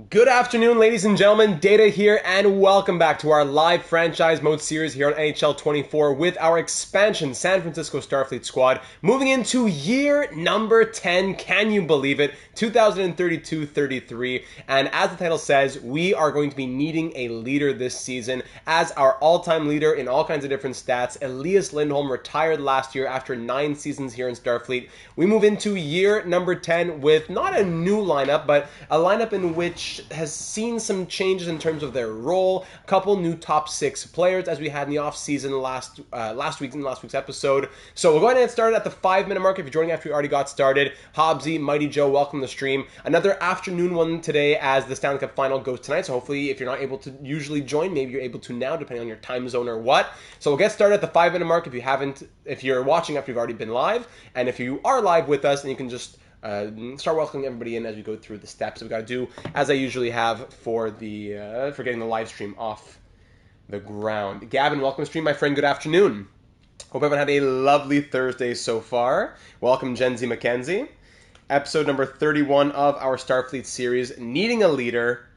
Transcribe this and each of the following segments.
Good afternoon, ladies and gentlemen. Data here, and welcome back to our live franchise mode series here on NHL 24 with our expansion San Francisco Starfleet squad moving into year number 10. Can you believe it? 2032-33. And as the title says, we are going to be needing a leader this season. As our all-time leader in all kinds of different stats, Elias Lindholm retired last year after 9 seasons here in Starfleet. We move into year number 10 with not a new lineup, but a lineup in which has seen some changes in terms of their role. A couple new top 6 players as we had in the offseason last week's episode. So we'll go ahead and get started at the 5-minute mark. If you're joining after we already got started, Hobbsy, Mighty Joe, welcome to the stream. Another afternoon one today as the Stanley Cup Final goes tonight. So hopefully, if you're not able to usually join, maybe you're able to now, depending on your time zone or what. So we'll get started at the 5-minute mark. If you're watching after you've already been live, and if you are live with us, then you can just start welcoming everybody in as we go through the steps we've got to do, as I usually have for getting the live stream off the ground. Gavin, welcome to the stream, my friend. Good afternoon. Hope everyone had a lovely Thursday so far. Welcome, Gen Z Mackenzie. Episode number 31 of our Starfleet series, Needing a Leader,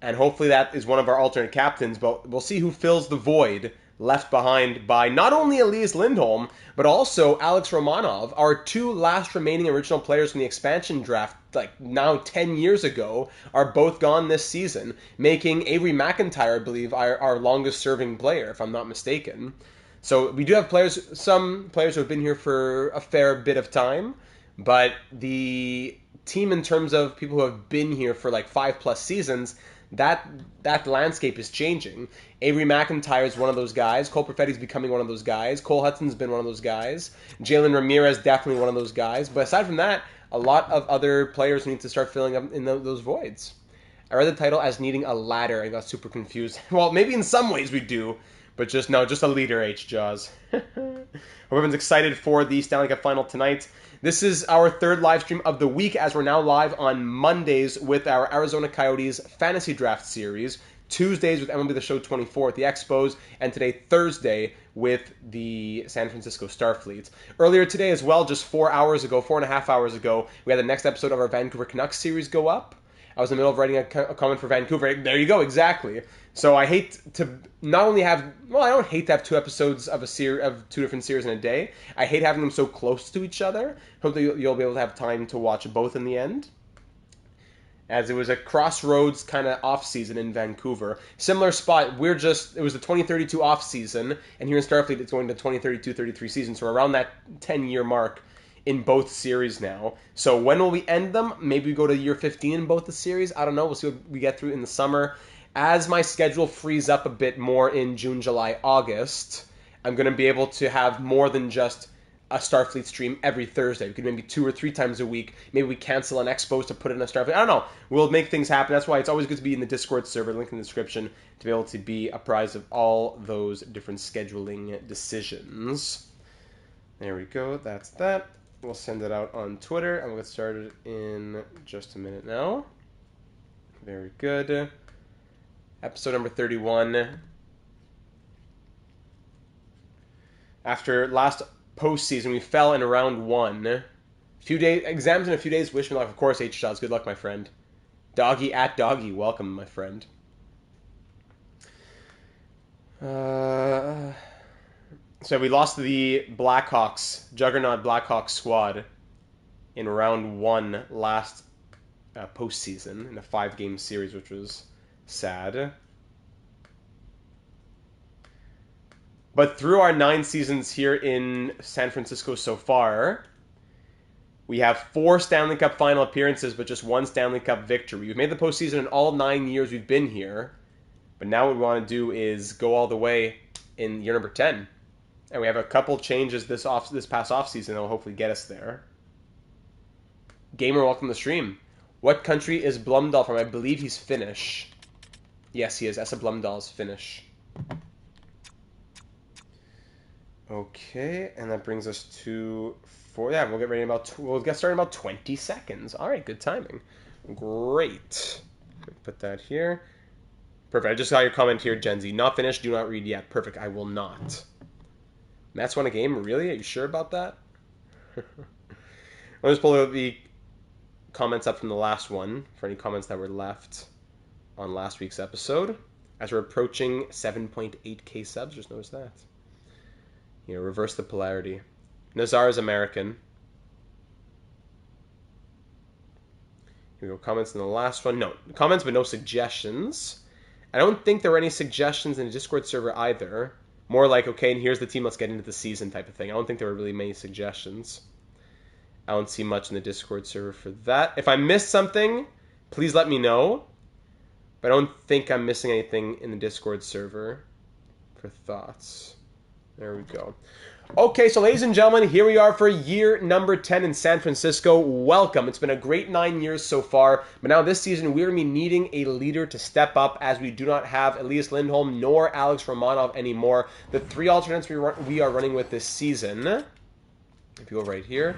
and hopefully that is one of our alternate captains, but we'll see who fills the void left behind by not only Elias Lindholm, but also Alex Romanov, our 2 last remaining original players from the expansion draft, like now 10 years ago, are both gone this season, making Avery McIntyre, I believe, our longest serving player, if I'm not mistaken. So we do have some players who have been here for a fair bit of time, but the team in terms of people who have been here for like 5+ seasons, that landscape is changing. Avery McIntyre is one of those guys. Cole Perfetti's becoming one of those guys. Cole Hudson's been one of those guys. Jalen Ramirez definitely one of those guys. But aside from that, a lot of other players need to start filling up in those voids. I read the title as needing a ladder. I got super confused. Well, maybe in some ways we do, but just a leader, H-Jaws. Hope everyone's excited for the Stanley Cup Final tonight. This is our 3rd live stream of the week, as we're now live on Mondays with our Arizona Coyotes Fantasy Draft Series, Tuesdays with MLB The Show 24 at the Expos, and today, Thursday, with the San Francisco Starfleet. Earlier today as well, just 4.5 hours ago, we had the next episode of our Vancouver Canucks series go up. I was in the middle of writing a comment for Vancouver. There you go, exactly. So I hate to not only have, well, I don't hate to have 2 episodes of 2 different series in a day. I hate having them so close to each other. Hopefully you'll be able to have time to watch both in the end, as it was a crossroads kind of off-season in Vancouver. Similar spot, it was the 2032 off-season, and here in Starfleet it's going to 2032-33 season, so we're around that 10-year mark in both series now. So when will we end them? Maybe we go to year 15 in both the series. I don't know. We'll see what we get through in the summer. As my schedule frees up a bit more in June, July, August, I'm going to be able to have more than just a Starfleet stream every Thursday. We could maybe 2 or 3 times a week. Maybe we cancel an Expos to put in a Starfleet. I don't know. We'll make things happen. That's why it's always good to be in the Discord server, link in the description, to be able to be apprised of all those different scheduling decisions. There we go. That's that. We'll send it out on Twitter, and we'll get started in just a minute now. Very good. Episode number 31. After last postseason, we fell in round 1. Exams in a few days. Wish me luck. Of course, H-Shots. Good luck, my friend. Doggy at Doggy. Welcome, my friend. So we lost to the Juggernaut Blackhawks squad in round 1 last postseason in a 5-game series, which was sad. But through our 9 seasons here in San Francisco so far, we have 4 Stanley Cup final appearances, but just 1 Stanley Cup victory. We've made the postseason in all 9 years we've been here, but now what we want to do is go all the way in year number 10. And we have a couple changes this past offseason that will hopefully get us there. Gamer, welcome to the stream. What country is Blumdahl from? I believe he's Finnish. Yes, he is. Essa Blumdahl's Finnish. Okay, and that brings us to 4. Yeah, we'll get started in about 20 seconds. All right, good timing. Great. Put that here. Perfect. I just got your comment here, Gen Z. Not finished. Do not read yet. Perfect. I will not. Mets won a game? Really? Are you sure about that? I'll just pull out the comments up from the last one for any comments that were left on last week's episode. As we're approaching 7.8k subs, just notice that. You know, reverse the polarity. Nazar is American. Here we go. Comments in the last one. No comments, but no suggestions. I don't think there were any suggestions in the Discord server either. More like, okay, and here's the team, let's get into the season type of thing. I don't think there were really many suggestions. I don't see much in the Discord server for that. If I missed something, please let me know. But I don't think I'm missing anything in the Discord server for thoughts. There we go. Okay, so ladies and gentlemen, here we are for year number 10 in San Francisco. Welcome. It's been a great 9 years so far, but now this season we're going to be needing a leader to step up as we do not have Elias Lindholm nor Alex Romanov anymore. The three alternates we are running with this season, if you go right here,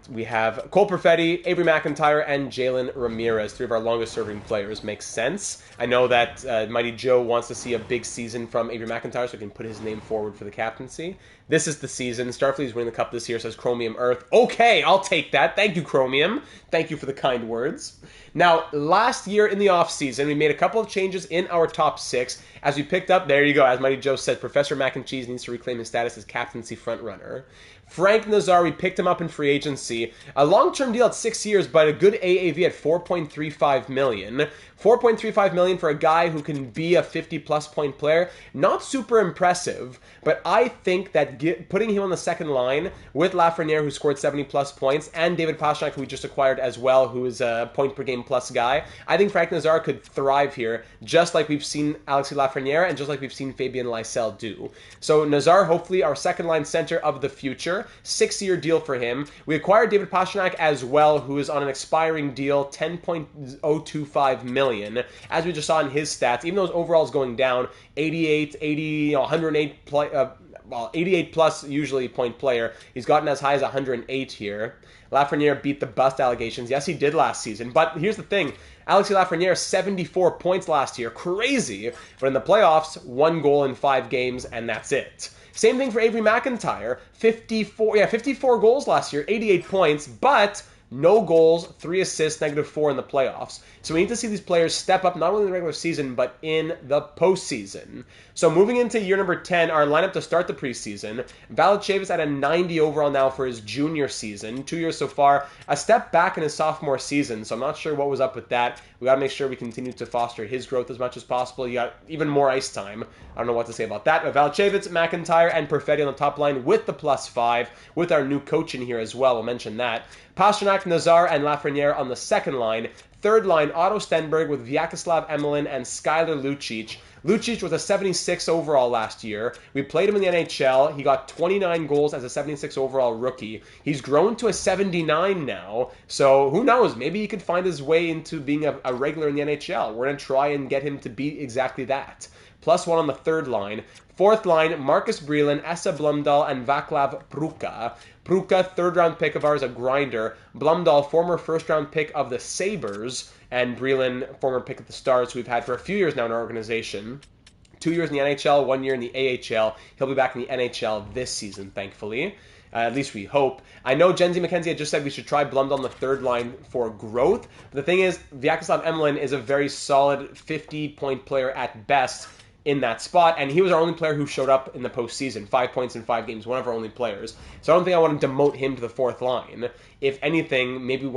we have Cole Perfetti, Avery McIntyre, and Jalen Ramirez, three of our longest-serving players. Makes sense. I know that Mighty Joe wants to see a big season from Avery McIntyre so he can put his name forward for the captaincy. This is the season. Starfleet is winning the cup this year, says Chromium Earth. Okay, I'll take that. Thank you, Chromium. Thank you for the kind words. Now, last year in the offseason, we made a couple of changes in our top six as we picked up, there you go, as Mighty Joe said, Professor Mac and Cheese needs to reclaim his status as captaincy frontrunner. Frank Nazar, we picked him up in free agency. A long-term deal at 6 years, but a good AAV at $4.35 million. $4.35 million for a guy who can be a 50-plus point player. Not super impressive, but I think that putting him on the second line with Lafreniere, who scored 70-plus points, and David Pastrnak, who we just acquired as well, who is a point-per-game-plus guy, I think Frank Nazar could thrive here, just like we've seen Alexis Lafreniere and just like we've seen Fabien Lysell do. So Nazar, hopefully our second-line center of the future. 6-year deal for him. We acquired David Pastrnak as well, who is on an expiring deal, $10.025 million. As we just saw in his stats, even though his overall is going down, 88, 80, 108 88 plus usually point player. He's gotten as high as 108 here. Lafreniere beat the bust allegations. Yes, he did last season. But here's the thing. Alexis Lafreniere, 74 points last year. Crazy. But in the playoffs, 1 goal in 5 games, and that's it. Same thing for Avery McIntyre. 54 goals last year, 88 points, but no goals, 3 assists, -4 in the playoffs. So we need to see these players step up not only in the regular season, but in the postseason. So moving into year number 10, our lineup to start the preseason. Valanciunas at a 90 overall now for his junior season. 2 years so far. A step back in his sophomore season, so I'm not sure what was up with that. We got to make sure we continue to foster his growth as much as possible. You got even more ice time. I don't know what to say about that. But Valanciunas, McIntyre, and Perfetti on the top line with the +5, with our new coach in here as well. We'll mention that. Pastrnak, Nazar, and Lafreniere on the second line. Third line, Otto Stenberg with Vyacheslav Emelin and Skylar Lucic. Lucic was a 76 overall last year. We played him in the NHL. He got 29 goals as a 76 overall rookie. He's grown to a 79 now. So who knows? Maybe he could find his way into being a regular in the NHL. We're going to try and get him to be exactly that. +1 on the third line. Fourth line, Marcus Breland, Esa Blumdahl, and Vaclav Pruka. Pruka, third-round pick of ours, a grinder. Blumdahl, former first-round pick of the Sabres. And Breland, former pick of the Stars, who we've had for a few years now in our organization. 2 years in the NHL, 1 year in the AHL. He'll be back in the NHL this season, thankfully. At least we hope. I know Jenzy McKenzie had just said we should try Blumdahl on the third line for growth. But the thing is, Vyacheslav Emelin is a very solid 50-point player at best in that spot, and he was our only player who showed up in the postseason. 5 points in 5 games, one of our only players. So I don't think I want to demote him to the fourth line. If anything, maybe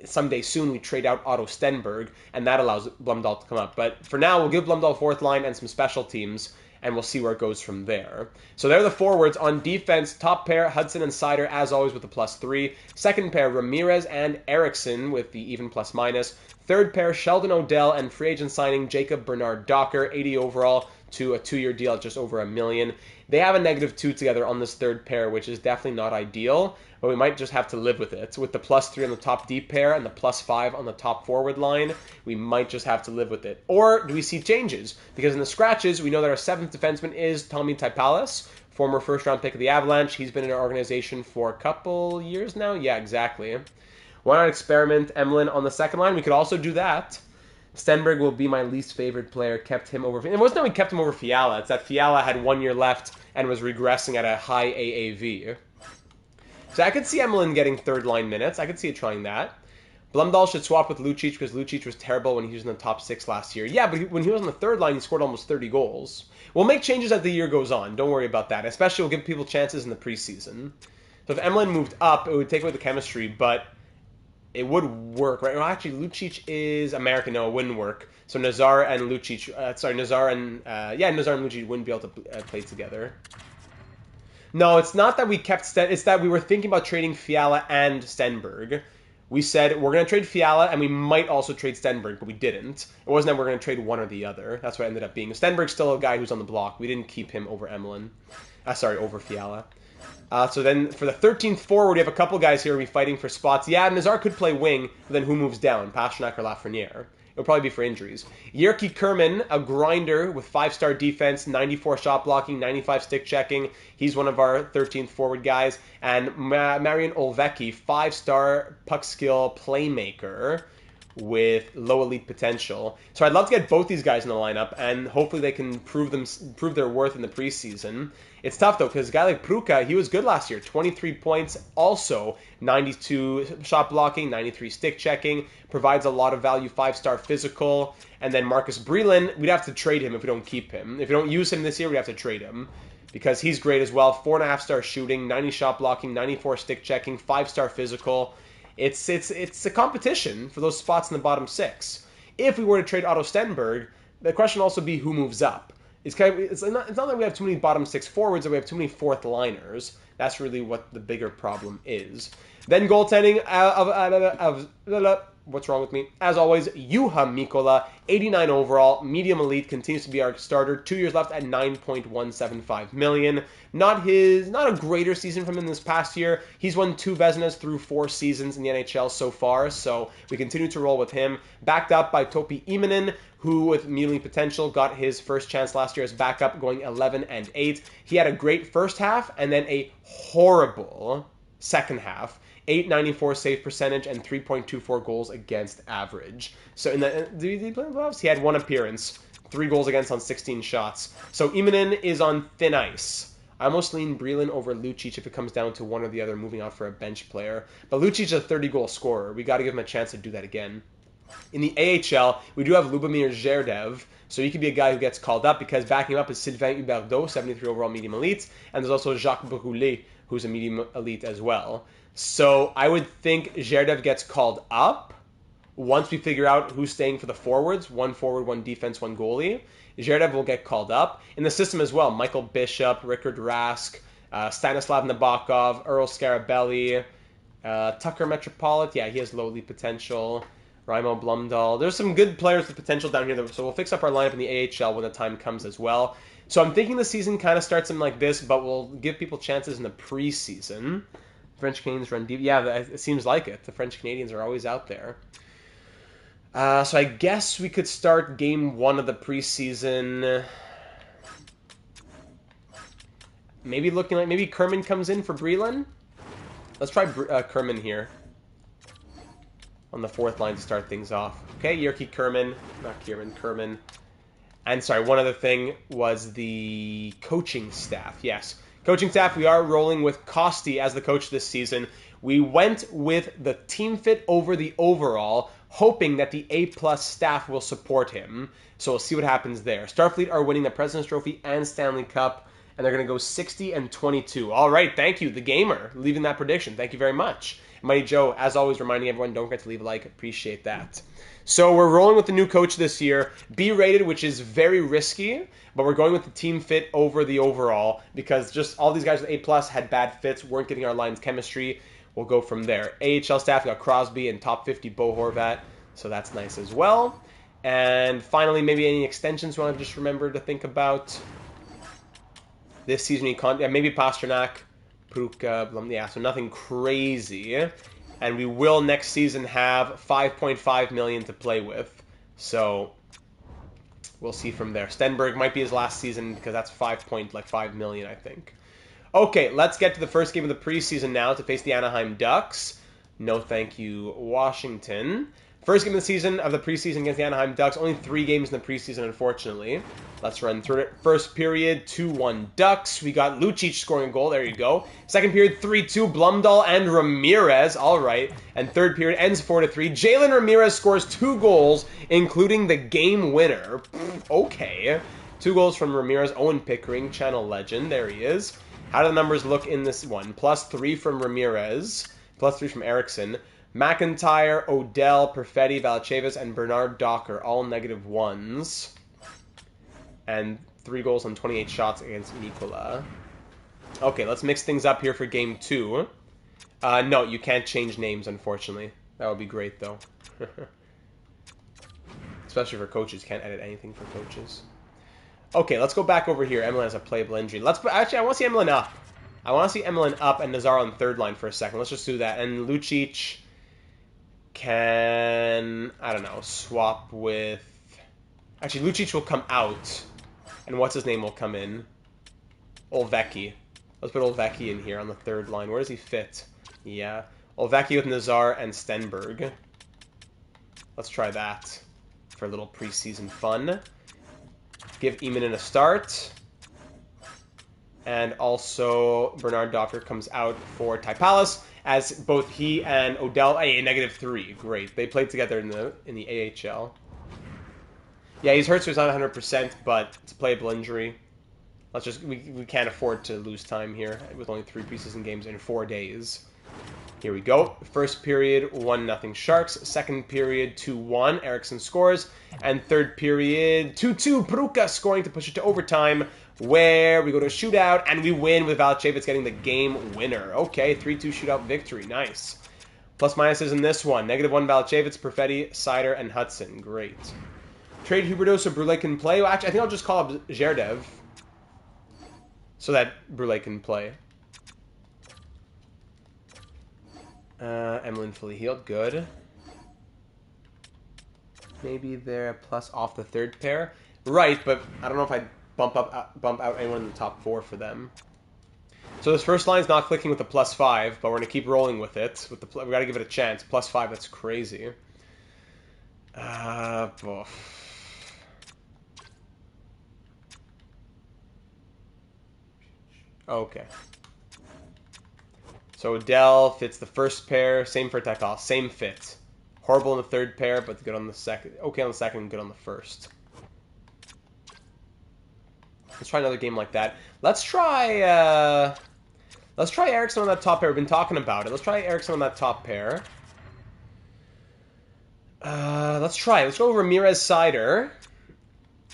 someday soon we trade out Otto Stenberg, and that allows Blumdahl to come up. But for now, we'll give Blumdahl fourth line and some special teams, and we'll see where it goes from there. So there are the forwards. On defense, top pair, Hudson and Seider, as always, with the +3. Second pair, Ramirez and Eriksson with the even +-. Third pair, Sheldon Odell and free agent signing Jacob Bernard Docker, 80 overall, to a 2-year deal at just over $1 million. They have a -2 together on this third pair, which is definitely not ideal, but we might just have to live with it. With the +3 on the top deep pair and the +5 on the top forward line, we might just have to live with it. Or do we see changes? Because in the scratches, we know that our 7th defenseman is Tommy Typalis, former first-round pick of the Avalanche. He's been in our organization for a couple years now. Yeah, exactly. Why not experiment Emelin on the second line? We could also do that. Stenberg will be my least favorite player. Kept him over. It wasn't that we kept him over Fiala. It's that Fiala had 1 year left and was regressing at a high AAV. So I could see Emelin getting third line minutes. I could see it trying that. Blumdahl should swap with Lucic because Lucic was terrible when he was in the top 6 last year. Yeah, but when he was on the third line, he scored almost 30 goals. We'll make changes as the year goes on. Don't worry about that. Especially, we'll give people chances in the preseason. So if Emelin moved up, it would take away the chemistry, but it would work, right? Well, actually, Lucic is American. No, it wouldn't work. So Nazar and Lucic, Nazar and Lucic wouldn't be able to play together. No, it's not that we kept it's that we were thinking about trading Fiala and Stenberg. We said we're going to trade Fiala and we might also trade Stenberg, but we didn't. It wasn't that we're going to trade one or the other. That's what it ended up being. Stenberg's still a guy who's on the block. We didn't keep him over Emelin. Over Fiala. So then for the 13th forward, we have a couple guys here who'll be fighting for spots. Yeah, Nazar could play wing, but then who moves down? Pasternak or Lafreniere? It'll probably be for injuries. Yerky Kerman, a grinder with 5-star defense, 94 shot blocking, 95 stick checking. He's one of our 13th forward guys. And Marian Olvecki, 5-star puck skill playmaker with low elite potential. So I'd love to get both these guys in the lineup, and hopefully they can prove their worth in the preseason. It's tough though, because a guy like Pruka, he was good last year, 23 points, also 92 shot blocking, 93 stick checking, provides a lot of value, 5-star physical. And then Marcus Breland, we'd have to trade him if we don't keep him. If we don't use him this year, we'd have to trade him, because he's great as well. 4.5-star shooting, 90 shot blocking, 94 stick checking, 5-star physical. It's a competition for those spots in the bottom 6. If we were to trade Otto Stenberg, the question would also be who moves up. It's not that we have too many bottom 6 forwards, or we have too many fourth liners. That's really what the bigger problem is. Then goaltending what's wrong with me? As always, Juha Mikkola, 89 overall, medium elite, continues to be our starter. 2 years left at $9.175 million. Not a greater season from him this past year. He's won 2 Vezinas through 4 seasons in the NHL so far, so we continue to roll with him. Backed up by Topi Immonen, who with medium potential got his first chance last year as backup, going 11-8. He had a great first half and then a horrible second half. 894 save percentage and 3.24 goals against average. So did he play in the playoffs? He had 1 appearance, 3 goals against on 16 shots. So Immonen is on thin ice. I almost lean Breland over Lucic if it comes down to one or the other moving out for a bench player. But Lucic is a 30-goal scorer. We got to give him a chance to do that again. In the AHL, we do have Lubomir Zherdev, so he could be a guy who gets called up, because backing him up is Sylvain Huberdeau, 73 overall medium elite, and there's also Jacques Brulé, who's a medium elite as well. So I would think Zherdev gets called up once we figure out who's staying for the forwards. 1 forward, 1 defense, 1 goalie. Zherdev will get called up. In the system as well, Michael Bishop, Rickard Rask, Stanislav Nabokov, Earl Scarabelli, Tucker Metropolit. Yeah, he has low elite potential. Raimo Blumdahl. There's some good players with potential down here, so we'll fix up our lineup in the AHL when the time comes as well. So I'm thinking the season kind of starts something like this, but we'll give people chances in the preseason. French Canadians run deep. Yeah, it seems like it. The French Canadians are always out there. So I guess we could start game 1 of the preseason. Maybe Kerman comes in for Breland. Let's try Kerman here on the 4th line to start things off. Okay, Yerky Kerman. And sorry, one other thing was the coaching staff. Yes. Coaching staff, we are rolling with Costi as the coach this season. We went with the team fit over the overall, hoping that the A-plus staff will support him. So we'll see what happens there. Starfleet are winning the President's Trophy and Stanley Cup, and they're going to go 60-22. All right, thank you, the gamer, leaving that prediction. Thank you very much. Mighty Joe, as always, reminding everyone, don't forget to leave a like. Appreciate that. So we're rolling with the new coach this year. B-rated, which is very risky, but we're going with the team fit over the overall, because just all these guys with A+ had bad fits, weren't getting our lines chemistry. We'll go from there. AHL staff, we got Crosby and top 50 Bo Horvat, so that's nice as well. And finally, maybe any extensions we want to just remember to think about. This season, maybe Pasternak, Pruka, Blum, yeah, so nothing crazy. And we will next season have $5.5 million to play with. So we'll see from there. Stenberg might be his last season because that's $5 million, I think. Okay, let's get to the first game of the preseason now to face the Anaheim Ducks. No thank you, Washington. First game of the season of the preseason against the Anaheim Ducks. Only 3 games in the preseason, unfortunately. Let's run through it. First period, 2-1 Ducks. We got Lucic scoring a goal. There you go. Second period, 3-2 Blumdahl and Ramirez. All right. And third period ends 4-3. Jalen Ramirez scores 2 goals, including the game winner. Okay. 2 goals from Ramirez. Owen Pickering, channel legend. There he is. How do the numbers look in this one? +3 from Ramirez. +3 from Eriksson. McIntyre, Odell, Perfetti, Valanciunas, and Bernard Docker, all -1s. And 3 goals on 28 shots against Nikola. Okay, let's mix things up here for game 2. No, you can't change names, unfortunately. That would be great, though. Especially for coaches. Can't edit anything for coaches. Okay, let's go back over here. Emlyn has a playable injury. Actually, I want to see Emlyn up. I want to see Emlyn up and Nazar on third line for a second. Let's just do that. And Lucic can, I don't know, swap with... Actually, Lucic will come out. And what's-his-name will come in? Olvecki. Let's put Olvecki in here on the third line. Where does he fit? Yeah. Olvecki with Nazar and Stenberg. Let's try that for a little preseason fun. Give Eamon a start. And also, Bernard Docker comes out for Typalis, as both he and Odell, a -3. Great. They played together in the AHL. Yeah, he's hurt, so he's not 100%, but it's a playable injury. Let's just, we can't afford to lose time here with only 3 preseason games in 4 days. Here we go. First period, 1-0 Sharks. Second period, 2-1. Eriksson scores. And third period, 2-2. Pruka scoring to push it to overtime, where we go to a shootout, and we win with Valanciunas getting the game winner. Okay, 3-2 shootout victory. Nice. Plus minuses in this one. -1 Valanciunas, Perfetti, Sider, and Hudson. Great. Trade Huberdeau so Brule can play. Well, actually, I think I'll just call up Zherdev so that Brule can play. Emlyn fully healed. Good. Maybe they're plus off the third pair. Right, but I don't know if I'd bump out anyone in the top 4 for them. So this first line's not clicking with the +5, but we're going to keep rolling with it. We got to give it a chance. +5, that's crazy. Okay. So Odell fits the first pair. Same for Typalis. Same fit. Horrible in the third pair, but good on the second. Okay on the second, good on the first. Let's try another game like that. Let's try Eriksson on that top pair. We've been talking about it. Let's try Eriksson on that top pair. Let's try it. Let's go Ramirez Sider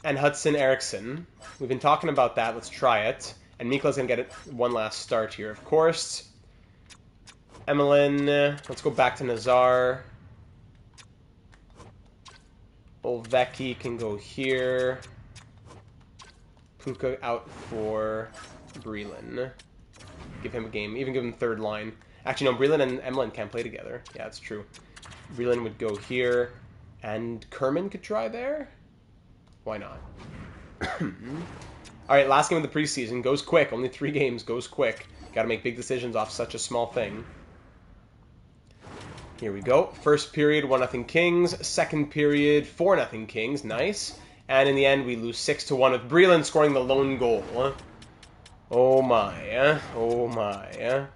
and Hudson Eriksson. We've been talking about that. Let's try it. And Mikola's going to get it one last start here, of course. Emlyn, let's go back to Nazar. Olvecki can go here. Puka out for Breland. Give him a game. Even give him third line. Actually, no, Breland and Emlyn can't play together. Yeah, that's true. Breland would go here. And Kerman could try there? Why not? Alright, last game of the preseason. Goes quick. Only 3 games. Goes quick. Gotta make big decisions off such a small thing. Here we go. First period, 1-0 Kings. Second period, 4-0 Kings. Nice. And in the end, we lose 6-1 with Breland scoring the lone goal. Oh my. Oh my.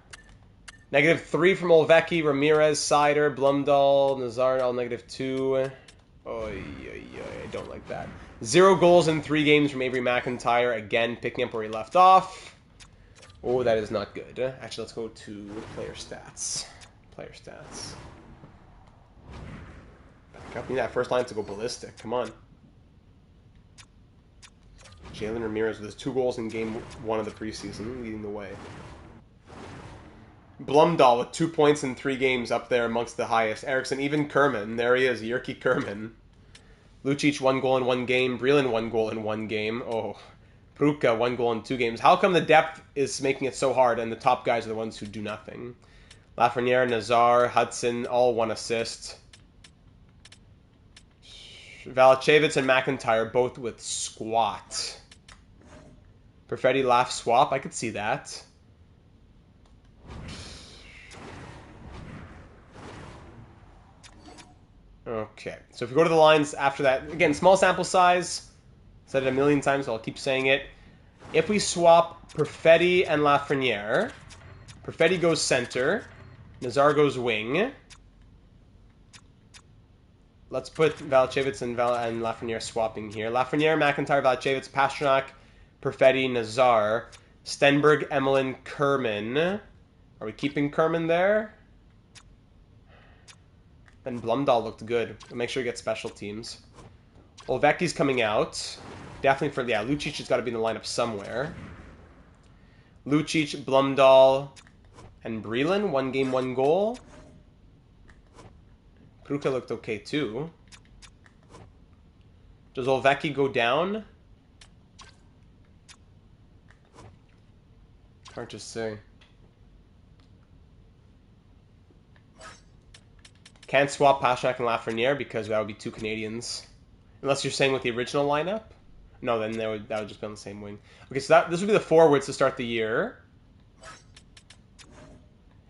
-3 from Olvecki, Ramirez, Sider, Blumdahl, Nazar, all -2. I don't like that. 0 goals in 3 games from Avery McIntyre. Again, picking up where he left off. Oh, that is not good. Actually, let's go to player stats. Player stats. Back up. We need that first line to go ballistic. Come on. Jalen Ramirez with his 2 goals in game 1 of the preseason, leading the way. Blumdahl with 2 points in 3 games, up there amongst the highest. Eriksson, even Kerman. There he is, Jyrki Kerman. Lucic, 1 goal in 1 game. Breland, 1 goal in 1 game. Oh, Pruka, 1 goal in 2 games. How come the depth is making it so hard and the top guys are the ones who do nothing? Lafreniere, Nazar, Hudson, all 1 assist. Valanciunas and McIntyre both with squat. Perfetti, Laugh, swap. I could see that. Okay, so if we go to the lines after that, again, small sample size, said it a million times, so I'll keep saying it. If we swap Perfetti and Lafreniere, Perfetti goes center, Nazar goes wing. Let's put Valachevitz and Lafreniere swapping here. Lafreniere, McIntyre, Valachevitz, Pastrnak, Perfetti, Nazar, Stenberg, Emelin, Kerman. Are we keeping Kerman there? And Blumdahl looked good. We'll make sure we get special teams. Olvecki's coming out. Definitely for... Yeah, Lucic has got to be in the lineup somewhere. Lucic, Blumdahl, and Breland. 1 game, 1 goal. Pruka looked okay too. Does Olvecki go down? Hard to say. Can't swap Pastrnak and Lafreniere because that would be 2 Canadians. Unless you're saying with the original lineup? No, then that would just be on the same wing. Okay, so this would be the forwards to start the year.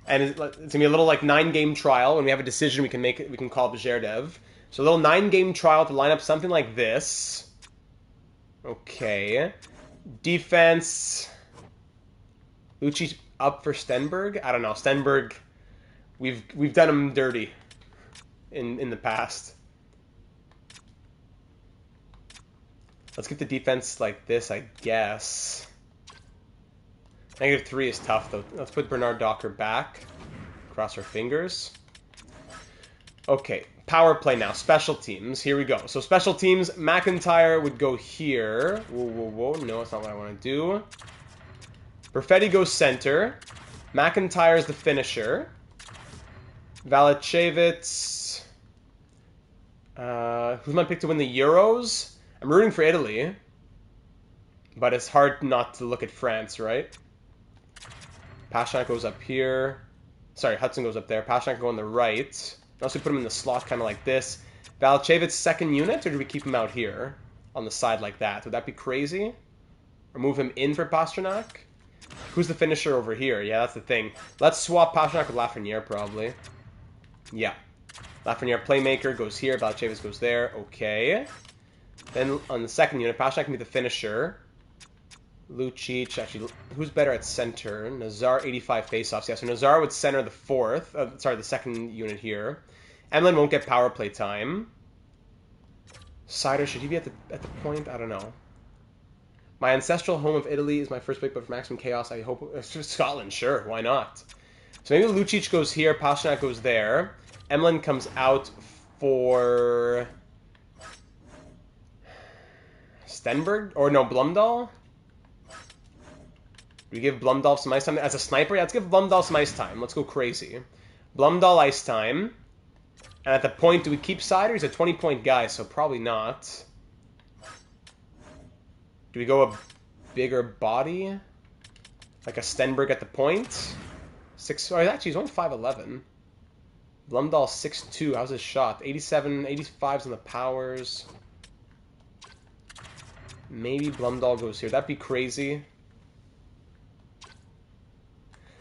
And it's going to be a little like 9-game trial. When we have a decision, we can call up Zherdev. So a little 9-game trial to line up something like this. Okay. Defense. Lucic up for Stenberg? I don't know. Stenberg, we've done him dirty in the past. Let's get the defense like this, I guess. -3 is tough, though. Let's put Bernard Docker back. Cross our fingers. Okay, power play now. Special teams. Here we go. So special teams, McIntyre would go here. Whoa, whoa, whoa. No, that's not what I want to do. Perfetti goes center. McIntyre is the finisher. Valachevitz. Who's my pick to win the Euros? I'm rooting for Italy. But it's hard not to look at France, right? Pastrnak goes up here. Sorry, Hudson goes up there. Pastrnak go on the right. Unless we put him in the slot kind of like this. Valachevitz second unit, or do we keep him out here? On the side like that. Would that be crazy? Or move him in for Pastrnak? Who's the finisher over here? Yeah, that's the thing. Let's swap Pastrnak with Lafreniere, probably. Yeah. Lafreniere playmaker goes here. Valachevitz goes there. Okay. Then on the second unit, Pastrnak can be the finisher. Lucic, actually, who's better at center? Nazar, 85 faceoffs. Yeah, so Nazar would center the second unit here. Emelin won't get power play time. Sider, should he be at the point? I don't know. My ancestral home of Italy is my first pick, but for maximum chaos, I hope... Scotland, sure, why not? So maybe Lucic goes here, Pastrnak goes there. Emelin comes out for... Stenberg? Or no, Blumdahl? Do we give Blumdahl some ice time? As a sniper? Yeah, let's give Blumdahl some ice time. Let's go crazy. Blumdahl ice time. And at the point, do we keep Sider? He's a 20-point guy, so probably not. Do we go a bigger body? Like a Stenberg at the point? Actually, he's only 5'11". Blumdahl 6'2". How's his shot? 87, 85's on the powers. Maybe Blumdahl goes here. That'd be crazy.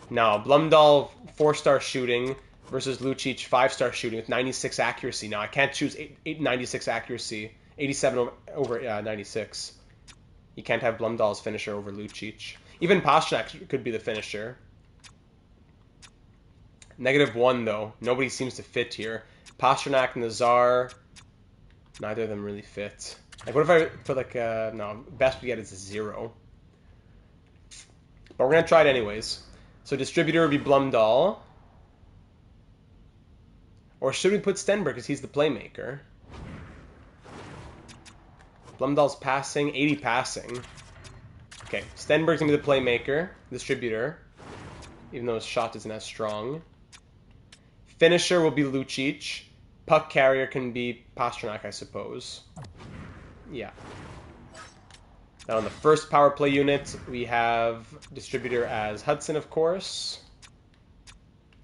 No, Blumdahl 4-star shooting versus Lucic 5-star shooting with 96 accuracy. Now I can't choose 96 accuracy. 87 over 96. You can't have Blumdahl's finisher over Lucic. Even Pastrnak could be the finisher. -1 though. Nobody seems to fit here. Pastrnak, Nazar. Neither of them really fit. Like, what if I put like no, best we get is a 0. But we're gonna try it anyways. So distributor would be Blumdahl. Or should we put Stenberg because he's the playmaker? Blumdahl's passing, 80 passing. Okay, Stenberg's gonna be the playmaker, distributor. Even though his shot isn't as strong. Finisher will be Lucic. Puck carrier can be Pastrnak, I suppose. Yeah. Now on the first power play unit, we have distributor as Hudson, of course.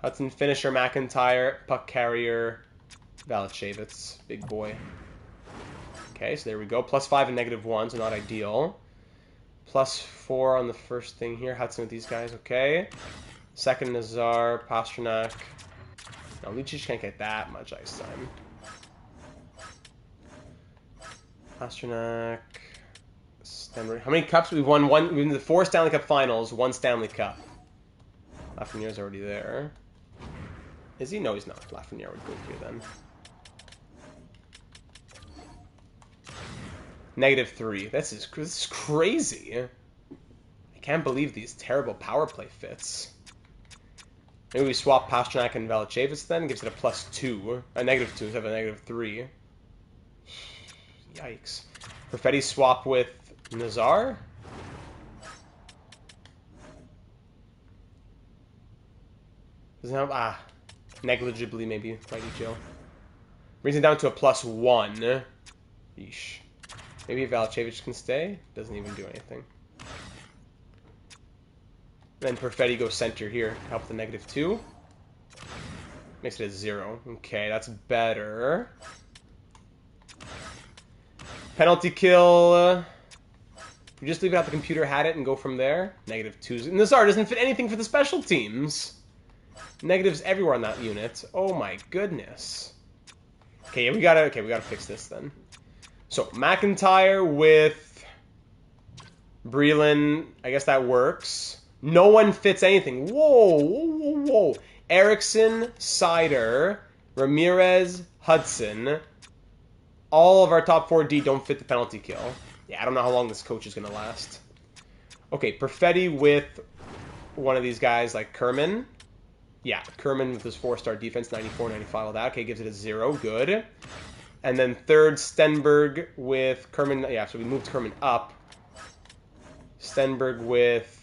Hudson, finisher, McIntyre, puck carrier, Valachevitz, big boy. Okay, so there we go. +5 and -1, so not ideal. +4 on the first thing here. Hudson with these guys, okay. Second, Nazar, Pastrnak. Now, Lucic can't get that much ice time. Pasternak. Stenberg. How many cups? We've won one. We've been to the 4 Stanley Cup finals, 1 Stanley Cup. Lafreniere's already there. Is he? No, he's not. Lafreniere would go here then. -3. This is crazy. I can't believe these terrible power play fits. Maybe we swap Pasternak and Valanciunas then. Gives it a +2. A -2 instead of a -3. Yikes. Perfetti swap with Nazar? Doesn't have... negligibly maybe. Mighty Joe. Brings it down to a +1. Yeesh. Maybe Valanciunas can stay? Doesn't even do anything. Then Perfetti goes center here. Help the -2. Makes it a 0. Okay, that's better. Penalty kill. If we just leave it out, the computer had it and go from there. -2s. And Nazar doesn't fit anything for the special teams. Negatives everywhere on that unit. Oh my goodness. Okay, yeah, we gotta fix this then. So McIntyre with Breland. I guess that works. No one fits anything. Whoa, whoa, whoa, whoa. Erickson, Sider, Ramirez, Hudson. All of our top 4D don't fit the penalty kill. Yeah, I don't know how long this coach is going to last. Okay, Perfetti with one of these guys like Kerman. Yeah, Kerman with his 4-star defense, 94, 95, all that. Okay, gives it a 0. Good. And then third, Stenberg with Kerman. Yeah, so we moved Kerman up. Stenberg with...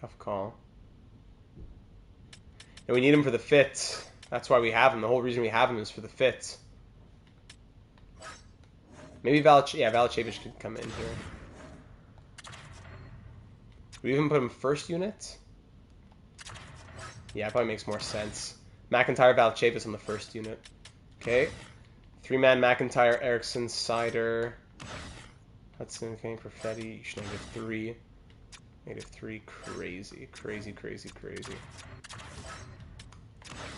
Tough call. And we need him for the fit. That's why we have him. The whole reason we have him is for the fit. Maybe Valanciunas could come in here. We even put him first unit? Yeah, probably makes more sense. McIntyre, Valanciunas on the first unit. Okay. 3-man McIntyre, Erickson, Sider, Hudson, okay, Perfetti, -3. -3, crazy, crazy, crazy, crazy.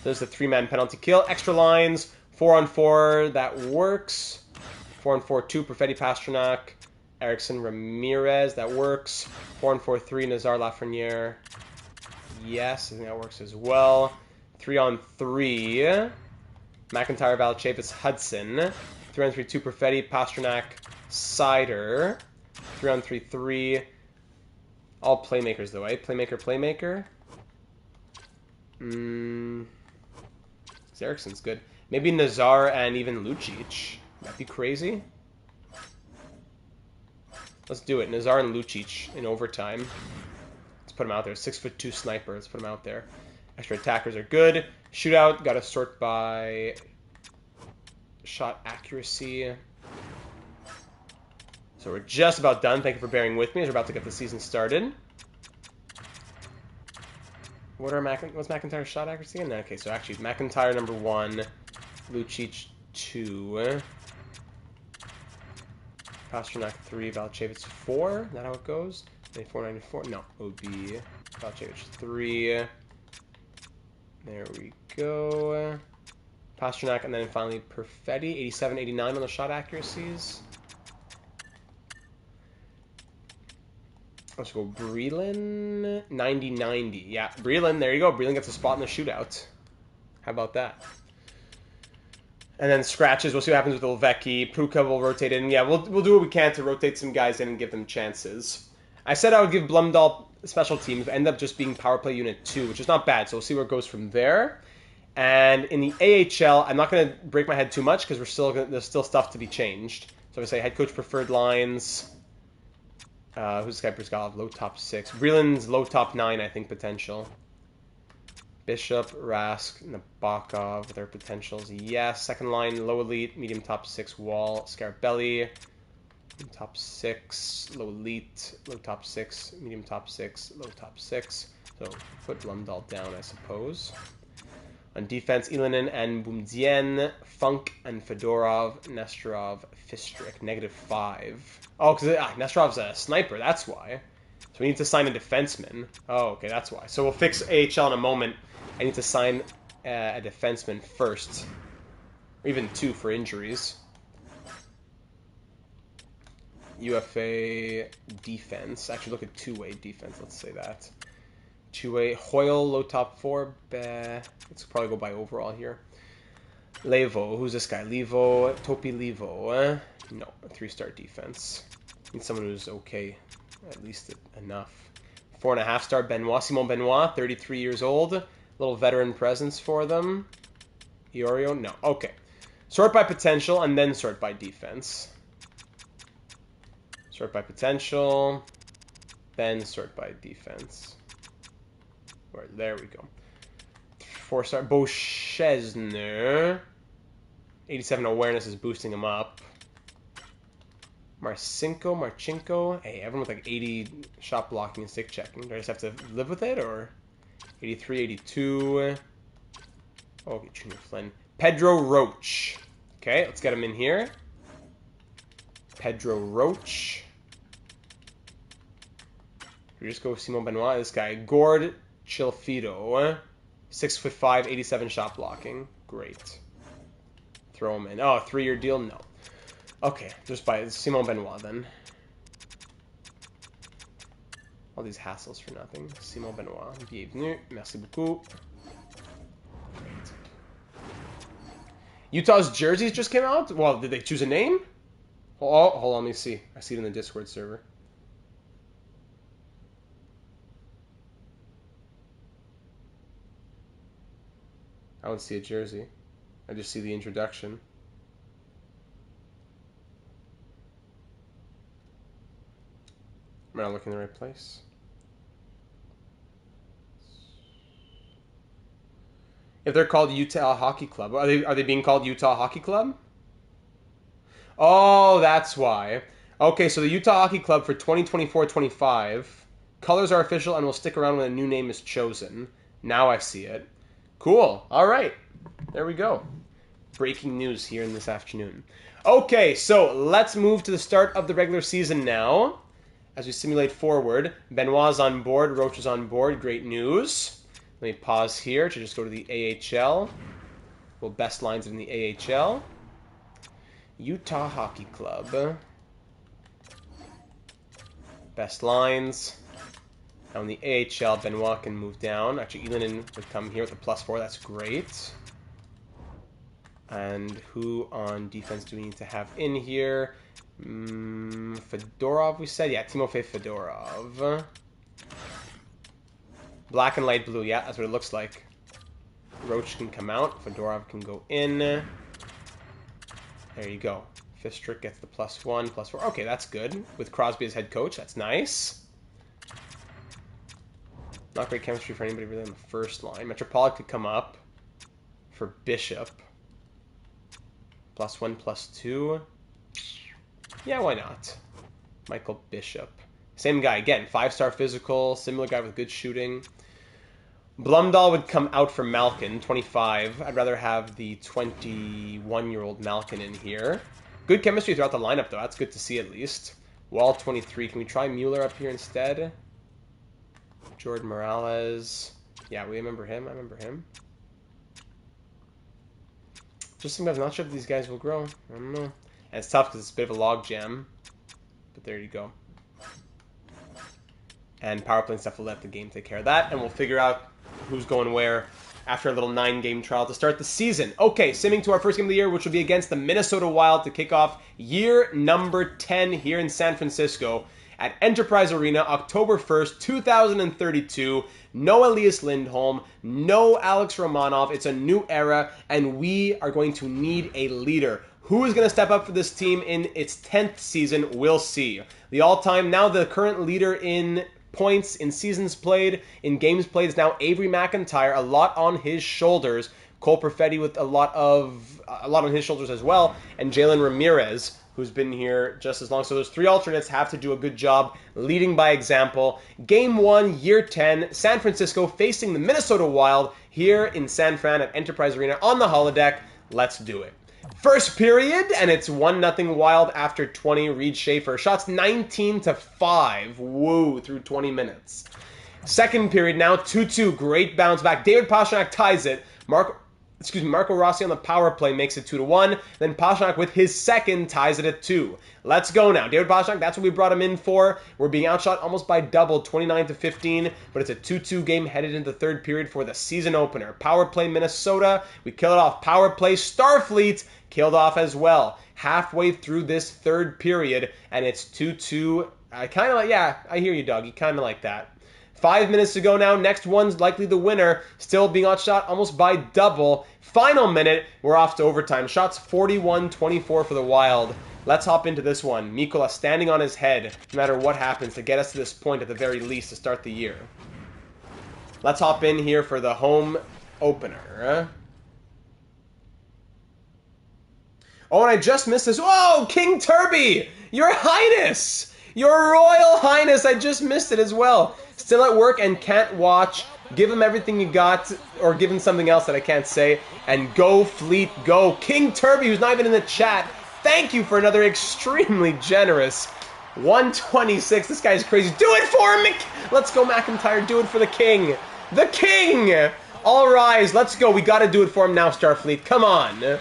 There's the 3-man penalty kill. Extra lines, 4-on-4, that works. 4-on-4, 2, Perfetti, Pasternak, Erickson, Ramirez, that works. 4-on-4, 3, Nazar, Lafreniere. Yes, I think that works as well. 3-on-3, McIntyre, Valanciunas, Hudson. 3-on-3, 2, Perfetti, Pasternak, Sider. 3-on-3, 3. All playmakers, though, eh? Playmaker. Erickson's good. Maybe Nazar and even Lucic. That'd be crazy. Let's do it. Nazar and Lucic in overtime. Let's put him out there. 6'2" sniper. Let's put him out there. Extra attackers are good. Shootout. Got to sort by shot accuracy. So we're just about done. Thank you for bearing with me as we're about to get the season started. What's McIntyre's shot accuracy again? Okay, so actually McIntyre number 1, Lucic 2, Pasternak 3, Valanciunas 4. Is that how it goes? 94, 94. No, it would be Valanciunas 3. There we go. Pasternak, and then finally Perfetti, 87, 89 on the shot accuracies. Let's go Breland, 90, 90. Yeah, Breland, there you go. Breland gets a spot in the shootout. How about that? And then scratches, we'll see what happens with Olvecki. Pruka will rotate in. Yeah, we'll do what we can to rotate some guys in and give them chances. I said I would give Blumdahl special teams, but end up just being power play unit 2, which is not bad. So we'll see where it goes from there. And in the AHL, I'm not going to break my head too much because there's still stuff to be changed. So I say head coach preferred lines. Who's this guy? Brizgalov, low top 6. Breland's low top 9, I think, potential. Bishop, Rask, Nabokov, their potentials. Yes. Second line, low elite, medium top 6, Wall, Scarabelli. Medium top 6, low elite, low top 6, medium top 6, low top 6. So put Blumdahl down, I suppose. On defense, Ilanin and Boumdien, Funk and Fedorov, Nesterov, Fistrik, -5. Oh, because Nesterov's a sniper, that's why. So we need to sign a defenseman. Oh, okay, that's why. So we'll fix AHL in a moment. I need to sign a defenseman first, or even 2 for injuries. UFA defense. Actually, look at two-way defense. Let's say that. Two-way Hoyle, low top 4. Let's probably go by overall here. Levo. Who's this guy? Levo. Topi Levo. No, 3-star defense. Need someone who's okay, at least enough. 4.5-star Benoit. Simon Benoit, 33 years old. Little veteran presence for them. Iorio? No. Okay. Sort by potential and then sort by defense. Sort by potential, then sort by defense. There we go. 4-star Beauchesner. 87 awareness is boosting him up. Marchenko. Hey, everyone with like 80 shot blocking and stick checking. Do I just have to live with it, or 83, 82? Okay, Junior Flynn. Pedro Roach. Okay, let's get him in here. Pedro Roach. We just go with Simon Benoit. This guy, Gord Chilfido, 6'5", 87 shot blocking. Great. Throw him in. Oh, 3-year deal? No. Okay, just by Simon Benoit then. All these hassles for nothing. Simon Benoit. Bienvenue. Merci beaucoup. Great. Utah's jerseys just came out? Well, did they choose a name? Oh, hold on, let me see. I see it in the Discord server. I don't see a jersey. I just see the introduction. Am I not looking in the right place? If they're called Utah Hockey Club, are they being called Utah Hockey Club? Oh, that's why. Okay, so the Utah Hockey Club for 2024-25. Colors are official and will stick around when a new name is chosen. Now I see it. Cool. All right. There we go. Breaking news here in this afternoon. Okay, so let's move to the start of the regular season now. As we simulate forward, Benoit's on board, Roach is on board. Great news. Let me pause here to just go to the AHL. We'll best lines in the AHL. Utah Hockey Club. Best lines. Now in the AHL, Benoit can move down. Actually, Elinin would come here with a +4. That's great. And who on defense do we need to have in here? Fedorov, we said? Yeah, Timofey Fedorov. Black and light blue. Yeah, that's what it looks like. Roach can come out. Fedorov can go in. There you go. Fistrick gets the +1, +4. Okay, that's good. With Crosby as head coach, that's nice. Not great chemistry for anybody really on the first line. Metropolitan could come up for Bishop. +1, +2. Yeah, why not? Michael Bishop. Same guy. Again, 5-star physical. Similar guy with good shooting. Blumdahl would come out for Malkin, 25. I'd rather have the 21-year-old Malkin in here. Good chemistry throughout the lineup, though. That's good to see, at least. Wall, 23. Can we try Mueller up here instead? Jordan Morales. Yeah, we remember him. I remember him. Just sometimes not sure if these guys will grow. I don't know. And it's tough because it's a bit of a log jam. But there you go. And power play and stuff will let the game take care of that. And we'll figure out who's going where after a little 9-game trial to start the season. Okay, simming to our first game of the year, which will be against the Minnesota Wild to kick off year number 10 here in San Francisco at Enterprise Arena, October 1st, 2032. No Elias Lindholm, no Alex Romanov. It's a new era, and we are going to need a leader. Who is going to step up for this team in its 10th season? We'll see. The current leader in points, in seasons played, in games played is now Avery McIntyre. A lot on his shoulders. Cole Perfetti with a lot on his shoulders as well, and Jalen Ramirez, who's been here just as long. So those 3 alternates have to do a good job leading by example. Game 1, Year 10, San Francisco facing the Minnesota Wild here in San Fran at Enterprise Arena on the holodeck. Let's do it. First period, and it's 1-0 Wild after 20. Reed Schaefer. Shots 19-5. Woo, through 20 minutes. Second period now, 2-2. Great bounce back. David Pastrnak ties it. Marco Rossi on the power play makes it 2-1. Then Pastrnak with his second ties it at 2. Let's go now. David Pastrnak, that's what we brought him in for. We're being outshot almost by double, 29-15, but it's a 2-2 game headed into the third period for the season opener. Power play Minnesota, we kill it off. Power play Starfleet, killed off as well. Halfway through this third period, and it's 2-2. I kind of like, yeah, I hear you, Doug. You kind of like that. 5 minutes to go now. Next one's likely the winner. Still being outshot almost by double. Final minute. We're off to overtime. Shots 41-24 for the Wild. Let's hop into this one. Mikkola standing on his head no matter what happens to get us to this point at the very least to start the year. Let's hop in here for the home opener. Oh, and I just missed this. Whoa, King Turby! Your Highness! Your Royal Highness! I just missed it as well. Still at work and can't watch. Give him everything you got, or give him something else that I can't say. And go, Fleet, go. King Turby, who's not even in the chat, thank you for another extremely generous 126. This guy's crazy. Do it for him! Let's go, McIntyre. Do it for the king. The king! All rise. Let's go. We got to do it for him now, Starfleet. Come on.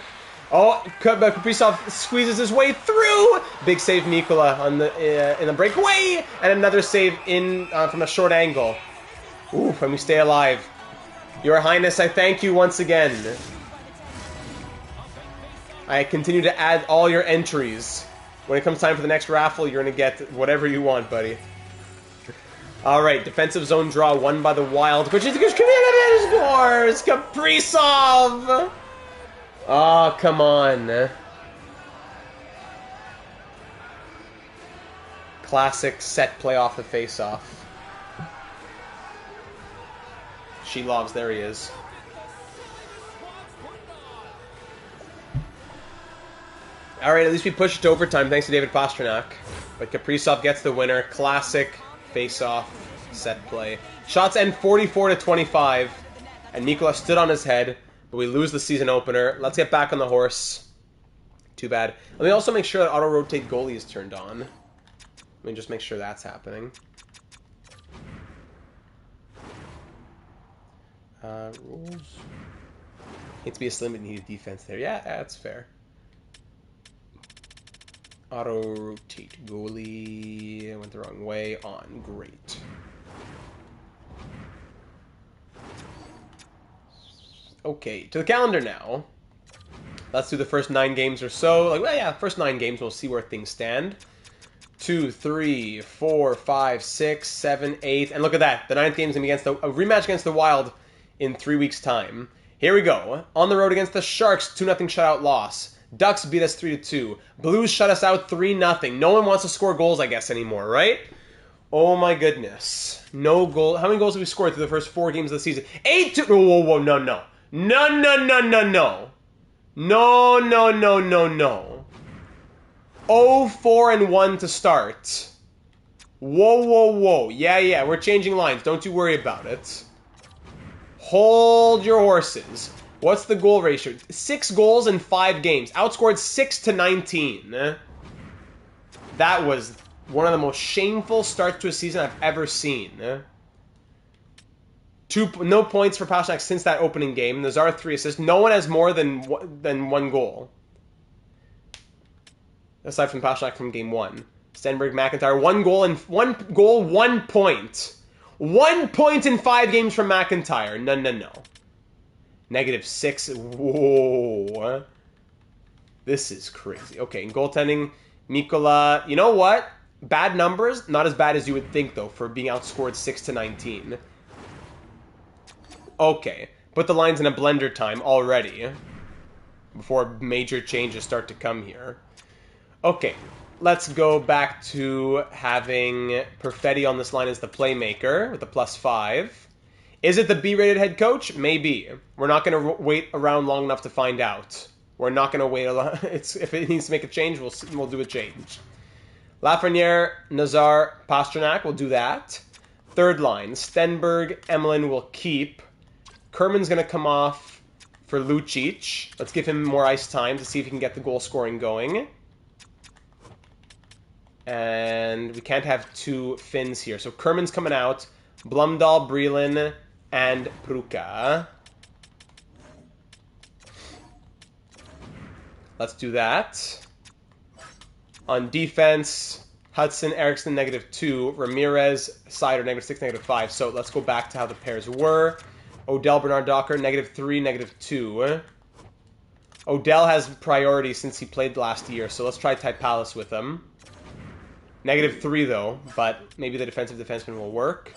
Oh, Kaprizov squeezes his way through. Big save, Mikkola on the in the breakaway, and another save in from a short angle. Ooh, and we stay alive. Your Highness, I thank you once again. I continue to add all your entries. When it comes time for the next raffle, you're gonna get whatever you want, buddy. All right, defensive zone draw won by the Wild. Scores Kaprizov. Oh, come on. Classic set play off the face-off. Shilov's, there he is. Alright, at least we pushed it to overtime thanks to David Pastrnak. But Kaprizov gets the winner. Classic face-off set play. Shots end 44-25. And Mikkola stood on his head. But we lose the season opener. Let's get back on the horse. Too bad. Let me also make sure that auto-rotate goalie is turned on. Let me just make sure that's happening. Rules. Needs to be a slim but needed defense there. Yeah, that's fair. Auto-rotate goalie. I went the wrong way. On. Great. Okay, to the calendar now. Let's do the first 9 games or so. Like, well, yeah, first 9 games, we'll see where things stand. 2, 3, 4, 5, 6, 7, 8. And look at that. The 9th game's going to be against a rematch against the Wild in 3 weeks' time. Here we go. On the road against the Sharks, 2-0 shutout loss. Ducks beat us 3-2. Blues shut us out 3-0. No one wants to score goals, I guess, anymore, right? Oh my goodness. No goal. How many goals have we scored through the first 4 games of the season? 8-2. Whoa, no. No. No. 0-4-1 to start. Whoa. Yeah, we're changing lines. Don't you worry about it. Hold your horses. What's the goal ratio? 6 goals in 5 games. Outscored 6-19. That was one of the most shameful starts to a season I've ever seen. No points for Pastrnak since that opening game. Nazar 3 assists. No one has more than 1 goal. Aside from Pastrnak from game 1. Stenberg, McIntyre, 1 goal and 1 point. 1 point in 5 games from McIntyre. No. -6. Whoa. This is crazy. Okay, in goaltending, Mikkola, you know what? Bad numbers, not as bad as you would think, though, for being outscored 6-19. Okay, put the lines in a blender time already before major changes start to come here. Okay, let's go back to having Perfetti on this line as the playmaker with the +5. Is it the B-rated head coach? Maybe. We're not going to wait around long enough to find out. We're not going to wait a lot. If it needs to make a change, we'll do a change. Lafreniere, Nazar, Pastrnak will do that. Third line, Stenberg, Emelin will keep. Kerman's going to come off for Lucic. Let's give him more ice time to see if he can get the goal scoring going. And we can't have 2 Finns here. So Kerman's coming out. Blumdahl, Breland, and Pruka. Let's do that. On defense, Hudson, Erickson, -2. Ramirez, Sider, -6, -5. So let's go back to how the pairs were. Odell, Bernard Docker, -3, -2. Odell has priority since he played last year, so let's try Typalis with him. -3, though, but maybe the defensive defenseman will work.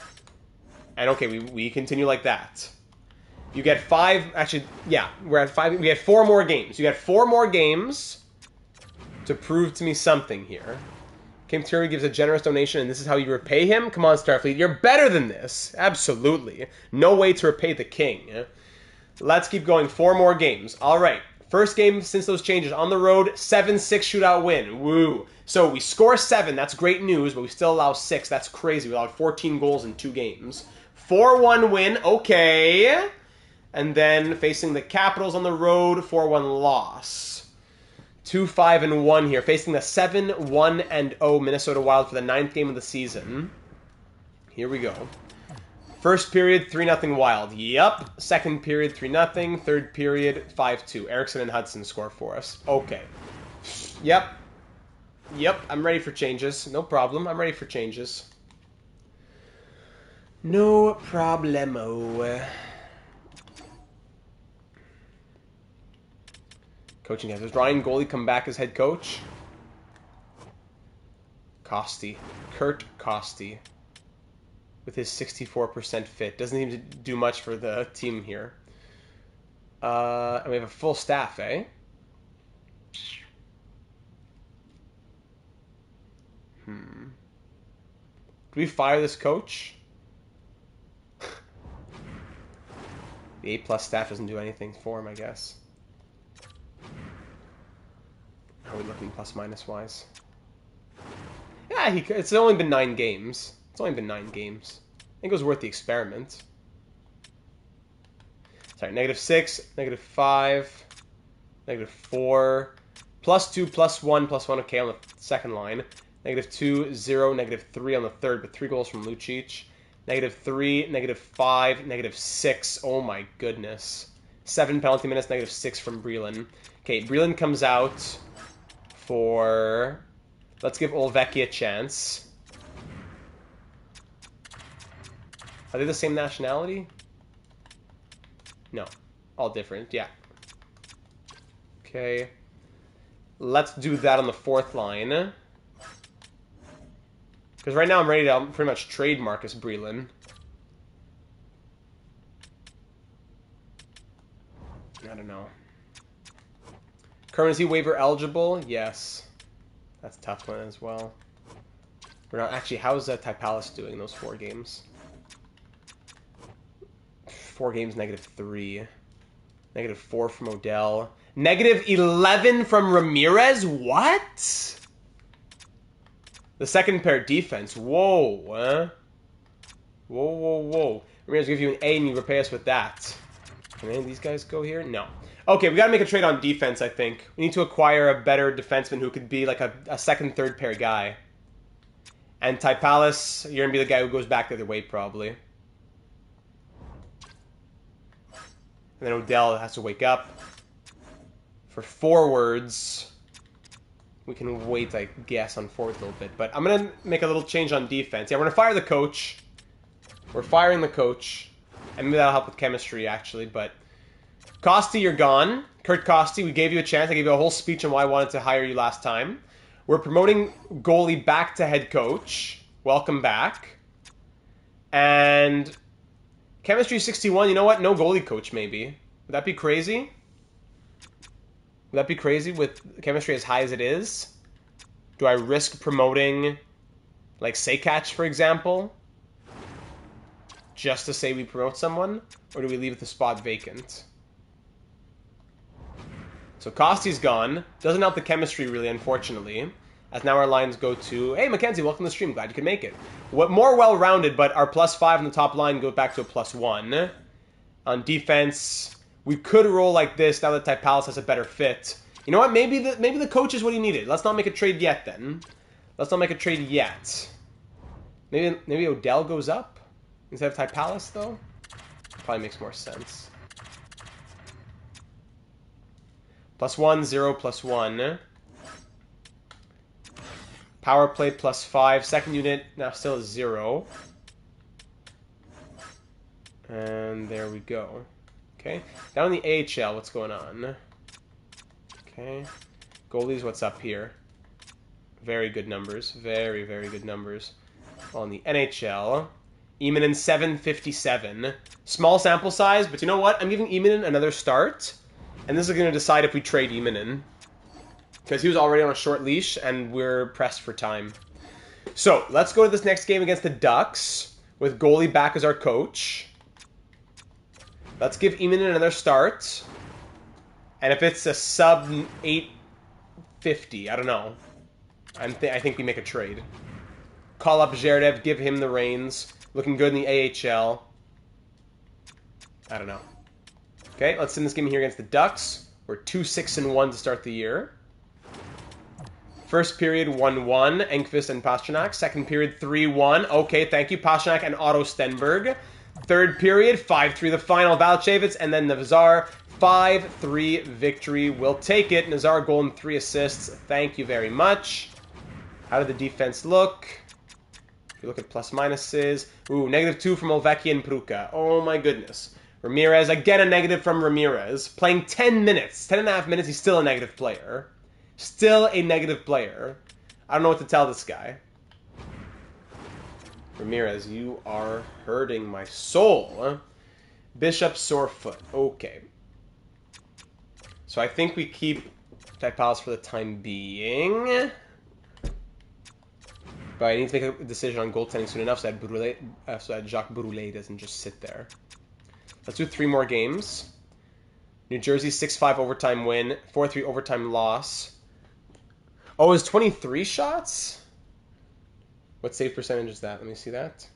And okay, we continue like that. You get 5... Actually, yeah, we're at 5. We get 4 more games. You get 4 more games to prove to me something here. Kim Tierney gives a generous donation, and this is how you repay him? Come on, Starfleet. You're better than this. Absolutely. No way to repay the king. Let's keep going. 4 more games. All right. First game since those changes. On the road, 7-6 shootout win. Woo. So we score 7. That's great news, but we still allow 6. That's crazy. We allowed 14 goals in 2 games. 4-1 win. Okay. And then facing the Capitals on the road, 4-1 loss. 2-5-1 here. Facing the 7-1-0 Minnesota Wild for the 9th game of the season. Here we go. First period, 3-0 Wild. Yep. Second period, 3-0. Third period, 5-2. Erickson and Hudson score for us. Okay. Yep. Yep. I'm ready for changes. No problem. I'm ready for changes. No problemo. Coaching guys. Does Ryan Goalie come back as head coach? Costi. Kurt Costi. With his 64% fit. Doesn't seem to do much for the team here. And we have a full staff, eh? Do we fire this coach? The A+ staff doesn't do anything for him, I guess. How are we looking plus-minus wise? Yeah, it's only been 9 games. It's only been 9 games. I think it was worth the experiment. Sorry, -6, -5, -4, +2, +1, +1, okay, on the second line. -2, 0, -3 on the third, but 3 goals from Lucic. -3, -5, -6. Oh my goodness. 7 penalty minutes, -6 from Breland. Okay, Breland comes out for... Let's give Olvecki a chance. Are they the same nationality? No. All different, yeah. Okay. Let's do that on the 4th line. Because right now I'm ready to pretty much trade Marcus Breland. I don't know. Kerman, is he waiver eligible? Yes. That's a tough one as well. We're not actually. How's Typalis doing those 4 games? 4 games, -3. -4 from Odell. -11 from Ramirez? What? The second pair defense. Whoa. Whoa, whoa, whoa. Ramirez give you an A and you repay us with that. Can any of these guys go here? No. Okay, we got to make a trade on defense, I think. We need to acquire a better defenseman who could be like a second, third pair guy. And Typalis, you're going to be the guy who goes back the other way, probably. And then Odell has to wake up. For forwards, we can wait, I guess, on forwards a little bit. But I'm going to make a little change on defense. Yeah, we're going to fire the coach. We're firing the coach. And maybe that'll help with chemistry, actually. But Costi, you're gone. Kurt Costi, we gave you a chance. I gave you a whole speech on why I wanted to hire you last time. We're promoting goalie back to head coach. Welcome back. And chemistry 61, you know what? No goalie coach, maybe. Would that be crazy? Would that be crazy with chemistry as high as it is? Do I risk promoting, like, Sekach, for example? Just to say we promote someone? Or do we leave the spot vacant? So Costi's gone. Doesn't help the chemistry, really, unfortunately. As now our lines go to, hey, Mackenzie, welcome to the stream. Glad you could make it. More well-rounded, but our +5 on the top line go back to a +1. On defense, we could roll like this now that Typalis has a better fit. You know what? Maybe the coach is what he needed. Let's not make a trade yet, then. Let's not make a trade yet. Maybe Odell goes up instead of Typalis, though? Probably makes more sense. +1, 0, +1. Power play +5. Second unit now still is 0. And there we go. Okay. Down in the AHL, what's going on? Okay. Goalies, what's up here? Very good numbers. Very, very good numbers. On the NHL, Eminen 757. Small sample size, but you know what? I'm giving Eminen another start. And this is going to decide if we trade Eminen. Because he was already on a short leash, and we're pressed for time. So, let's go to this next game against the Ducks, with goalie back as our coach. Let's give Eminen another start. And if it's a sub 850, I don't know. I think we make a trade. Call up Zherdev, give him the reins. Looking good in the AHL. I don't know. Okay, let's end this game here against the Ducks. We're 2-6-1 to start the year. First period, 1-1, Enqvist and Pastrnak. Second period, 3-1. Okay, thank you, Pastrnak and Otto Stenberg. Third period, 5-3 the final, Valchevitz, and then Nazar. 5-3 victory. We'll take it. Nazar goal and 3 assists. Thank you very much. How did the defense look? If you look at plus-minuses. Ooh, -2 from Ovechkin and Pruka. Oh my goodness. Ramirez, again a negative from Ramirez. Playing 10 minutes. 10.5 minutes, he's still a negative player. Still a negative player. I don't know what to tell this guy. Ramirez, you are hurting my soul. Huh? Bishop, sore foot. Okay. So I think we keep Typals for the time being. But I need to make a decision on goaltending soon enough so that Jacques Brulé doesn't just sit there. Let's do 3 more games. New Jersey 6-5 overtime win. 4-3 overtime loss. Oh, it's 23 shots? What save percentage is that? Let me see that.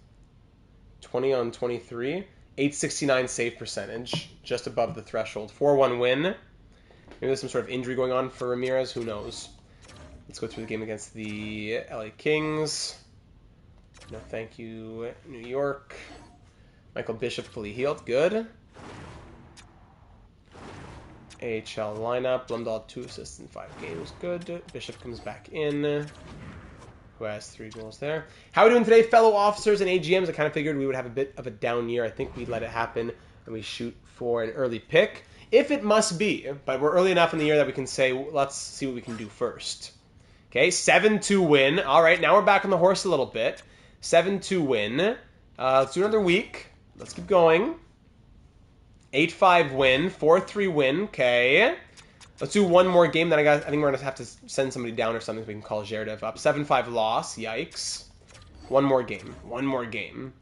20 on 23. 869 save percentage. Just above the threshold. 4-1 win. Maybe there's some sort of injury going on for Ramirez. Who knows? Let's go through the game against the LA Kings. No, thank you, New York. Michael Bishop fully healed. Good. AHL lineup. Blumdahl 2 assists in 5 games. Good. Bishop comes back in. Who has 3 goals there. How are we doing today, fellow officers and AGMs? I kind of figured we would have a bit of a down year. I think we let it happen and we shoot for an early pick. If it must be. But we're early enough in the year that we can say, let's see what we can do first. Okay, 7-2 win. All right, now we're back on the horse a little bit. 7-2 win. Let's do another week. Let's keep going. 8-5 win. 4-3 win. Okay. Let's do one more game. Then I think we're going to have to send somebody down or something so we can call Zherdev up. 7-5 loss. Yikes. One more game. One more game.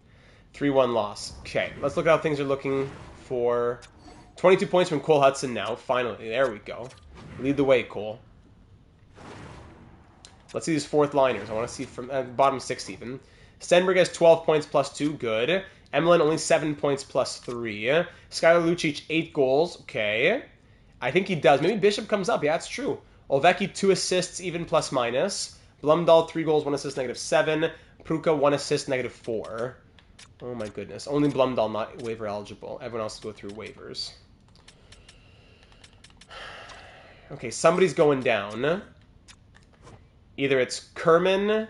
3-1 loss. Okay, let's look at how things are looking for 22 points from Cole Hudson now. Finally, there we go. Lead the way, Cole. Let's see these fourth liners. I want to see from bottom 6 even. Stenberg has 12 points plus 2. Good. Emelin only 7 points plus 3. Skylar Lucic 8 goals. Okay. I think he does. Maybe Bishop comes up. Yeah, that's true. Ovechkin 2 assists even plus minus. Blumdahl 3 goals, 1 assist, -7. Pruka 1 assist, -4. Oh my goodness. Only Blumdahl not waiver eligible. Everyone else go through waivers. Okay, somebody's going down. Either it's Kerman.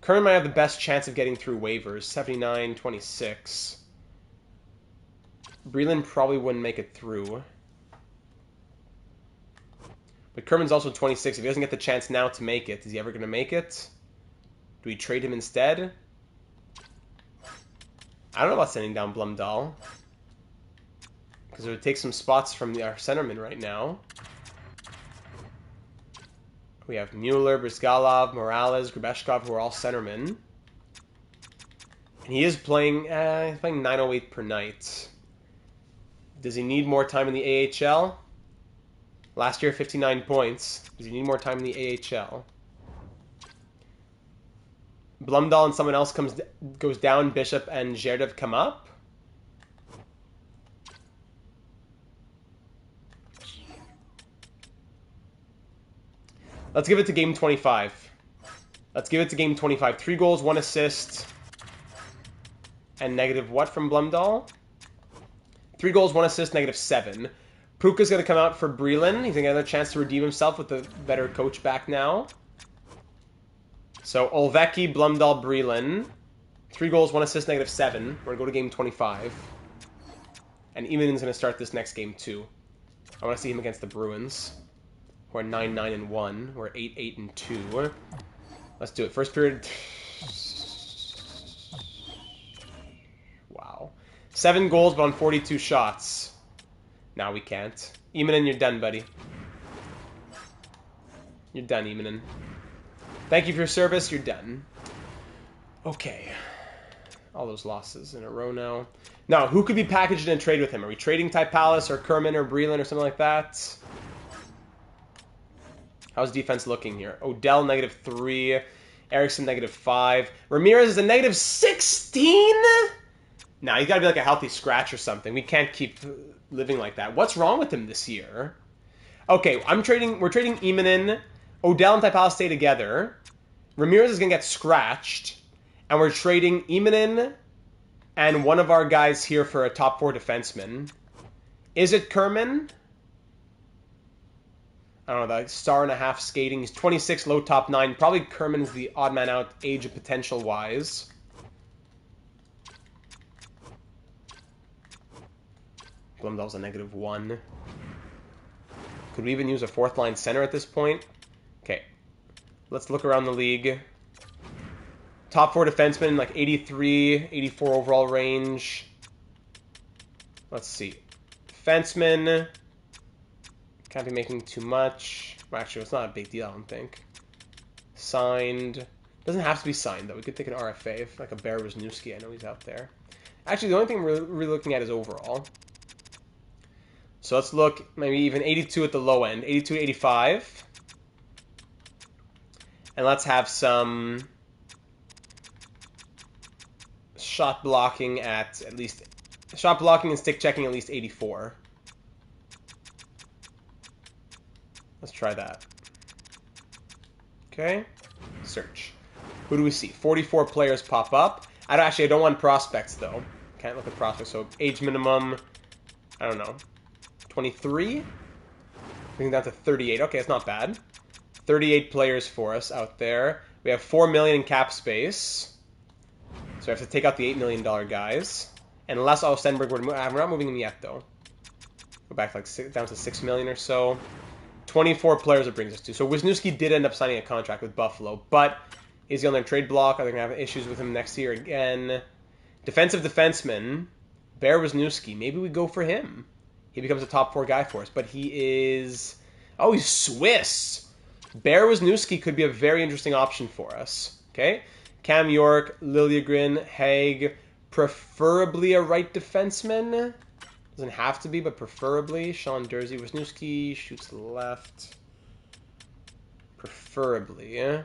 Kerman might have the best chance of getting through waivers. 79-26. Breland probably wouldn't make it through. But Kerman's also 26. If he doesn't get the chance now to make it, is he ever going to make it? Do we trade him instead? I don't know about sending down Blumdahl. Because it would take some spots from our centerman right now. We have Mueller, Brizgalov, Morales, Grubeshkov, who are all centermen. And he is playing, he's playing 908 per night. Does he need more time in the AHL? Last year, 59 points. Does he need more time in the AHL? Blumdahl and someone else goes down. Bishop and Zherdev come up. Let's give it to game 25. Let's give it to game 25. 3 goals, 1 assist. And negative what from Blumdahl? 3 goals, 1 assist, -7. Pruka's going to come out for Breland. He's going to get another chance to redeem himself with the better coach back now. So, Olvecki, Blumdahl, Breland. 3 goals, 1 assist, -7. We're going to go to game 25. And Eamonen's going to start this next game, too. I want to see him against the Bruins, who are 9-9-1. We're 8-8-2. Let's do it. First period. Wow. 7 goals, but on 42 shots. Now we can't. Eamonen, you're done, buddy. You're done, Eamonen. Thank you for your service. You're done. Okay. All those losses in a row now. Now, who could be packaged in a trade with him? Are we trading Ty Palace or Kerman or Breland or something like that? How's defense looking here? Odell, -3. Eriksson, -5. Ramirez is a -16? Nah, he's got to be like a healthy scratch or something. We can't keep living like that. What's wrong with him this year? Okay, we're trading Eamonen. Odell and Ty Palace stay together. Ramirez is going to get scratched. And we're trading Eamonen and one of our guys here for a top 4 defenseman. Is it Kerman? I don't know, the star-and-a-half skating. He's 26, low top 9. Probably Kerman's the odd man out, age of potential-wise. Blumdahl's a -1. Could we even use a 4th-line center at this point? Okay. Let's look around the league. Top 4 defensemen, like 83, 84 overall range. Let's see. Defenseman. Can't be making too much. Well, actually, it's not a big deal, I don't think. Signed. Doesn't have to be signed, though. We could take an RFA, if, like a Bear Wisniewski. I know he's out there. Actually, the only thing we're really looking at is overall. So let's look, maybe even 82 at the low end. 82 to 85. And let's have some shot blocking at least... Shot blocking and stick checking at least 84. Let's try that. Okay. Search. Who do we see? 44 players pop up. I don't want prospects, though. Can't look at prospects. So age minimum, I don't know, 23? Bring down to 38. Okay, it's not bad. 38 players for us out there. We have 4 million in cap space. So we have to take out the $8 million guys. And unless Stenberg, we're not moving him yet, though. Go back like down to 6 million or so. 24 players it brings us to. So Wisniewski did end up signing a contract with Buffalo, but is he on their trade block? Are they going to have issues with him next year again? Defensive defenseman, Bear Wisniewski. Maybe we go for him. He becomes a top 4 guy for us, but he is... Oh, he's Swiss! Bear Wisniewski could be a very interesting option for us. Okay? Cam York, Liljegren, Haig, preferably a right defenseman. Doesn't have to be, but preferably. Sean Dursey, Wisniewski, shoots to the left. Preferably, yeah.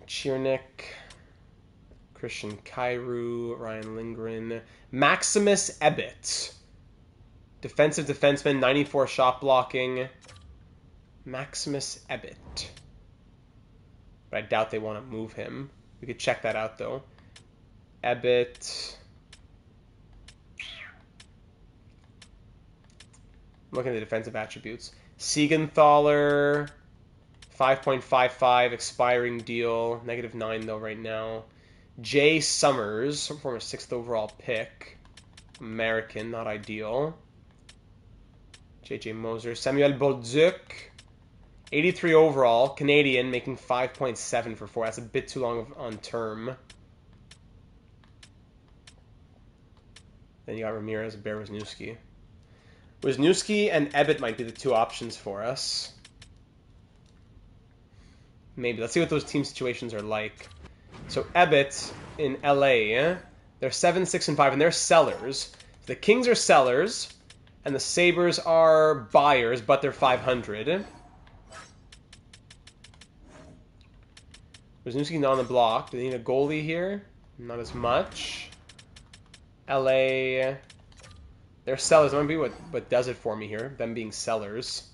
Chiernik, Christian Kyrou, Ryan Lindgren, Maximus Ebbett. Defensive defenseman, 94 shot blocking. Maximus Ebbett. But I doubt they want to move him. We could check that out, though. Ebbett. Looking at the defensive attributes. Siegenthaler, 5.55, expiring deal. -9, though, right now. Jay Summers, former 6th overall pick. American, not ideal. J.J. Moser. Samuel Bolduc. 83 overall, Canadian, making 5.7 for 4. That's a bit too long on term. Then you got Ramirez, Bear Wisniewski. Wisniewski and Ebbett might be the 2 options for us. Maybe. Let's see what those team situations are like. So Ebbett in LA, they're 7, 6, and 5, and they're sellers. The Kings are sellers, and the Sabres are buyers, but they're 500. Wisniewski not on the block. Do they need a goalie here? Not as much. LA. They're sellers. That might be what does it for me here. Them being sellers.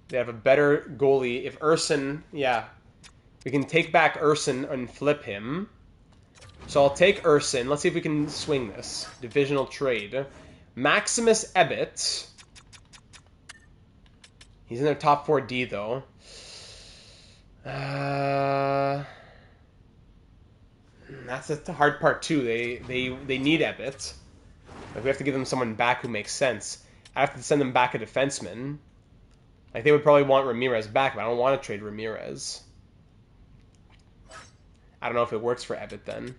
They have a better goalie. If Urson, yeah. We can take back Urson and flip him. So I'll take Urson. Let's see if we can swing this. Divisional trade. Maximus Ebbett. He's in their top 4D, though. That's the hard part, too. They need Ebbett. Like, we have to give them someone back who makes sense. I have to send them back a defenseman. Like, they would probably want Ramirez back, but I don't want to trade Ramirez. I don't know if it works for Ebbett, then.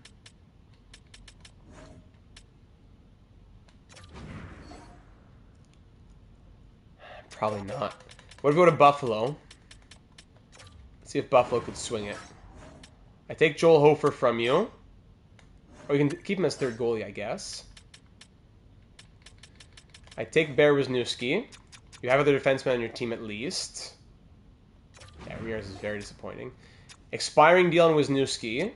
Probably not. What if we go to Buffalo? Let's see if Buffalo could swing it. I take Joel Hofer from you. Or you can keep him as third goalie, I guess. I take Bear Wisniewski. You have other defensemen on your team at least. Yeah, Ramirez is very disappointing. Expiring deal on Wisniewski.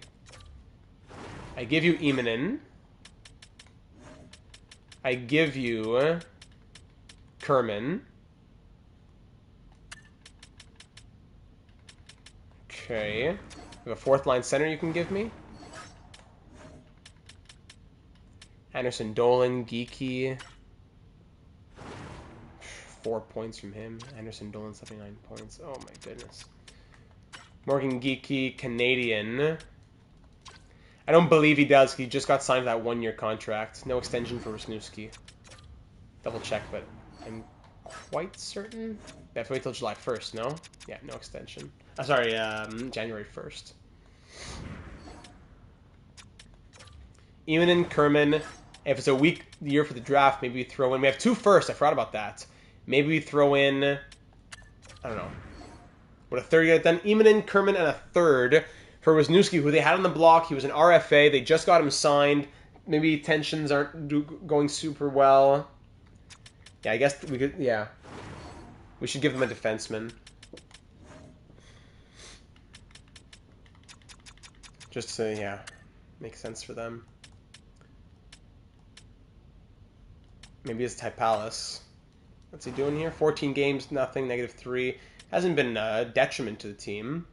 I give you Emanen. I give you Kerman. Okay. You have a fourth line center you can give me? Anderson Dolan, Geeky. 4 points from him. Anderson Dolan, 79 points. Oh my goodness. Morgan Geeky, Canadian. I don't believe he does. He just got signed that 1-year contract. No extension for Wisniewski. Double check, but I'm quite certain. They have to wait till July 1st, no? Yeah, no extension. Sorry, January 1st. Emanen, Kerman. If it's a weak year for the draft, maybe we throw in... We have 2 firsts. I forgot about that. Maybe we throw in... I don't know. Would a third get it done? Emanen, Kerman, and a third for Wisniewski, who they had on the block. He was an RFA. They just got him signed. Maybe tensions aren't going super well. Yeah, I guess we could... Yeah. We should give them a defenseman. Just to, yeah, make sense for them. Maybe it's Typalis. What's he doing here? 14 games, nothing, -3. Hasn't been a detriment to the team.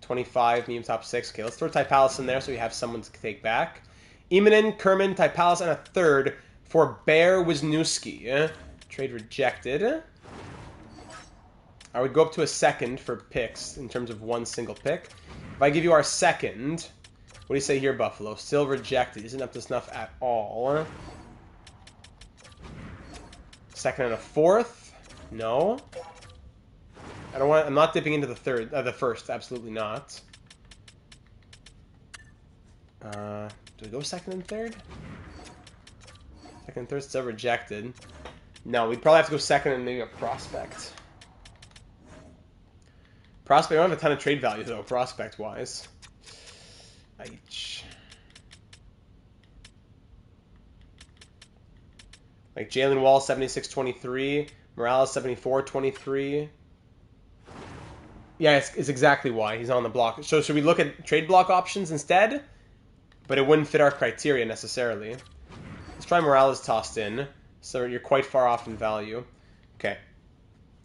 25, medium top 6. Okay, let's throw Typalis in there so we have someone to take back. Emanen, Kerman, Typalis, and a third for Bear Wisniewski. Trade rejected. I would go up to a second for picks in terms of one single pick. If I give you our second, what do you say here, Buffalo? Still rejected. Isn't up to snuff at all. Second and a fourth? No. I don't want. I'm not dipping into the first. Absolutely not. Do we go second and third? Second and third still rejected. No, we'd probably have to go second and maybe a prospect. Prospect, I don't have a ton of trade value, though, prospect-wise. Like Jalen Wall, 76-23. Morales, 74-23. Yeah, it's exactly why. He's on the block. So should we look at trade block options instead? But it wouldn't fit our criteria, necessarily. Let's try Morales tossed in. So you're quite far off in value. Okay.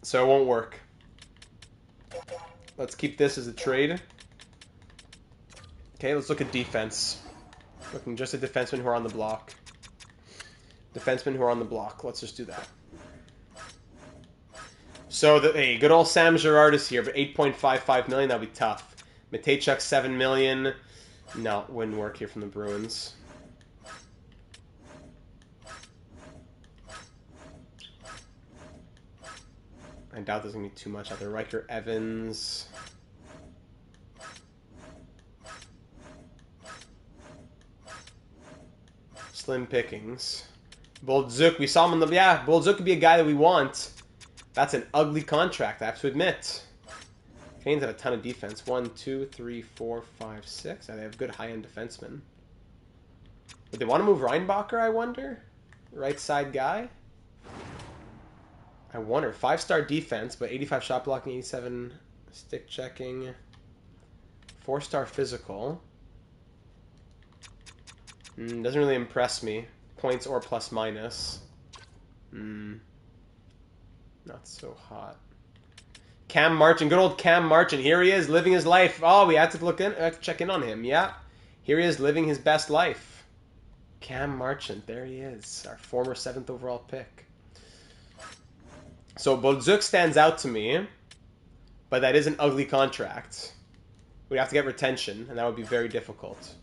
So it won't work. Let's keep this as a trade. Okay, let's look at defense. Looking just at defensemen who are on the block. Defensemen who are on the block. Let's just do that. So, hey, good old Sam Girard is here, but 8.55 million, that'd be tough. Matejchuk, 7 million. No, wouldn't work here from the Bruins. I doubt there's going to be too much out there. Riker Evans. Slim pickings. Boldzuk, we saw him on the... Yeah, Boldzuk could be a guy that we want. That's an ugly contract, I have to admit. Canes have a ton of defense. 1, 2, 3, 4, 5, 6. They have good high-end defensemen. Would they want to move Reinbacher, I wonder? Right side guy? I wonder. 5-star defense, but 85 shot blocking, 87 stick checking. 4-star physical. Doesn't really impress me. Points or plus minus. Not so hot. Cam Marchand, good old Cam Marchand. Here he is, living his life. Oh, we had to check in on him. Yeah, here he is, living his best life. Cam Marchand, there he is, our former 7th overall pick. So Bolduc stands out to me, but that is an ugly contract. We'd have to get retention, and that would be very difficult.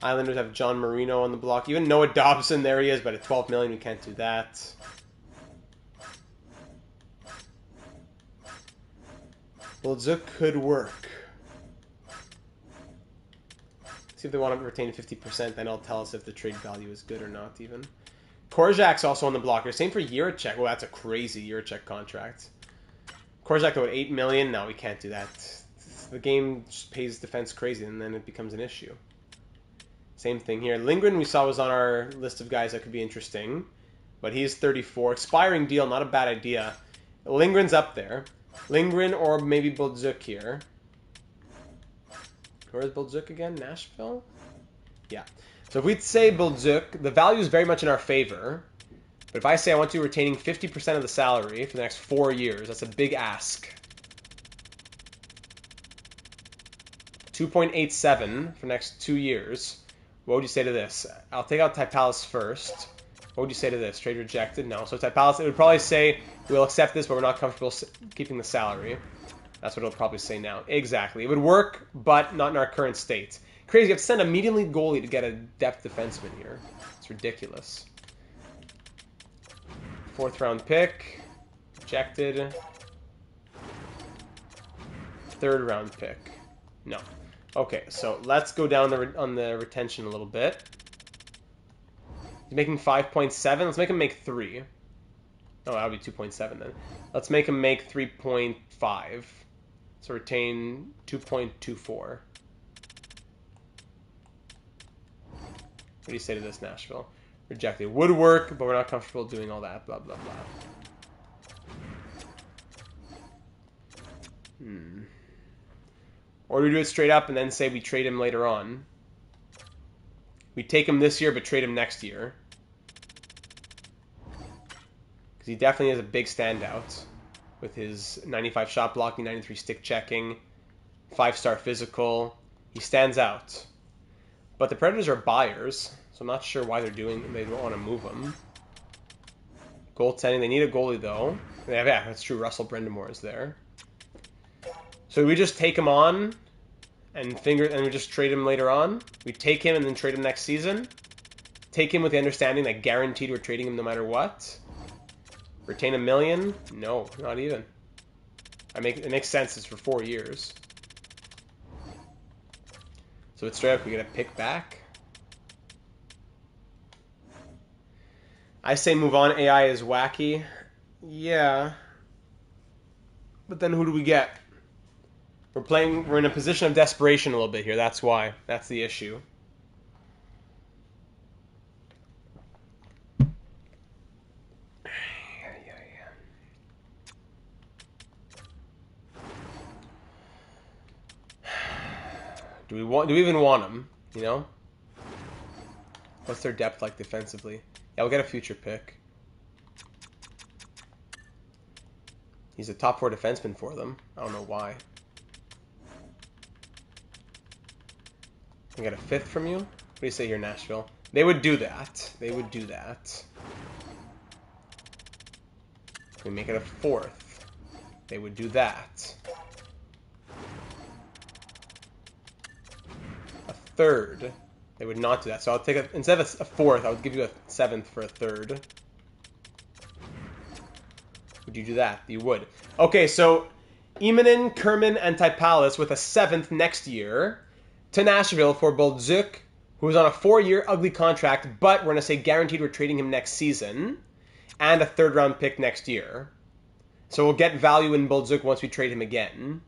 Islanders have John Marino on the block. Even Noah Dobson, there he is, but at 12 million, we can't do that. Bolduc could work. See if they want to retain 50%, then I'll tell us if the trade value is good or not, even. Korjak's also on the blocker. Same for Jiricek. Well, that's a crazy Jiricek contract. Korczak, though, at 8 million, no, we can't do that. The game just pays defense crazy, and then it becomes an issue. Same thing here. Lindgren, we saw, was on our list of guys that could be interesting, but he's 34. Expiring deal, not a bad idea. Lindgren's up there. Lindgren or maybe Bolduc here. Where is Bolduc again? Nashville? Yeah. So if we'd say Bolduc, the value is very much in our favor. But if I say I want you retaining 50% of the salary for the next 4 years, that's a big ask. 2.87 for the next 2 years. What would you say to this? I'll take out Typalis first. What would you say to this? Trade rejected? No. So Typalis, it would probably say, we'll accept this, but we're not comfortable keeping the salary. That's what it'll probably say now. Exactly. It would work, but not in our current state. Crazy. You have to send a medium league goalie to get a depth defenseman here. It's ridiculous. 4th round pick. Rejected. 3rd round pick. No. Okay, so let's go down on the retention a little bit. He's making 5.7. Let's make him make 3. Oh, that would be 2.7 then. Let's make him make 3.5. So retain 2.24. What do you say to this, Nashville? Rejected. Would work, but we're not comfortable doing all that. Blah, blah, blah. Or we do it straight up and then say we trade him later on. We take him this year, but trade him next year. Because he definitely is a big standout. With his 95 shot blocking, 93 stick checking, 5-star physical. He stands out. But the Predators are buyers, so I'm not sure why they don't want to move him. Goaltending, they need a goalie though. Yeah, that's true, Russell Brendamore is there. So we just take him on and we just trade him later on? We take him and then trade him next season? Take him with the understanding that guaranteed we're trading him no matter what? Retain $1 million? No, not even. It makes sense. It's for 4 years. So it's straight up. We get a pick back. I say move on. AI is wacky. Yeah. But then who do we get? We're in a position of desperation a little bit here. That's why. That's the issue. Do we even want him? You know? What's their depth like defensively? Yeah, we'll get a future pick. He's a top 4 defenseman for them. I don't know why. We get a 5th from you? What do you say here, Nashville? They would do that. They would do that. We make it a 4th. They would do that. A 3rd. They would not do that. So I'll take instead of a 4th, I would give you a 7th for a 3rd. Would you do that? You would. Okay, so Imanen, Kerman, and Typalis with a 7th next year to Nashville for Bolduc, who's on a 4-year ugly contract, but we're going to say guaranteed we're trading him next season, and a 3rd round pick next year. So we'll get value in Bolduc once we trade him again.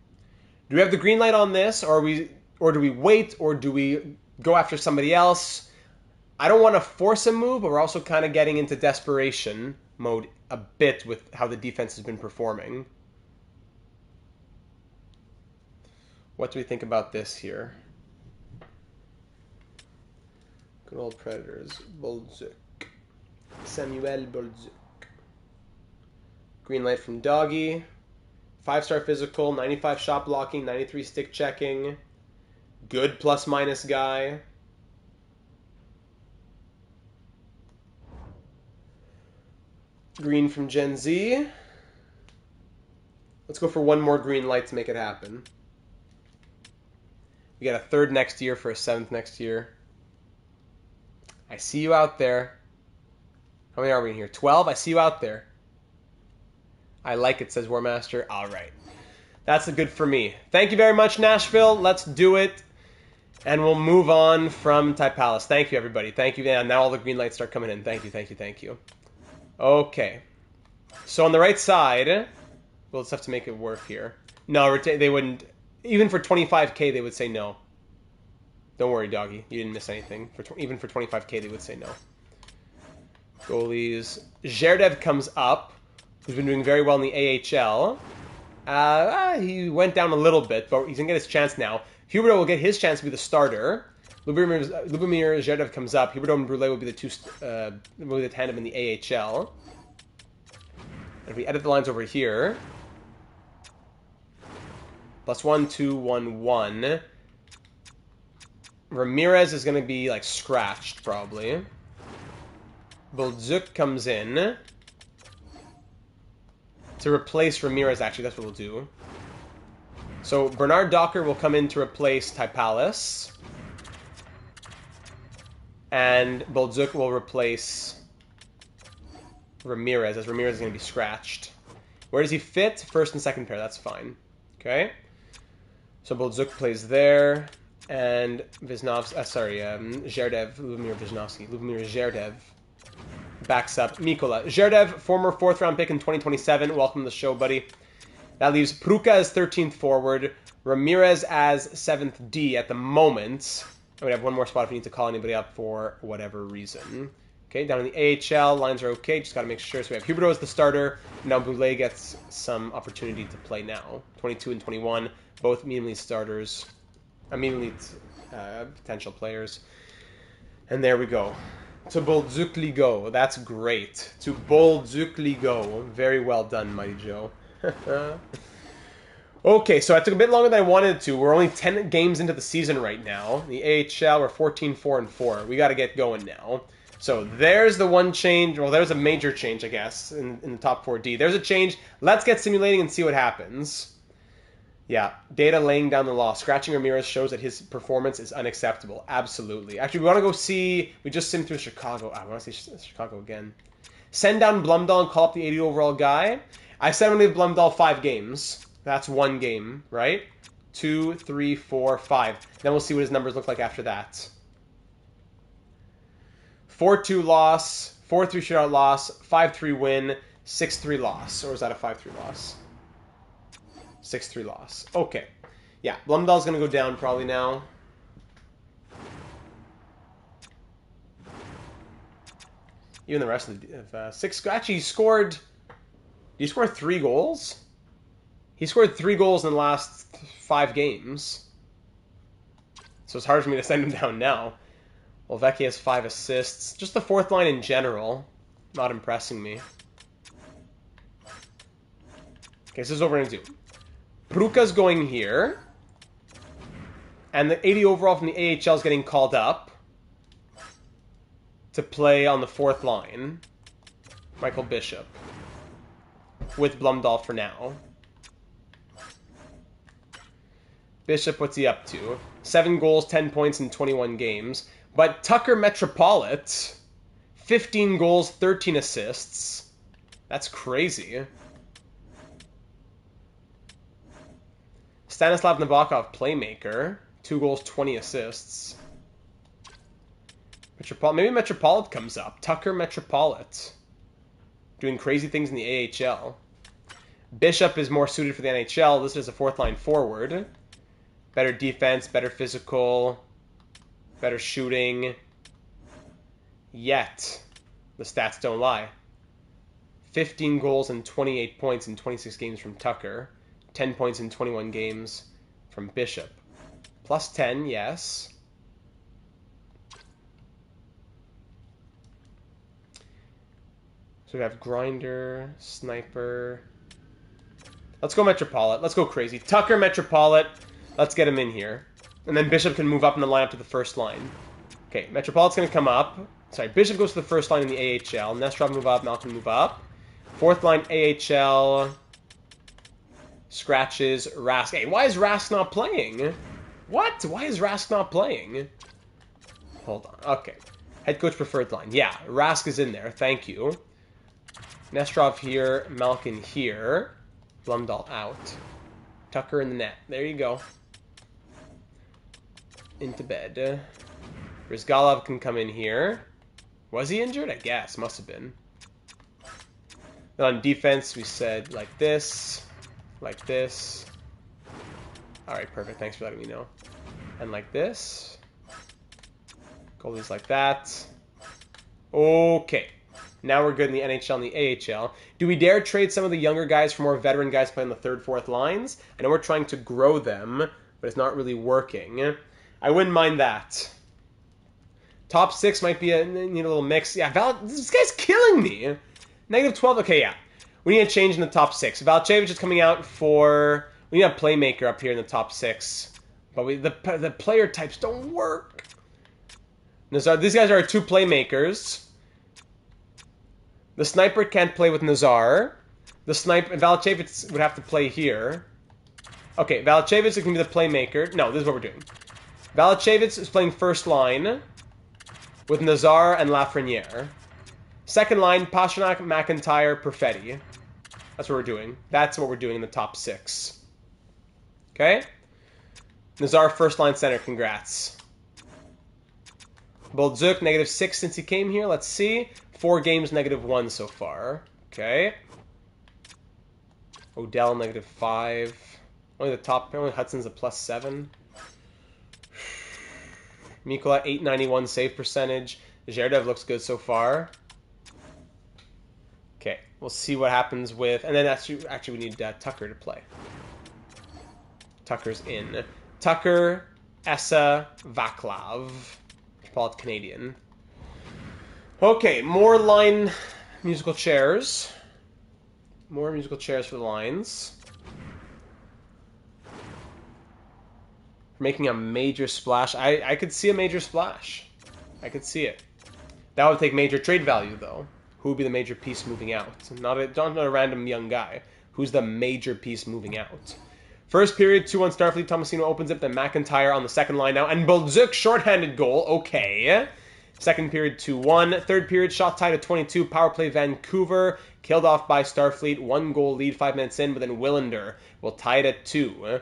Do we have the green light on this, or do we wait, or do we go after somebody else? I don't want to force a move, but we're also kind of getting into desperation mode a bit with how the defense has been performing. What do we think about this here? Good old Predators. Bolduc. Samuel Bolduc. Green light from Doggy. 5-star physical, 95 shot blocking, 93 stick checking. Good plus-minus guy. Green from Gen Z. Let's go for one more green light to make it happen. We got a 3rd next year for a 7th next year. I see you out there. How many are we in here? 12? I see you out there. I like it, says Warmaster. All right. That's good for me. Thank you very much, Nashville. Let's do it. And we'll move on from Ty Palace. Thank you, everybody. Thank you. Yeah, now all the green lights start coming in. Thank you, thank you, thank you. Okay. So on the right side, we'll just have to make it work here. No, they wouldn't. Even for 25K, they would say no. Don't worry, Doggy. You didn't miss anything. Even for 25K, they would say no. Goalies. Zherdev comes up, who's been doing very well in the AHL. He went down a little bit, but he's going to get his chance now. Huberdeau will get his chance to be the starter. Lubomir Zherdev comes up. Huberdeau and Brule will be the tandem in the AHL. If we edit the lines over here, +1, 2, 1, 1. Ramirez is going to be like scratched probably. Boldzuk comes in to replace Ramirez. Actually, that's what we'll do. So Bernard Docker will come in to replace Typalis. And Boldzuk will replace Ramirez, as Ramirez is going to be scratched. Where does he fit? First and second pair. That's fine. Okay. So Boldzuk plays there. And Zherdev, Lubomir Zherdev backs up Mikola. Zherdev, former 4th-round pick in 2027. Welcome to the show, buddy. That leaves Pruka as 13th forward. Ramirez as 7th D at the moment. I would have one more spot if we need to call anybody up for whatever reason. Okay, down in the AHL, lines are okay. Just got to make sure. So we have Huberdeau as the starter. Now Boulay gets some opportunity to play now. 22 and 21, both immediately starters. Immediately potential players. And there we go. To Boldzukli go. That's great. To Boldzukli go. Very well done, Mighty Joe. Okay, so I took a bit longer than I wanted to. We're only 10 games into the season right now. The AHL, we're 14-4-4. We got to get going now. So there's the one change. Well, there's a major change, I guess, in the top 4D. There's a change. Let's get simulating and see what happens. Yeah, Data laying down the law. Scratching Ramirez shows that his performance is unacceptable. Absolutely. Actually, we want to go see... We just simmed through Chicago. I want to see Chicago again. Send down Blumdahl and call up the 80 overall guy. I said I'm going to leave Blumdahl 5 games. That's 1 game, right? 2, 3, 4, 5. Then we'll see what his numbers look like after that. 4-2 loss, 4-3 shootout loss, 5-3 win, 6-3 loss. Or is that a 5-3 loss? 6-3 loss. Okay. Yeah, Blumdahl's going to go down probably now. Even the rest of the... Actually, he scored... Did he score 3 goals? He scored 3 goals in the last 5 games. So it's hard for me to send him down now. Well, Vecchi has 5 assists. Just the 4th line in general. Not impressing me. Okay, so this is what we're going to do. Pruka's going here. And the 80 overall from the AHL is getting called up to play on the 4th line. Michael Bishop. With Blumdahl for now. Bishop, what's he up to? 7 goals, 10 points in 21 games. But Tucker Metropolit, 15 goals, 13 assists. That's crazy. Stanislav Nabokov, playmaker. 2 goals, 20 assists. Maybe Metropolit comes up. Tucker Metropolit. Doing crazy things in the AHL. Bishop is more suited for the NHL. This is a 4th line forward. Better defense, better physical, better shooting. Yet, the stats don't lie. 15 goals and 28 points in 26 games from Tucker. 10 points in 21 games from Bishop. Plus 10, yes. So we have Grinder, Sniper. Let's go Metropolitan. Let's go crazy. Tucker, Metropolitan. Let's get him in here. And then Bishop can move up in the lineup to the first line. Okay, Metropolitan's going to come up. Sorry, Bishop goes to the first line in the AHL. Nestrov move up, Malkin move up. Fourth line AHL. Scratches Rask. Hey, why is Rask not playing? What? Why is Rask not playing? Hold on. Okay. Head coach preferred line. Yeah, Rask is in there. Thank you. Nestrov here. Malkin here. Blumdahl out. Tucker in the net. There you go. Into bed. Rizgalov can come in here. Was he injured? I guess. Must have been. Then on defense, we said like this. Like this. Alright, perfect. Thanks for letting me know. And like this. Goalies like that. Okay. Now we're good in the NHL and the AHL. Do we dare trade some of the younger guys for more veteran guys playing the third, fourth lines? I know we're trying to grow them, but it's not really working. I wouldn't mind that. Top 6 might be need a little mix. Yeah, this guy's killing me. Negative 12. Okay, yeah. We need a change in the top 6. Valchevich is coming out for... We need a playmaker up here in the top 6. But the player types don't work. Nazar, these guys are our 2 playmakers. The sniper can't play with Nazar. The sniper... Valchevich would have to play here. Okay, Valchevich can be the playmaker. No, this is what we're doing. Valchevich is playing first line with Nazar and Lafreniere. Second line, Pasternak, McIntyre, Perfetti. That's what we're doing. That's what we're doing in the top 6. Okay? Nazar, first line center. Congrats. Boldzuk, negative 6 since he came here. Let's see. 4 games, negative 1 so far. Okay. Odell, negative 5. Only Hudson's a plus 7. Mikola, 891 save percentage. Zherdev looks good so far. Okay, we'll see what happens with... And then actually we need Tucker to play. Tucker's in. Tucker, Essa, Vaclav. Call it Canadian. Okay, more line musical chairs. More musical chairs for the lines. Making a major splash. I could see a major splash. I could see it. That would take major trade value, though. Who would be the major piece moving out? Not a random young guy. Who's the major piece moving out? First period, 2-1 Starfleet. Tomasino opens it. Then McIntyre on the second line now. And Boldzuk, shorthanded goal. Okay. Second period, 2-1. Third period, shot tied at 22. Power play Vancouver. Killed off by Starfleet. 1 goal lead 5 minutes in. But then Willander will tie it at 2.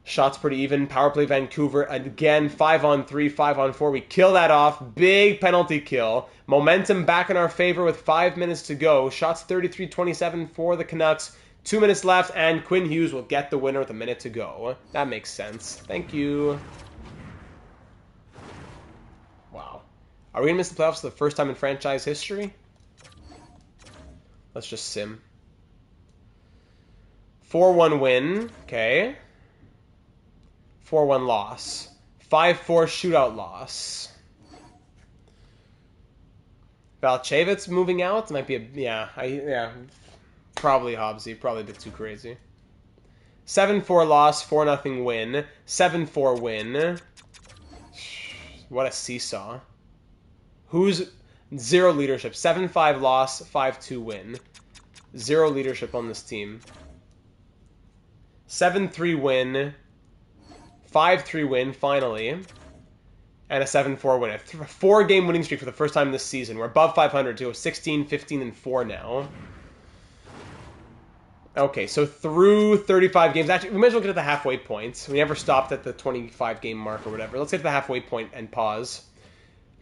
Shots pretty even. Power play Vancouver. Again, 5-on-3, 5-on-4. We kill that off. Big penalty kill. Momentum back in our favor with 5 minutes to go. Shots 33-27 for the Canucks. 2 minutes left, and Quinn Hughes will get the winner with a minute to go. That makes sense. Thank you. Wow. Are we going to miss the playoffs for the first time in franchise history? Let's just sim. 4-1 win. Okay. 4-1 loss. 5-4 shootout loss. Valchevich moving out. Might be a... Yeah. Probably Hobbsy. Probably a bit too crazy. 7-4 loss. 4-0 win. 7-4 win. What a seesaw. Who's... 0 leadership. 7-5 loss. 5-2 win. 0 leadership on this team. 7-3 win. 5-3 win, finally. And a 7-4 win. A 4-game winning streak for the first time this season. We're above 500, too. 16, 15, and 4 now. Okay, so through 35 games. Actually, we might as well get to the halfway point. We never stopped at the 25-game mark or whatever. Let's get to the halfway point and pause.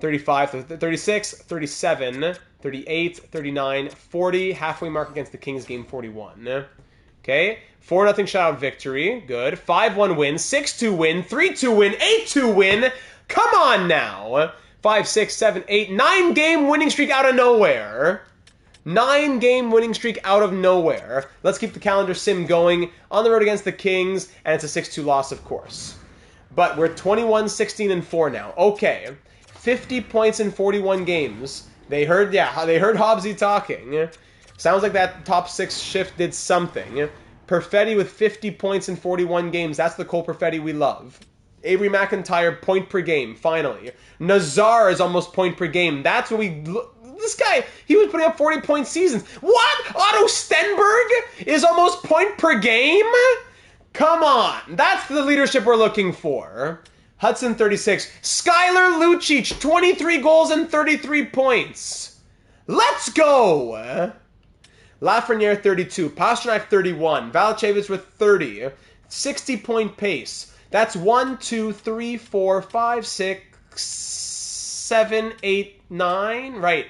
35, 36, 37, 38, 39, 40. Halfway mark against the Kings, game 41. Okay, 4-0 shutout victory. Good. 5-1 win, 6-2 win, 3-2 win, 8-2 win. Come on now. 5, 6, 7, 8, 9-game winning streak out of nowhere. 9-game winning streak out of nowhere. Let's keep the calendar sim going. On the road against the Kings, and it's a 6-2 loss, of course. But we're 21, 16, and 4 now. Okay. 50 points in 41 games. They heard, yeah, they heard Hobbsy talking. Sounds like that top 6 shift did something. Perfetti with 50 points in 41 games. That's the Cole Perfetti we love. Avery McIntyre, point per game, finally. Nazar is almost point per game. That's what we... This guy, he was putting up 40-point seasons. What? Otto Stenberg is almost point per game? Come on. That's the leadership we're looking for. Hudson, 36. Skylar Lucic, 23 goals and 33 points. Let's go! Lafreniere, 32. Pastrnak, 31. Valanciunas with 30. 60-point pace. That's 1, 2, 3, 4, 5, 6, 7, 8, 9. Right.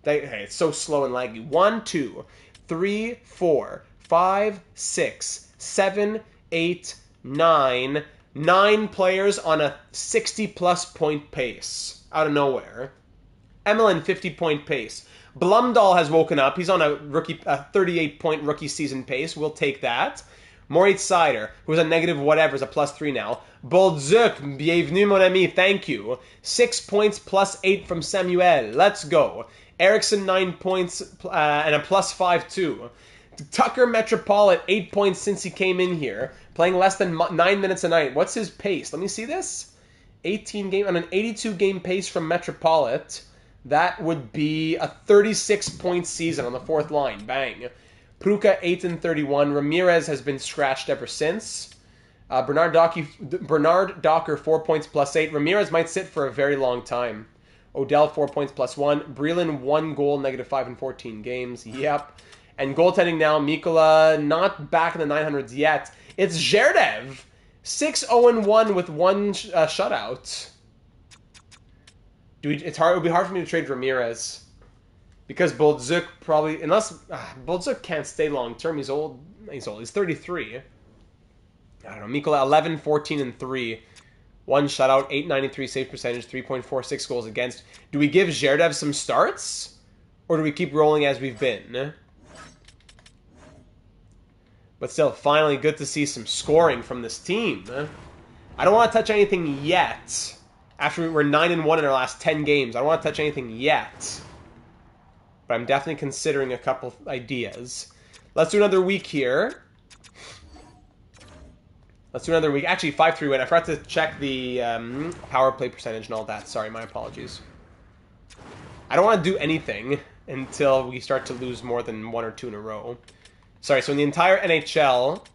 Hey, it's so slow and laggy. 1, 2, 3, 4, 5, 6, 7, 8, 9. 9 players on a 60-plus point pace. Out of nowhere. Emelin, 50-point pace. Blumdahl has woken up. He's on a 38-point rookie season pace. We'll take that. Moritz Seider, who's a negative whatever, is a +3 now. Boldzuk, bienvenue mon ami, thank you. 6 points +8 from Samuel. Let's go. Eriksson, 9 points and a +5 too. Tucker Metropolit, 8 points since he came in here. Playing less than 9 minutes a night. What's his pace? Let me see this. 18 game on an 82 game pace from Metropolit. That would be a 36-point season on the 4th line. Bang. Pruka, 8 and 31. Ramirez has been scratched ever since. Bernard Docker, 4 points +8. Ramirez might sit for a very long time. Odell, 4 points +1. Breland, 1 goal, -5 in 14 games. Yep. And goaltending now, Mikola, not back in the 900s yet. It's Zherdev. 6-0-1 with 1 shutout. It's hard. It would be hard for me to trade Ramirez. Because Boldzuk probably... Unless... Boldzuk can't stay long term. He's old. He's 33. I don't know. Mikola, 11, 14, and 3. 1 shutout, 893 save percentage, 3.46 goals against. Do we give Zherdev some starts? Or do we keep rolling as we've been? But still, finally good to see some scoring from this team. I don't want to touch anything yet. After we're 9-1 in our last 10 games. I don't want to touch anything yet. But I'm definitely considering a couple ideas. Let's do another week here. Let's do another week. Actually, 5-3 win. I forgot to check the power play percentage and all that. Sorry, my apologies. I don't want to do anything until we start to lose more than 1 or 2 in a row. Sorry, so in the entire NHL,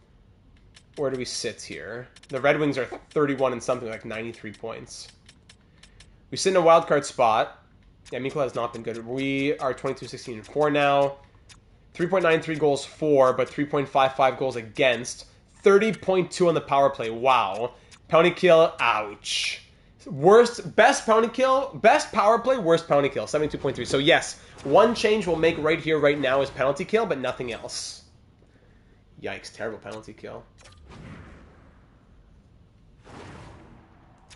where do we sit here? The Red Wings are 31 and something, like 93 points. We sit in a wildcard spot. Yeah, Mikola has not been good. We are 22-16-4 now. 3.93 goals for, but 3.55 goals against. 30.2 on the power play. Wow. Penalty kill. Ouch. Best penalty kill. Best power play. Worst penalty kill. 72.3. So yes, one change we'll make right here, right now is penalty kill, but nothing else. Yikes. Terrible penalty kill.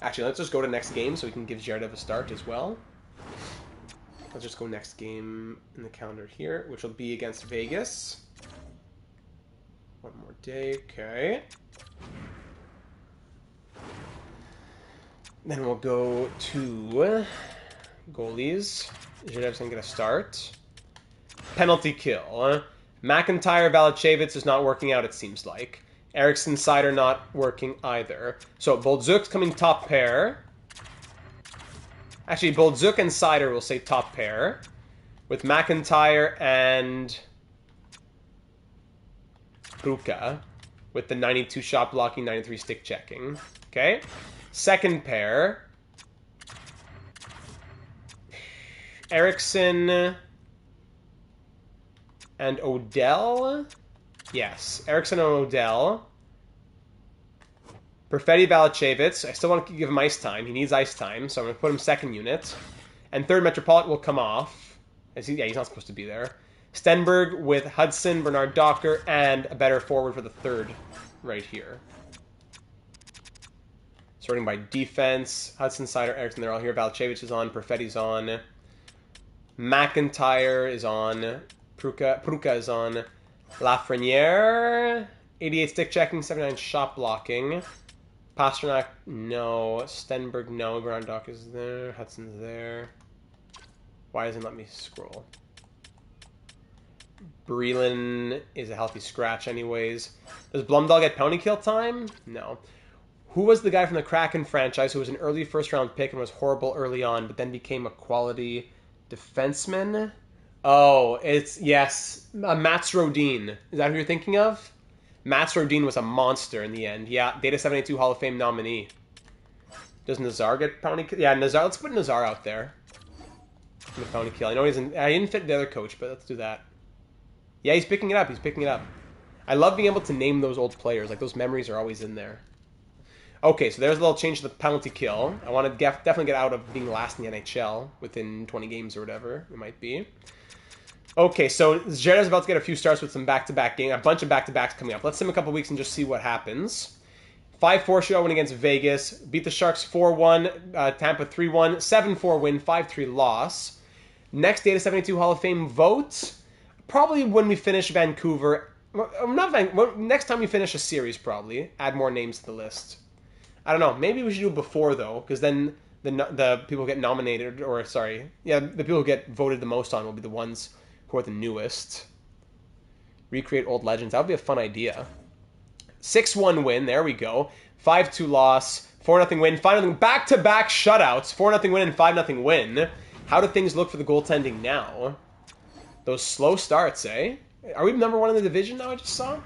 Actually, let's just go to next game so we can give Zherdev a start as well. Let's just go next game in the calendar here, which will be against Vegas. One more day, okay. Then we'll go to goalies. Zherdev's going to get a start. Penalty kill. McIntyre, Valanciunas is not working out, it seems like. Eriksson, Seider not working either. So Boldzuk's coming top pair. Actually, Boldzuk and Seider will say top pair. With McIntyre and Pruka. With the 92 shot blocking, 93 stick checking. Okay. Second pair. Eriksson and Odell. Yes, Eriksson and Odell. Perfetti, Valanciunas. I still want to give him ice time. He needs ice time, so I'm going to put him second unit. And third Metropolitan will come off. Yeah, he's not supposed to be there. Stenberg with Hudson, Bernard Docker, and a better forward for the third right here. Sorting by defense. Hudson, Seider, Eriksson, they're all here. Valanciunas is on. Perfetti's on. McIntyre is on. Pruka is on. Lafreniere, 88 stick checking, 79 shot blocking. Pastrnak, no. Stenberg, no. Bernard Docker is there. Hudson's there. Why doesn't it let me scroll? Breland is a healthy scratch anyways. Does Blumdahl get penalty kill time? No. Who was the guy from the Kraken franchise who was an early first-round pick and was horrible early on, but then became a quality defenseman? Oh, it's, yes, Mats Rodin. Is that who you're thinking of? Mats Rodin was a monster in the end. Yeah, Data 72 Hall of Fame nominee. Does Nazar get penalty kill? Yeah, Nazar. Let's put Nazar out there. The penalty kill. I know he didn't fit the other coach, but let's do that. Yeah, he's picking it up. He's picking it up. I love being able to name those old players. Like, those memories are always in there. Okay, so there's a little change to the penalty kill. I want to definitely get out of being last in the NHL within 20 games or whatever it might be. Okay, so Jared's about to get a few starts with some back-to-back games. A bunch of back-to-backs coming up. Let's sim a couple weeks and just see what happens. 5-4 shootout win against Vegas. Beat the Sharks 4-1. Tampa 3-1. 7-4 win. 5-3 loss. Next Data 72 Hall of Fame vote. Probably when we finish Vancouver. Next time we finish a series, probably. Add more names to the list. I don't know. Maybe we should do it before, though, because then the people who get nominated, or sorry, yeah, the people who get voted the most on will be the ones who are the newest. Recreate old legends. That would be a fun idea. 6-1 win. There we go. 5-2 loss. 4-0 win. 5-0 back-to-back shutouts. 4-0 win and 5-0 win. How do things look for the goaltending now? Those slow starts, eh? Are we number one in the division now, I just saw?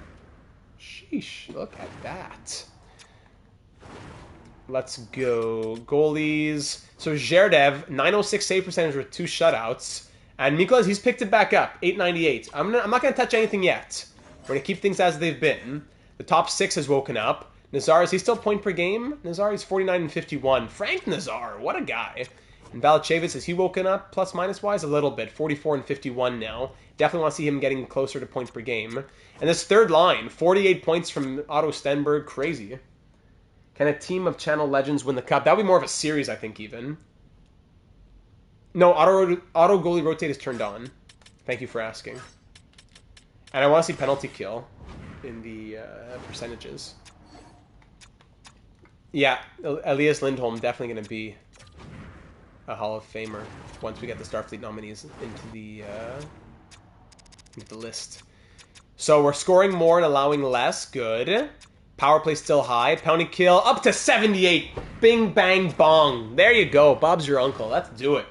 Sheesh. Look at that. Let's go. Goalies. So Zherdev, 906 save percentage with 2 shutouts. And Miklas, he's picked it back up. 898. I'm not going to touch anything yet. We're going to keep things as they've been. The top 6 has woken up. Nazar, is he still point per game? Nazar, he's 49 and 51. Frank Nazar, what a guy. And Valachevis, has he woken up plus minus wise? A little bit. 44 and 51 now. Definitely want to see him getting closer to points per game. And this third line, 48 points from Otto Stenberg. Crazy. Can a team of Channel Legends win the Cup? That would be more of a series, I think, even. No, auto goalie rotate is turned on. Thank you for asking. And I want to see penalty kill in the percentages. Yeah, Elias Lindholm definitely going to be a Hall of Famer once we get the Starfleet nominees into the list. So we're scoring more and allowing less. Good. Power play still high. Penalty kill up to 78. Bing, bang, bong. There you go. Bob's your uncle. Let's do it.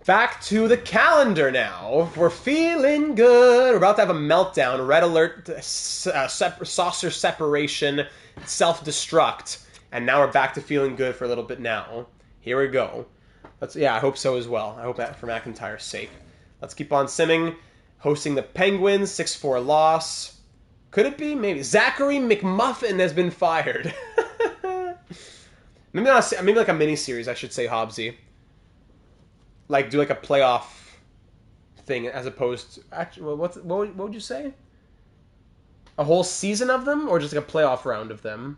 Back to the calendar now. We're feeling good. We're about to have a meltdown. Red alert, saucer separation, self-destruct. And now we're back to feeling good for a little bit now. Here we go. Yeah, I hope so as well. I hope that for McIntyre's sake. Let's keep on simming. Hosting the Penguins, 6-4 loss. Could it be? Maybe. Zachary McMuffin has been fired. maybe like a mini-series, I should say, Hobbsy. Like, do like a playoff thing as opposed to... Actually, what would you say? A whole season of them? Or just like a playoff round of them?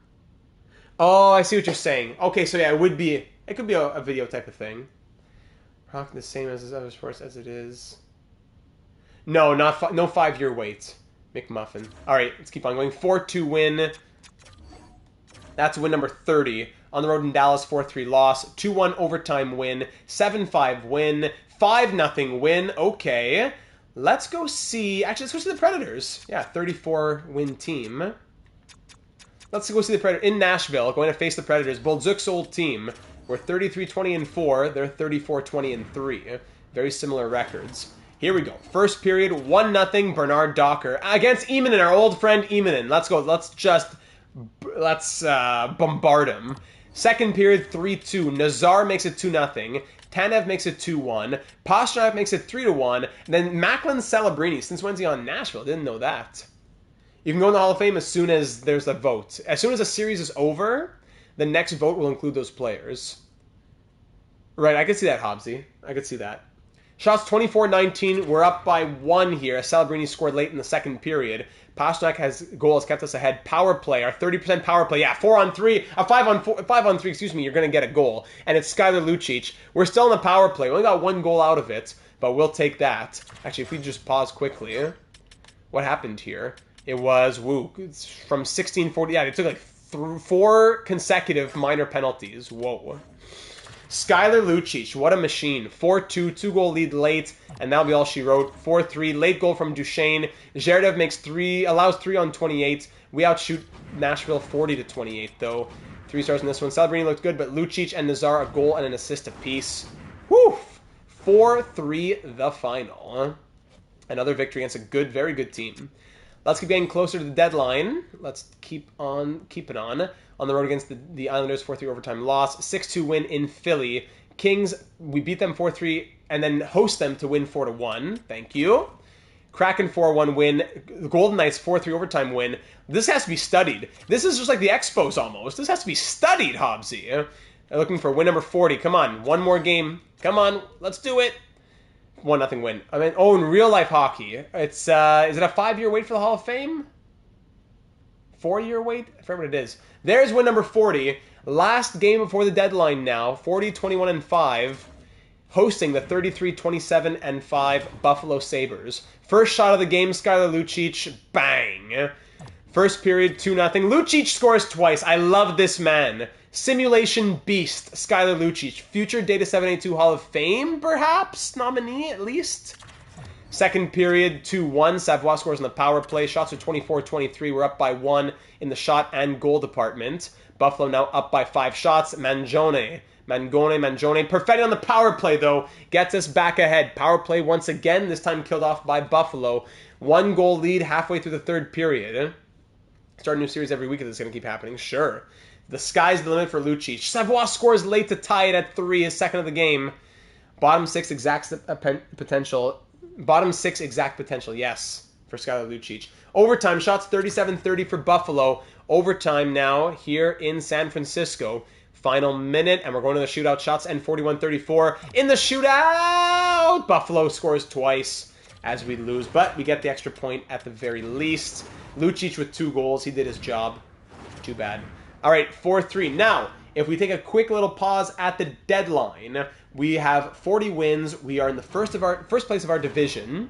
Oh, I see what you're saying. Okay, so yeah, it could be a video type of thing. Probably the same as other sports as it is. No, no 5-year wait. McMuffin. Alright, let's keep on going. 4-2 win. That's win number 30. On the road in Dallas, 4-3 loss. 2-1 overtime win. 7-5 win. 5-0 win. Okay. Let's go see... Actually, let's go see the Predators. Yeah, 34-win team. Let's go see the Predators in Nashville. Going to face the Predators. Boldzuk's old team. We're 33-20-4. They're 34-20-3. Very similar records. Here we go. First period, 1-0, Bernard Docker against Emanen, our old friend Emanen. Let's go. Let's bombard him. Second period, 3-2. Nazar makes it 2-0. Tanev makes it 2-1. Pastrnak makes it 3-1. And then Macklin Celebrini. Since when's he on Nashville? Didn't know that. You can go in the Hall of Fame as soon as there's a vote. As soon as a series is over, the next vote will include those players. Right, I could see that, Hobbsy. I could see that. Shots 24-19. We're up by 1 here. Celebrini scored late in the second period. Pastrnak goal has kept us ahead. Power play, our 30% power play. Yeah, 4-on-3, 5-on-3, excuse me, you're going to get a goal. And it's Skylar Lucic. We're still in the power play. We only got 1 goal out of it, but we'll take that. Actually, if we just pause quickly, what happened here? It was, it's from 16-40. Yeah, it took like 4 consecutive minor penalties. Whoa. Skylar Lucic, what a machine. 4-2, 2-goal lead late, and that'll be all she wrote. 4-3, late goal from Duchesne. Zherdev makes 3, allows 3 on 28. We outshoot Nashville 40-28, though. 3 stars in this one. Celebrini looked good, but Lucic and Nazar a goal and an assist apiece. Whew! 4-3 the final. Another victory against a good, very good team. Let's keep getting closer to the deadline. Let's keep it on. On the road against the Islanders, 4-3 overtime loss. 6-2 win in Philly. Kings, we beat them 4-3 and then host them to win 4-1. Thank you. Kraken 4-1 win. The Golden Knights 4-3 overtime win. This has to be studied. This is just like the Expos almost. This has to be studied, Hobbsy. Looking for win number 40. Come on, one more game. Come on, let's do it. 1-0 win. I mean, in real life hockey, it's is it a 5-year wait for the Hall of Fame? 4-year wait? I forget what it is. There's win number 40. Last game before the deadline now. 40-21-5. Hosting the 33-27-5 Buffalo Sabres. First shot of the game, Skylar Lucic. Bang. First period, 2-0. Lucic scores twice. I love this man. Simulation beast, Skylar Lucic. Future Data 782 Hall of Fame, perhaps? Nominee, at least? Second period, 2-1. Savoie scores on the power play. Shots are 24-23. We're up by 1 in the shot and goal department. Buffalo now up by 5 shots. Mangone. Perfetti on the power play, though, gets us back ahead. Power play once again, this time killed off by Buffalo. 1-goal lead halfway through the third period. Start a new series every week if this is going to keep happening. Sure. The sky's the limit for Lucic. Savoie scores late to tie it at 3, his second of the game. Bottom 6 exact potential. Bottom 6 exact potential, yes, for Skylar Lucic. Overtime shots, 37-30 for Buffalo. Overtime now here in San Francisco. Final minute, and we're going to the shootout. Shots end 41-34. In the shootout, Buffalo scores twice as we lose, but we get the extra point at the very least. Lucic with 2 goals. He did his job. Too bad. All right, 4-3. Now, if we take a quick little pause at the deadline, we have 40 wins. We are in the first place of our division.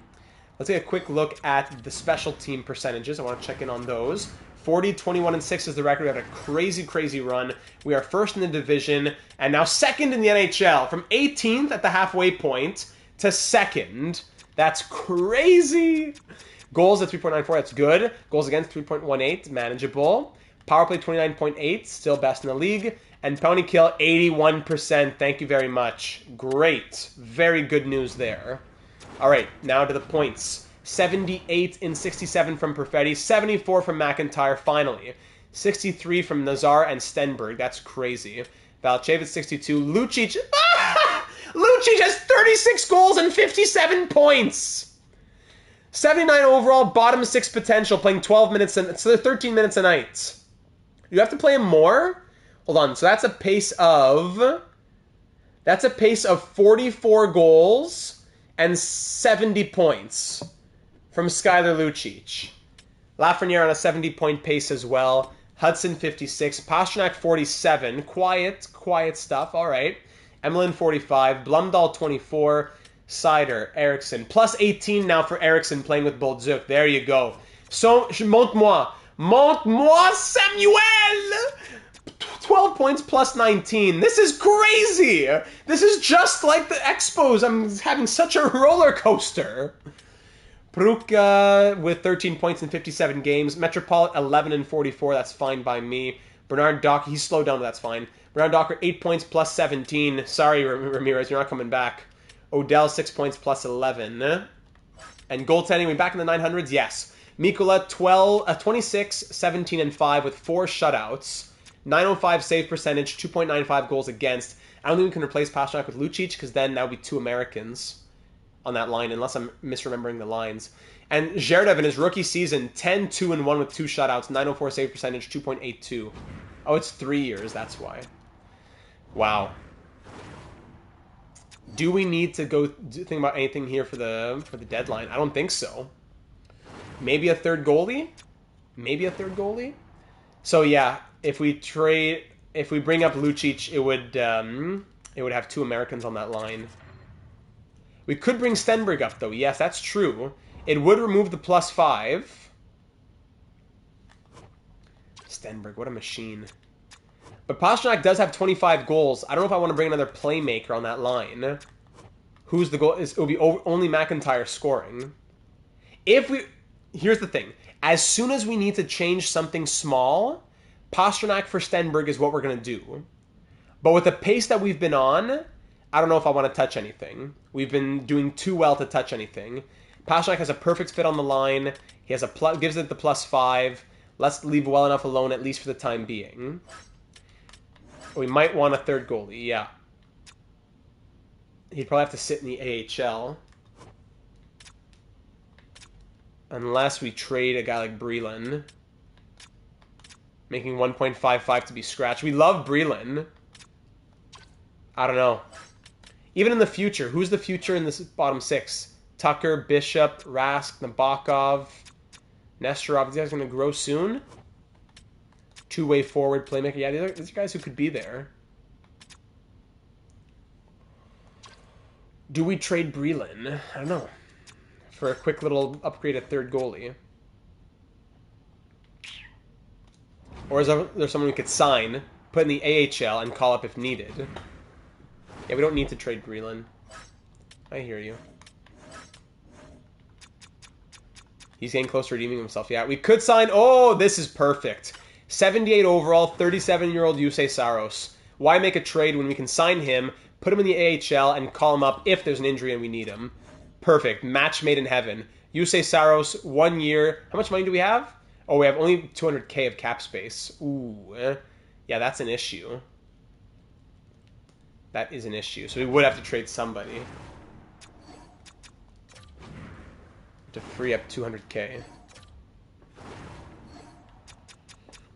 Let's take a quick look at the special team percentages. I want to check in on those. 40, 21-6 is the record. We had a crazy, crazy run. We are first in the division and now second in the NHL. From 18th at the halfway point to second. That's crazy. Goals at 3.94, that's good. Goals against 3.18, manageable. Power play 29.8, still best in the league. And penalty kill 81%. Thank you very much. Great. Very good news there. All right, now to the points. 78 in 67 from Perfetti, 74 from McIntyre, finally. 63 from Nazar and Stenberg. That's crazy. Valchevich 62. Lucic. Lucic has 36 goals and 57 points. 79 overall, bottom 6 potential, playing 12 minutes, so they're 13 minutes a night. You have to play him more? Hold on, so that's a pace of 44 goals and 70 points from Skylar Lucic. Lafreniere on a 70-point pace as well. Hudson 56, Pastrnak 47, quiet stuff, all right. Emelin 45, Blumdahl 24, Seider, Eriksson. Plus 18 now for Eriksson playing with Bolduc. There you go. So, monte-moi Samuel! 12 points plus 19. This is crazy! This is just like the Expos. I'm having such a roller coaster. Pruka with 13 points in 57 games. Metropole 11 and 44. That's fine by me. Bernard Docker, he's slowed down, but that's fine. Bernard Docker 8 points plus 17. Sorry, Ramirez, you're not coming back. Odell 6 points plus 11. And goaltending, we back in the 900s? Yes. Mikula 26, 17 and 5 with 4 shutouts. 905 save percentage, 2.95 goals against. I don't think we can replace Pastrnak with Lucic because then that would be 2 Americans on that line, unless I'm misremembering the lines. And Zherdev in his rookie season, 10, 2 and 1 with 2 shutouts, 904 save percentage, 2.82. Oh, it's 3 years, that's why. Wow. Do we need to go think about anything here for the deadline? I don't think so. Maybe a third goalie? Maybe a third goalie? So yeah, if we bring up Lucic, it would have 2 Americans on that line. We could bring Stenberg up, though. Yes, that's true. It would remove the +5. Stenberg, what a machine. But Pastrnak does have 25 goals. I don't know if I want to bring another playmaker on that line. Who's the goal? It will be only McIntyre scoring. If we... Here's the thing. As soon as we need to change something small, Pastrnak for Stenberg is what we're going to do. But with the pace that we've been on, I don't know if I want to touch anything. We've been doing too well to touch anything. Pastrnak has a perfect fit on the line. He has a gives it the +5. Let's leave well enough alone, at least for the time being. We might want a third goalie, yeah. He'd probably have to sit in the AHL. Unless we trade a guy like Breland. Making 1.55 to be scratched. We love Breland. I don't know. Even in the future, who's the future in this bottom 6? Tucker, Bishop, Rask, Nabokov, Nesterov. These guys going to grow soon? Two-way forward playmaker. Yeah, these are guys who could be there. Do we trade Breland? I don't know. For a quick little upgrade at third goalie. Or is there someone we could sign, put in the AHL, and call up if needed? Yeah, we don't need to trade Breland. I hear you. He's getting close to redeeming himself. Yeah, we could sign... Oh, this is perfect. 78 overall, 37-year-old Yusei Saros. Why make a trade when we can sign him, put him in the AHL, and call him up if there's an injury and we need him? Perfect. Match made in heaven. Yusei Saros, 1 year. How much money do we have? Oh, we have only 200k of cap space. Ooh. Yeah, that's an issue. That is an issue. So we would have to trade somebody. To free up 200k.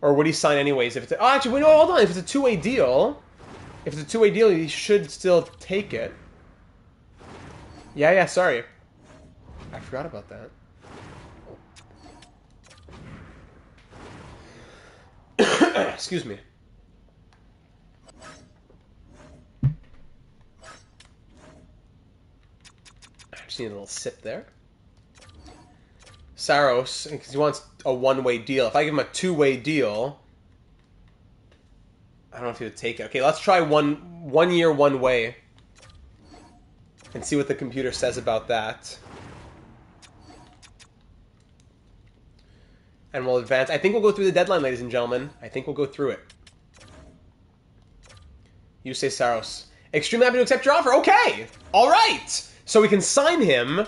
Or would he sign anyways? If it's oh, actually, wait, no, hold on. If it's a two-way deal, he should still take it. Yeah, sorry. I forgot about that. Excuse me. I just need a little sip there. Saros, because he wants a one-way deal. If I give him a two-way deal, I don't know if he would take it. Okay, let's try one year, one way. And see what the computer says about that. And we'll advance. I think we'll go through the deadline, ladies and gentlemen. I think we'll go through it. Yusei Saros. Extremely happy to accept your offer. Okay! Alright! So we can sign him,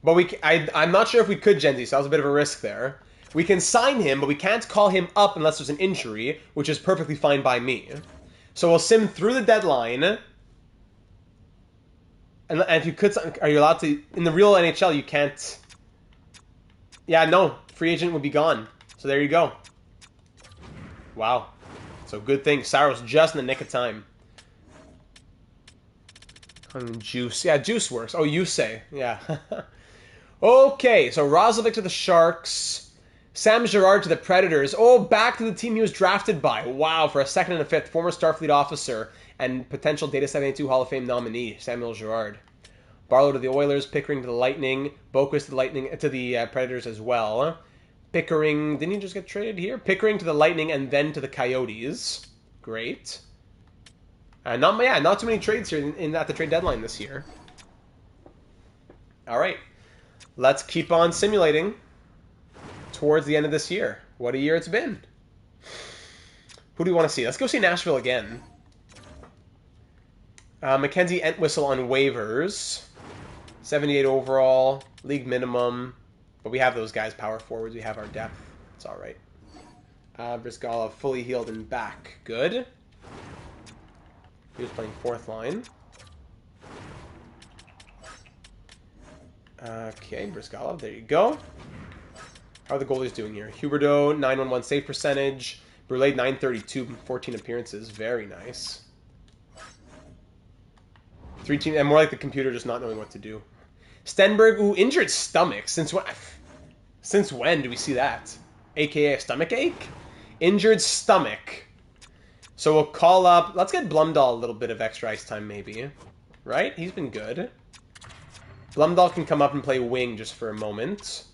but I'm not sure if we could, Genzi, so that was a bit of a risk there. We can sign him, but we can't call him up unless there's an injury, which is perfectly fine by me. So we'll sim through the deadline. And if you could, are you allowed to... In the real NHL, you can't... Yeah, no. Free agent would be gone. So there you go. Wow. So good thing. Saros just in the nick of time. Juice. Yeah, Juice works. Oh, Yusei. Yeah. Okay, so Roslovic to the Sharks. Sam Girard to the Predators. Oh, back to the team he was drafted by. Wow, for a second and a fifth. Former Starfleet officer and potential Data 72 Hall of Fame nominee, Samuel Girard. Barlow to the Oilers. Pickering to the Lightning. Boquist to the Predators as well. Pickering, didn't he just get traded here? Pickering to the Lightning and then to the Coyotes. Great. Not too many trades here at the trade deadline this year. All right. Let's keep on simulating towards the end of this year. What a year it's been. Who do you want to see? Let's go see Nashville again. Mackenzie Entwistle on waivers. 78 overall. League minimum. But we have those guys, power forwards. We have our depth. It's all right. Brizgalov fully healed and back. Good. He was playing fourth line. Okay, Brizgalov, there you go. How are the goalies doing here? Huberdeau, 911 save percentage. Brule, 932, 14 appearances. Very nice. 3 teams, and more like the computer just not knowing what to do. Stenberg, ooh, injured stomach. Since when do we see that? AKA a stomach ache? Injured stomach. So we'll call up... Let's get Blumdahl a little bit of extra ice time, maybe. Right? He's been good. Blumdahl can come up and play wing just for a moment.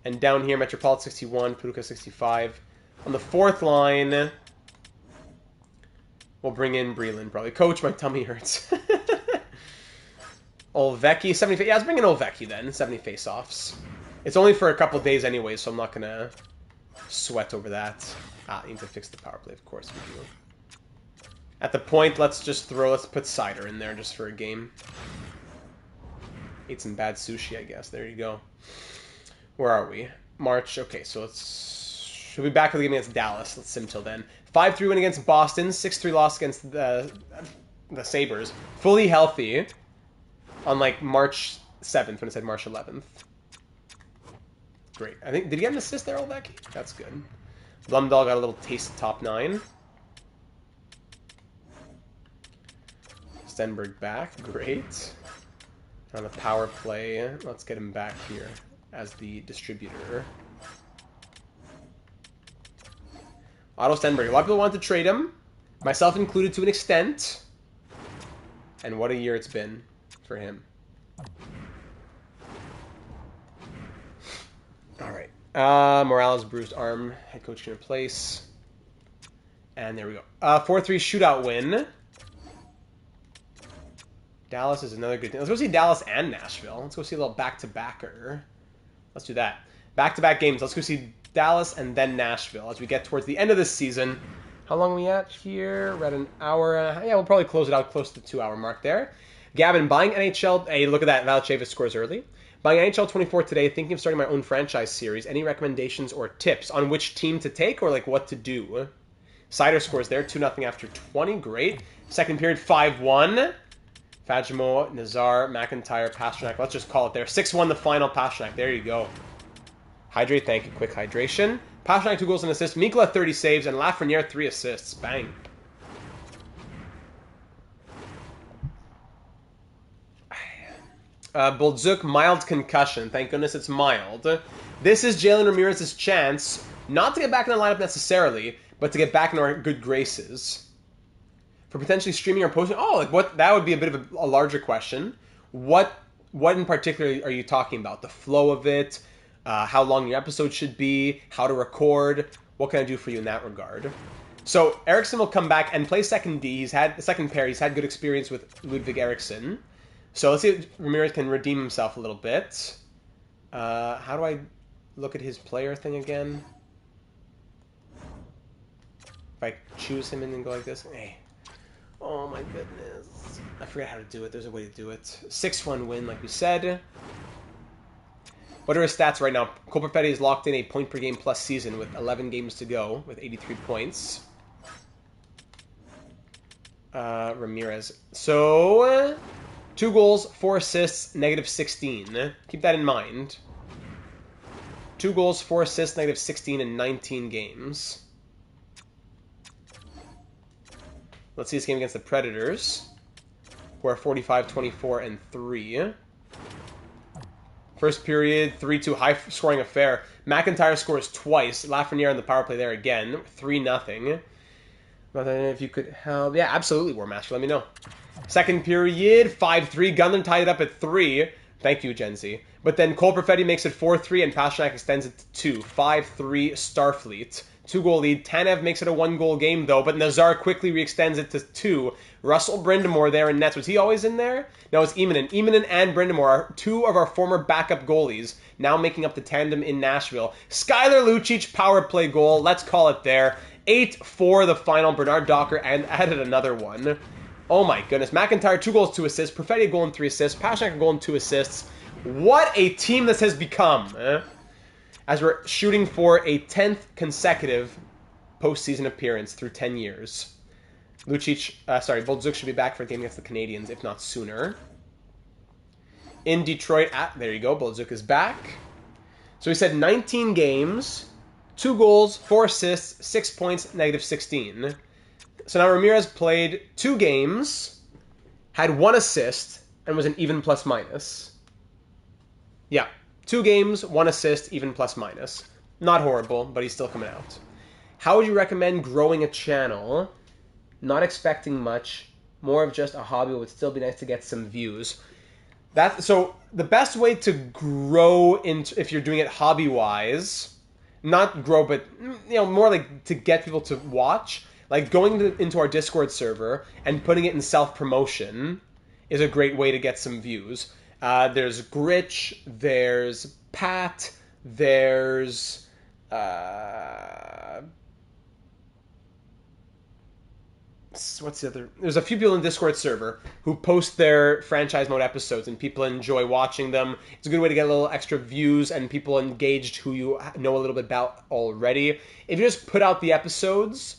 And down here, Metropolitan 61, Paducah 65. On the fourth line, We'll bring in Breland, probably. Coach, my tummy hurts. Olvecki, 70... Yeah, let's bring in Olvecki, then. 70 face-offs. It's only for a couple days anyway, so I'm not going to sweat over that. I need to fix the power play, of course we do. At the point, let's put Cider in there just for a game. Ate some bad sushi, I guess. There you go. Where are we? March. Okay, so she'll be back for the game against Dallas. Let's sim till then. 5-3 win against Boston. 6-3 loss against the Sabres. Fully healthy on like March 7th when it said March 11th. Great. I think, did he get an assist there, Olvecki? That's good. Blumdahl got a little taste of top 9. Stenberg back. Great. On the power play, let's get him back here as the distributor. Otto Stenberg. A lot of people want to trade him, myself included to an extent. And what a year it's been for him. All right. Morales bruised arm. Head coach in place. And there we go. 4-3 shootout win. Dallas is another good thing. Let's go see Dallas and Nashville. Let's go see a little back-to-backer. Let's do that. Back-to-back games. Let's go see Dallas and then Nashville as we get towards the end of this season. How long are we at here? We're at an hour. Yeah, we'll probably close it out close to the 2-hour mark there. Gavin, buying NHL... Hey, look at that. Valachevis scores early. Buying NHL 24 today, thinking of starting my own franchise series. Any recommendations or tips on which team to take or like what to do? Cider scores there. 2-0 after 20. Great. Second period, 5-1. Fajimo, Nazar, McIntyre, Pasternak. Let's just call it there. 6-1 the final, Pasternak. There you go. Hydrate, thank you. Quick hydration. Pasternak 2 goals and assists. Mikla 30 saves. And Lafreniere 3 assists. Bang. Boldzuk, mild concussion. Thank goodness it's mild. This is Jalen Ramirez's chance not to get back in the lineup necessarily, but to get back in our good graces. For potentially streaming or posting. Oh, like what? That would be a bit of a larger question. What in particular are you talking about? The flow of it, how long your episode should be, how to record. What can I do for you in that regard? So Eriksson will come back and play second D. He's had the second pair. He's had good experience with Ludwig Eriksson. So let's see if Ramirez can redeem himself a little bit. How do I look at his player thing again? If I choose him and then go like this, hey. Oh my goodness. I forgot how to do it. There's a way to do it. 6-1 win, like we said. What are his stats right now? Cole Perfetti is locked in a point per game plus season with 11 games to go with 83 points. Ramirez. So, 2 goals, 4 assists, negative 16. Keep that in mind. 2 goals, 4 assists, negative 16 in 19 games. Let's see this game against the Predators, who are 45, 24, and 3. First period, 3-2, high-scoring affair. McIntyre scores twice. Lafreniere on the power play there again, 3-0. But then if you could help... Yeah, absolutely, War Master, let me know. Second period, 5-3. Gunnar tied it up at 3. Thank you, Gen Z. But then Cole Perfetti makes it 4-3, and Pasternak extends it to 2. 5-3 Starfleet. 2-goal lead. Tanev makes it a 1-goal game, though, but Nazar quickly re-extends it to 2. Russell Brindamore there in nets. Was he always in there? No, it's Emanen. Emanen and Brindamore are 2 of our former backup goalies, now making up the tandem in Nashville. Skylar Lucic, power play goal. Let's call it there. 8-4 the final. Bernard Docker and added another one. Oh my goodness. McIntyre, 2 goals, 2 assists. Perfetti, a goal and 3 assists. Pasternak, a goal and 2 assists. What a team this has become. As we're shooting for a 10th consecutive postseason appearance through 10 years. Boldzuk should be back for a game against the Canadiens, if not sooner. In Detroit, there you go, Boldzuk is back. So we said 19 games, 2 goals, 4 assists, 6 points, negative 16. So now Ramirez played 2 games, had 1 assist, and was an even plus minus. Yeah. 2 games, 1 assist, even plus minus. Not horrible, but he's still coming out. How would you recommend growing a channel? Not expecting much, more of just a hobby, would still be nice to get some views. So the best way to grow if you're doing it hobby-wise, not grow, but more like to get people to watch, Like going into our Discord server and putting it in self-promotion is a great way to get some views. There's Gritch, there's Pat, there's what's the other? There's a few people in the Discord server who post their franchise mode episodes, and people enjoy watching them. It's a good way to get a little extra views and people engaged who you know a little bit about already. If you just put out the episodes,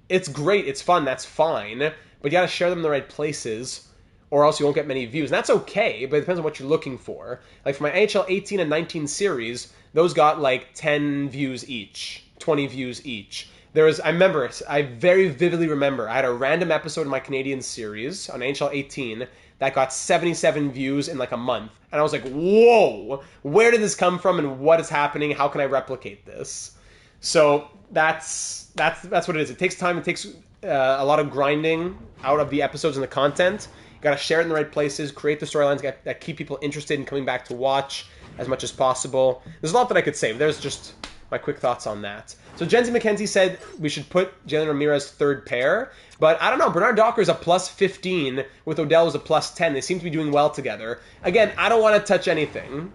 it's great, it's fun, that's fine, but you gotta share them in the right places, or else you won't get many views. And that's okay, but it depends on what you're looking for. Like for my NHL 18 and 19 series, those got like 10 views each, 20 views each. I very vividly remember, I had a random episode in my Canadian series on NHL 18 that got 77 views in like a month. And I was like, whoa, where did this come from and what is happening? How can I replicate this? So that's what it is. It takes time. It takes a lot of grinding out of the episodes and the content. You got to share it in the right places, create the storylines that keep people interested in coming back to watch as much as possible. There's a lot that I could say, but there's just my quick thoughts on that. So Jenzy McKenzie said we should put Jalen Ramirez third pair, but I don't know. Bernard Docker is a plus 15 with Odell as a plus 10. They seem to be doing well together. Again, I don't want to touch anything.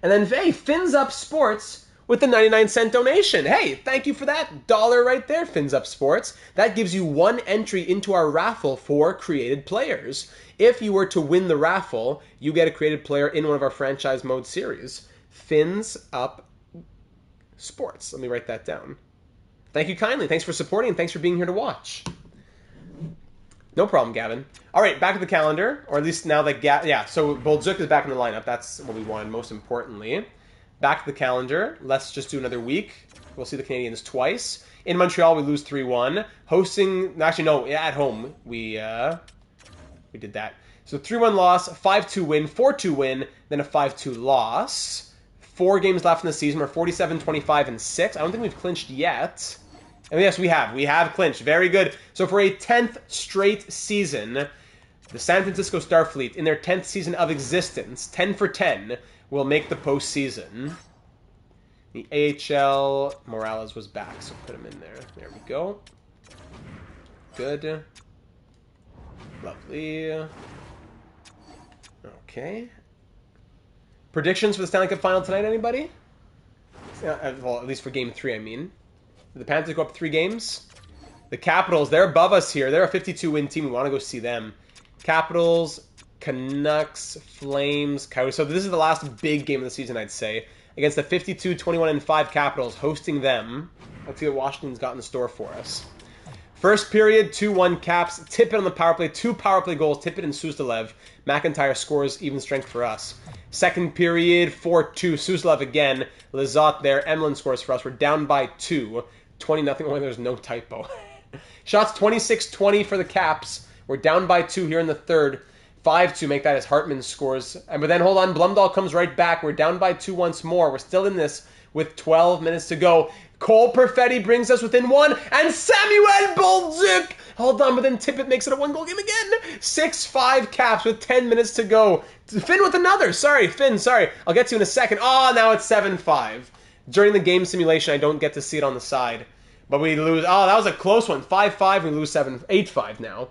And then, hey, Fins Up Sports with the 99-cent donation. Hey, thank you for that dollar right there, Fins Up Sports. That gives you one entry into our raffle for created players. If you were to win the raffle, you get a created player in one of our franchise mode series. Fins Up Sports. Let me write that down. Thank you kindly. Thanks for supporting and thanks for being here to watch. No problem, Gavin. All right, back to the calendar, or at least now that so Boldzuk is back in the lineup. That's what we wanted most importantly. Back to the calendar. Let's just do another week. We'll see the Canadians twice. In Montreal, we lose 3-1. At home, we did that. So 3-1 loss, 5-2 win, 4-2 win, then a 5-2 loss. 4 games left in the season. We're 47, 25, and 6. I don't think we've clinched yet. And yes, we have. We have clinched. Very good. So for a 10th straight season, the San Francisco Starfleet, in their 10th season of existence, 10 for 10, will make the postseason. The AHL, Morales was back, so put him in there. There we go. Good. Lovely. Okay. Predictions for the Stanley Cup Final tonight, anybody? Well, at least for Game 3, I mean. Did the Panthers go up 3 games? The Capitals, they're above us here. They're a 52-win team. We want to go see them. Capitals, Canucks, Flames, Coyotes. So this is the last big game of the season, I'd say. Against the 52-21-5 Capitals, hosting them. Let's see what Washington's got in store for us. First period, 2-1 Caps. Tippett on the power play. 2 power play goals. Tippett and Suzdalev. McIntyre scores even strength for us. Second period, 4-2. Suzdalev again. Lizotte there. Emlyn scores for us. We're down by 2. 20-0. Only there's no typo. Shots 26-20 for the Caps. We're down by 2 here in the third. 5-2 make that as Hartman scores. But then hold on. Blumdahl comes right back. We're down by 2 once more. We're still in this with 12 minutes to go. Cole Perfetti brings us within 1, and Samuel Boldzuk! Hold on, but then Tippett makes it a 1-goal game again. 6-5 Caps with 10 minutes to go. Finn with another. Finn. I'll get to you in a second. Oh, now it's 7-5. During the game simulation, I don't get to see it on the side. But we lose. Oh, that was a close one. 5-5, we lose 8-5 now.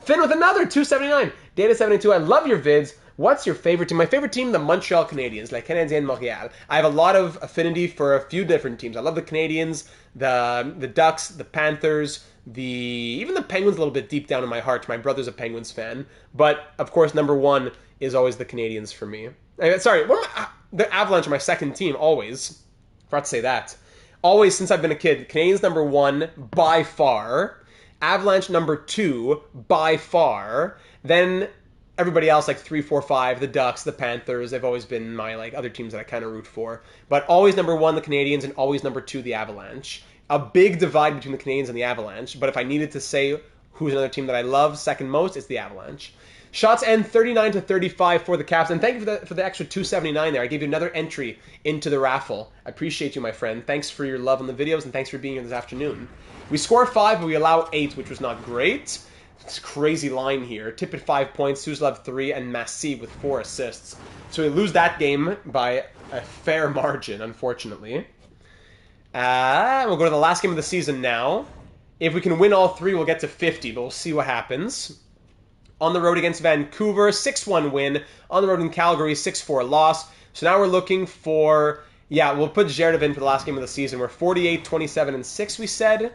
Finn with another, 279. Data72, I love your vids. What's your favorite team? My favorite team, the Montreal Canadiens, like Canadiens Montréal. I have a lot of affinity for a few different teams. I love the Canadiens, the Ducks, the Panthers, even the Penguins a little bit deep down in my heart. My brother's a Penguins fan. But, of course, number 1 is always the Canadiens for me. The Avalanche are my second team, always. Forgot to say that. Always, since I've been a kid, Canadiens number 1 by far. Avalanche number 2 by far. Then everybody else, like 3, 4, 5, the Ducks, the Panthers, they've always been my other teams that I kind of root for. But always number 1, the Canadiens, and always number 2, the Avalanche. A big divide between the Canadiens and the Avalanche, but if I needed to say who's another team that I love second most, it's the Avalanche. Shots end 39-35 for the Caps, and thank you for the extra 279 there. I gave you another entry into the raffle. I appreciate you, my friend. Thanks for your love on the videos, and thanks for being here this afternoon. We score 5, but we allow 8, which was not great. It's a crazy line here. Tippett 5 points, Suzdalev 3, and Massey with 4 assists. So we lose that game by a fair margin, unfortunately. We'll go to the last game of the season now. If we can win all three, we'll get to 50, but we'll see what happens. On the road against Vancouver, 6-1 win. On the road in Calgary, 6-4 loss. So now we're looking for... Yeah, we'll put Zverev in for the last game of the season. We're 48, 27, and 6, we said.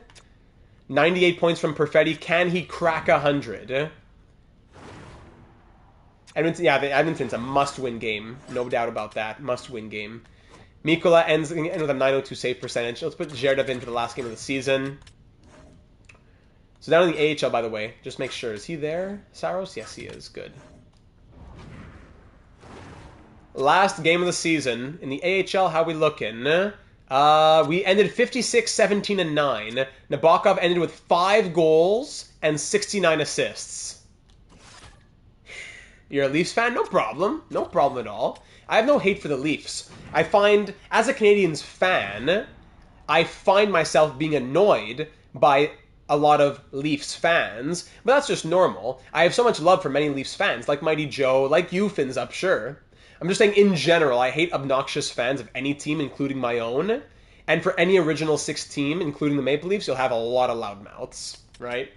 98 points from Perfetti. Can he crack 100? Edmonton's a must-win game. No doubt about that. Must-win game. Mikkola ends with a 902 save percentage. Let's put Zverev in for the last game of the season. So down in the AHL, by the way, just make sure. Is he there, Saros? Yes, he is. Good. Last game of the season. In the AHL, how we looking? We ended 56, 17, and 9. Nabokov ended with 5 goals and 69 assists. You're a Leafs fan? No problem. No problem at all. I have no hate for the Leafs. I find, as a Canadiens fan, I find myself being annoyed by a lot of Leafs fans, but that's just normal. I have so much love for many Leafs fans, like Mighty Joe, like you, Fins Up, sure. I'm just saying, in general, I hate obnoxious fans of any team, including my own. And for any Original Six team, including the Maple Leafs, you'll have a lot of loudmouths, right?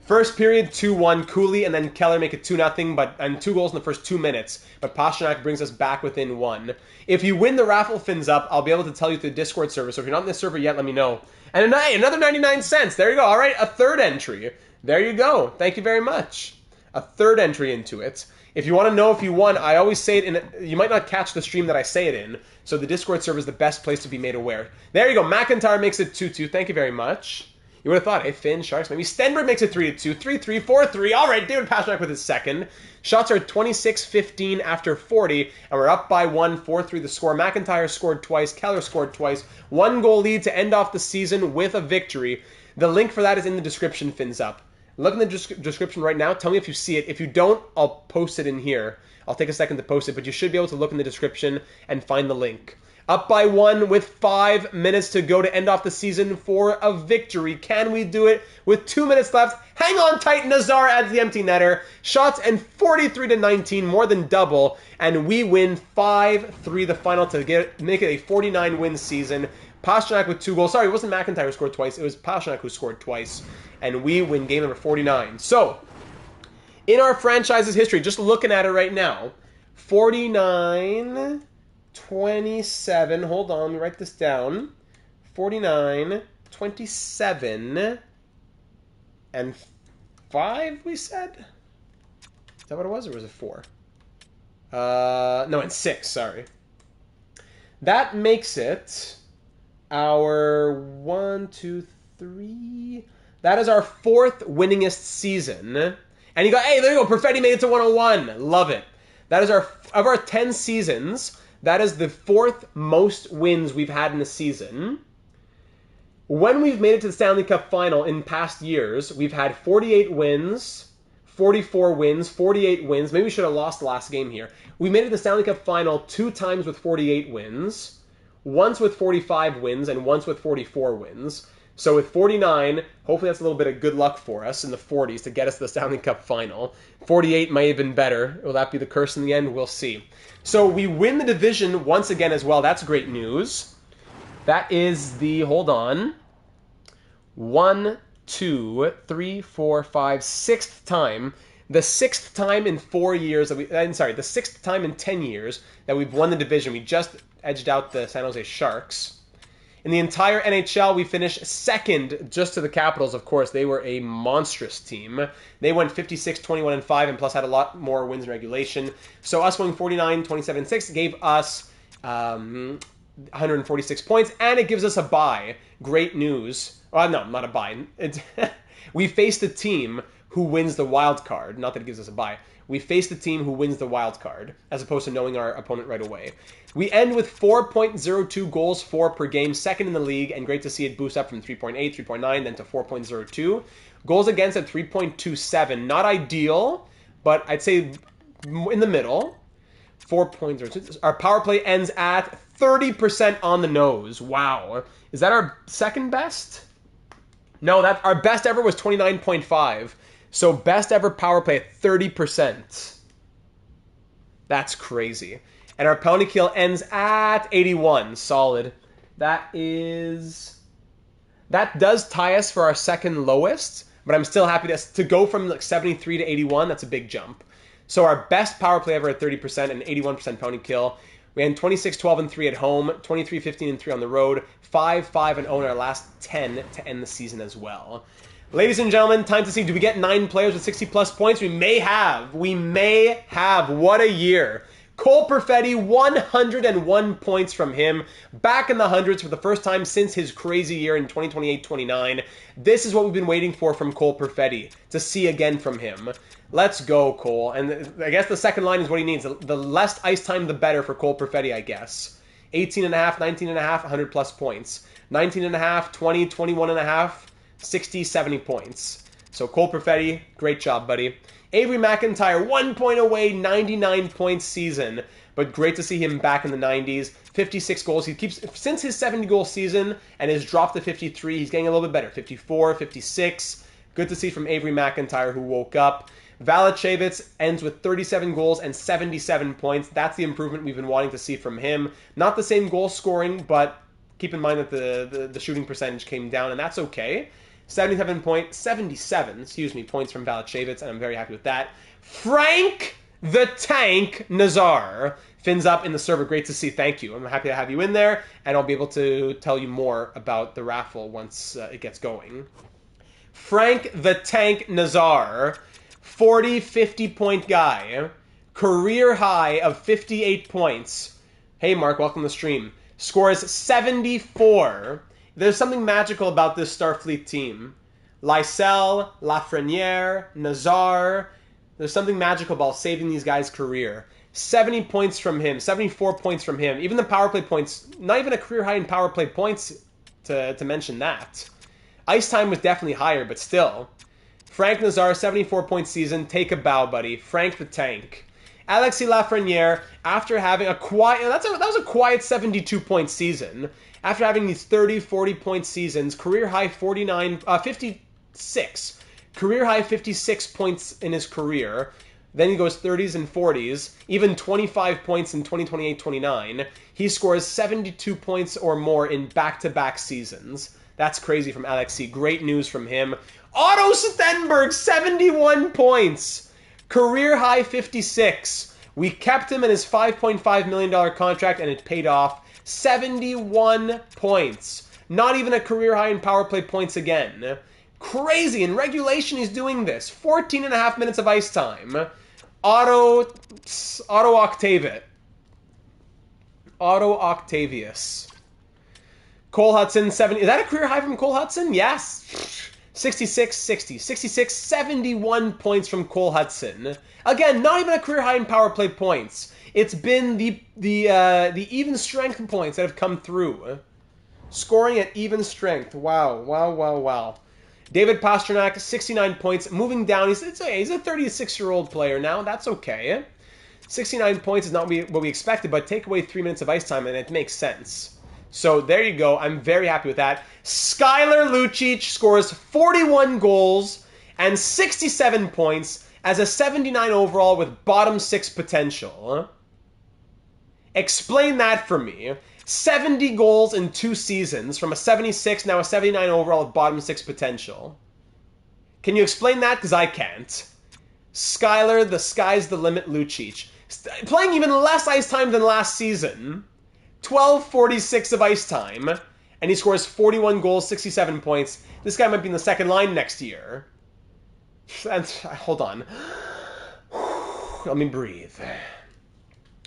First period, 2-1, Cooley, and then Keller make it 2-0, and 2 goals in the first 2 minutes. But Pastrnak brings us back within 1. If you win the raffle, Fins Up, I'll be able to tell you through the Discord server. So if you're not in this server yet, let me know. And another 99 cents. There you go. All right, a third entry. There you go. Thank you very much. A third entry into it. If you want to know if you won, I always say it in... You might not catch the stream that I say it in, so the Discord server is the best place to be made aware. There you go. McIntyre makes it 2-2. Thank you very much. You would have thought, hey, Finn, Sharks, maybe Stenberg makes it 3-2, 3-3, 4-3. All right, David Pastrnak with his second. Shots are 26-15 after 40, and we're up by 1, 4-3 the score. McIntyre scored twice, Keller scored twice. 1 goal lead to end off the season with a victory. The link for that is in the description, Fins Up. Look in the description right now. Tell me if you see it. If you don't, I'll post it in here. I'll take a second to post it, but you should be able to look in the description and find the link. Up by 1 with 5 minutes to go to end off the season for a victory. Can we do it with 2 minutes left? Hang on tight. Nazar adds the empty netter. Shots and 43-19, more than double. And we win 5-3 the final to make it a 49-win season. Pastrnak with 2 goals. Sorry, it wasn't McIntyre who scored twice. It was Pastrnak who scored twice. And we win game number 49. So, in our franchise's history, just looking at it right now, 49... 27, hold on, let me write this down. 49, 27, and 5, we said? Is that what it was, or was it 4? No, and 6, sorry. That makes it our 1, 2, 3... That is our 4th winningest season. And you go, hey, there you go, Perfetti made it to 101. Love it. That is of our 10 seasons... That is the 4th most wins we've had in a season. When we've made it to the Stanley Cup final in past years, we've had 48 wins, 44 wins, 48 wins. Maybe we should have lost the last game here. We made it to the Stanley Cup final 2 times with 48 wins, once with 45 wins, and once with 44 wins. So with 49, hopefully that's a little bit of good luck for us in the 40s to get us to the Stanley Cup final. 48 might have been better. Will that be the curse in the end? We'll see. So we win the division once again as well. That's great news. That is the, hold on, 1, 2, 3, 4, 5, 6th time. The 6th time in 4 years, the 6th time in 10 years that we've won the division. We just edged out the San Jose Sharks. In the entire NHL, we finished 2nd just to the Capitals, of course. They were a monstrous team. They went 56, 21, and 5, and plus had a lot more wins in regulation. So us winning 49, 27, 6 gave us 146 points, and it gives us a bye. Great news. Well, no, not a bye. We faced a team who wins the wild card. Not that it gives us a bye. We face the team who wins the wild card, as opposed to knowing our opponent right away. We end with 4.02 goals for per game, 2nd in the league, and great to see it boost up from 3.8, 3.9, then to 4.02. Goals against at 3.27. Not ideal, but I'd say in the middle. 4.02. Our power play ends at 30% on the nose. Wow. Is that our second best? No, our best ever was 29.5. So best ever power play at 30%. That's crazy. And our penalty kill ends at 81. Solid. That does tie us for our second lowest, but I'm still happy to go from like 73 to 81. That's a big jump. So our best power play ever at 30% and 81% penalty kill. We had 26, 12, and 3 at home, 23, 15, and 3 on the road, 5, 5, and 0 in our last 10 to end the season as well. Ladies and gentlemen, time to see, do we get 9 players with 60-plus points? We may have. We may have. What a year. Cole Perfetti, 101 points from him. Back in the hundreds for the first time since his crazy year in 2028-29. This is what we've been waiting for from Cole Perfetti, to see again from him. Let's go, Cole. And I guess the second line is what he needs. The less ice time, the better for Cole Perfetti, I guess. 18.5, 19.5, 100-plus points. 19.5, 20, 21.5, 60, 70 points. So Cole Perfetti, great job, buddy. Avery McIntyre, 1 point away, 99 points season. But great to see him back in the 90s. 56 goals. He keeps, since his 70-goal season and has dropped to 53, he's getting a little bit better. 54, 56. Good to see from Avery McIntyre, who woke up. Valancievich ends with 37 goals and 77 points. That's the improvement we've been wanting to see from him. Not the same goal scoring, but keep in mind that the shooting percentage came down, and that's okay. 77 points from Valancievich, and I'm very happy with that. Frank the Tank Nazar fins up in the server. Great to see. Thank you. I'm happy to have you in there, and I'll be able to tell you more about the raffle once it gets going. Frank the Tank Nazar, 40, 50-point guy, career high of 58 points. Hey, Mark, welcome to the stream. Scores 74. There's something magical about this Starfleet team. Lysel, Lafreniere, Nazar. There's something magical about saving these guys' career. 70 points from him, 74 points from him. Even the power play points, not even a career high in power play points to mention that. Ice time was definitely higher, but still. Frank Nazar, 74-point season. Take a bow, buddy. Frank the Tank. Alexis Lafreniere, after having a quiet... that was a quiet 72-point season. After having these 30, 40-point seasons, career high 56. Career high 56 points in his career. Then he goes 30s and 40s, even 25 points in 2028-29. He scores 72 points or more in back-to-back seasons. That's crazy from Alexis. Great news from him. Otto Stenberg, 71 points. Career high 56. We kept him in his $5.5 million contract, and it paid off. 71 points. Not even a career high in power play points again. Crazy. In regulation, he's doing this. 14 and a half minutes of ice time. Otto Octavius. Cole Hudson, 70. Is that a career high from Cole Hudson? Yes. 66, 60. 66, 71 points from Cole Hudson. Again, not even a career high in power play points. It's been the even strength points that have come through. Scoring at even strength. Wow, wow, wow, wow. David Pastrnak, 69 points. Moving down. He's a 36-year-old player now. That's okay. 69 points is not what we expected, but take away 3 minutes of ice time, and it makes sense. So there you go. I'm very happy with that. Skylar Lucic scores 41 goals and 67 points as a 79 overall with bottom 6 potential. Explain that for me. 70 goals in 2 seasons from a 76, now a 79 overall with bottom 6 potential. Can you explain that? Because I can't. Skylar, the sky's the limit Lucic. Playing even less ice time than last season. 12:46 of ice time. And he scores 41 goals, 67 points. This guy might be in the second line next year. Hold on. Let me breathe.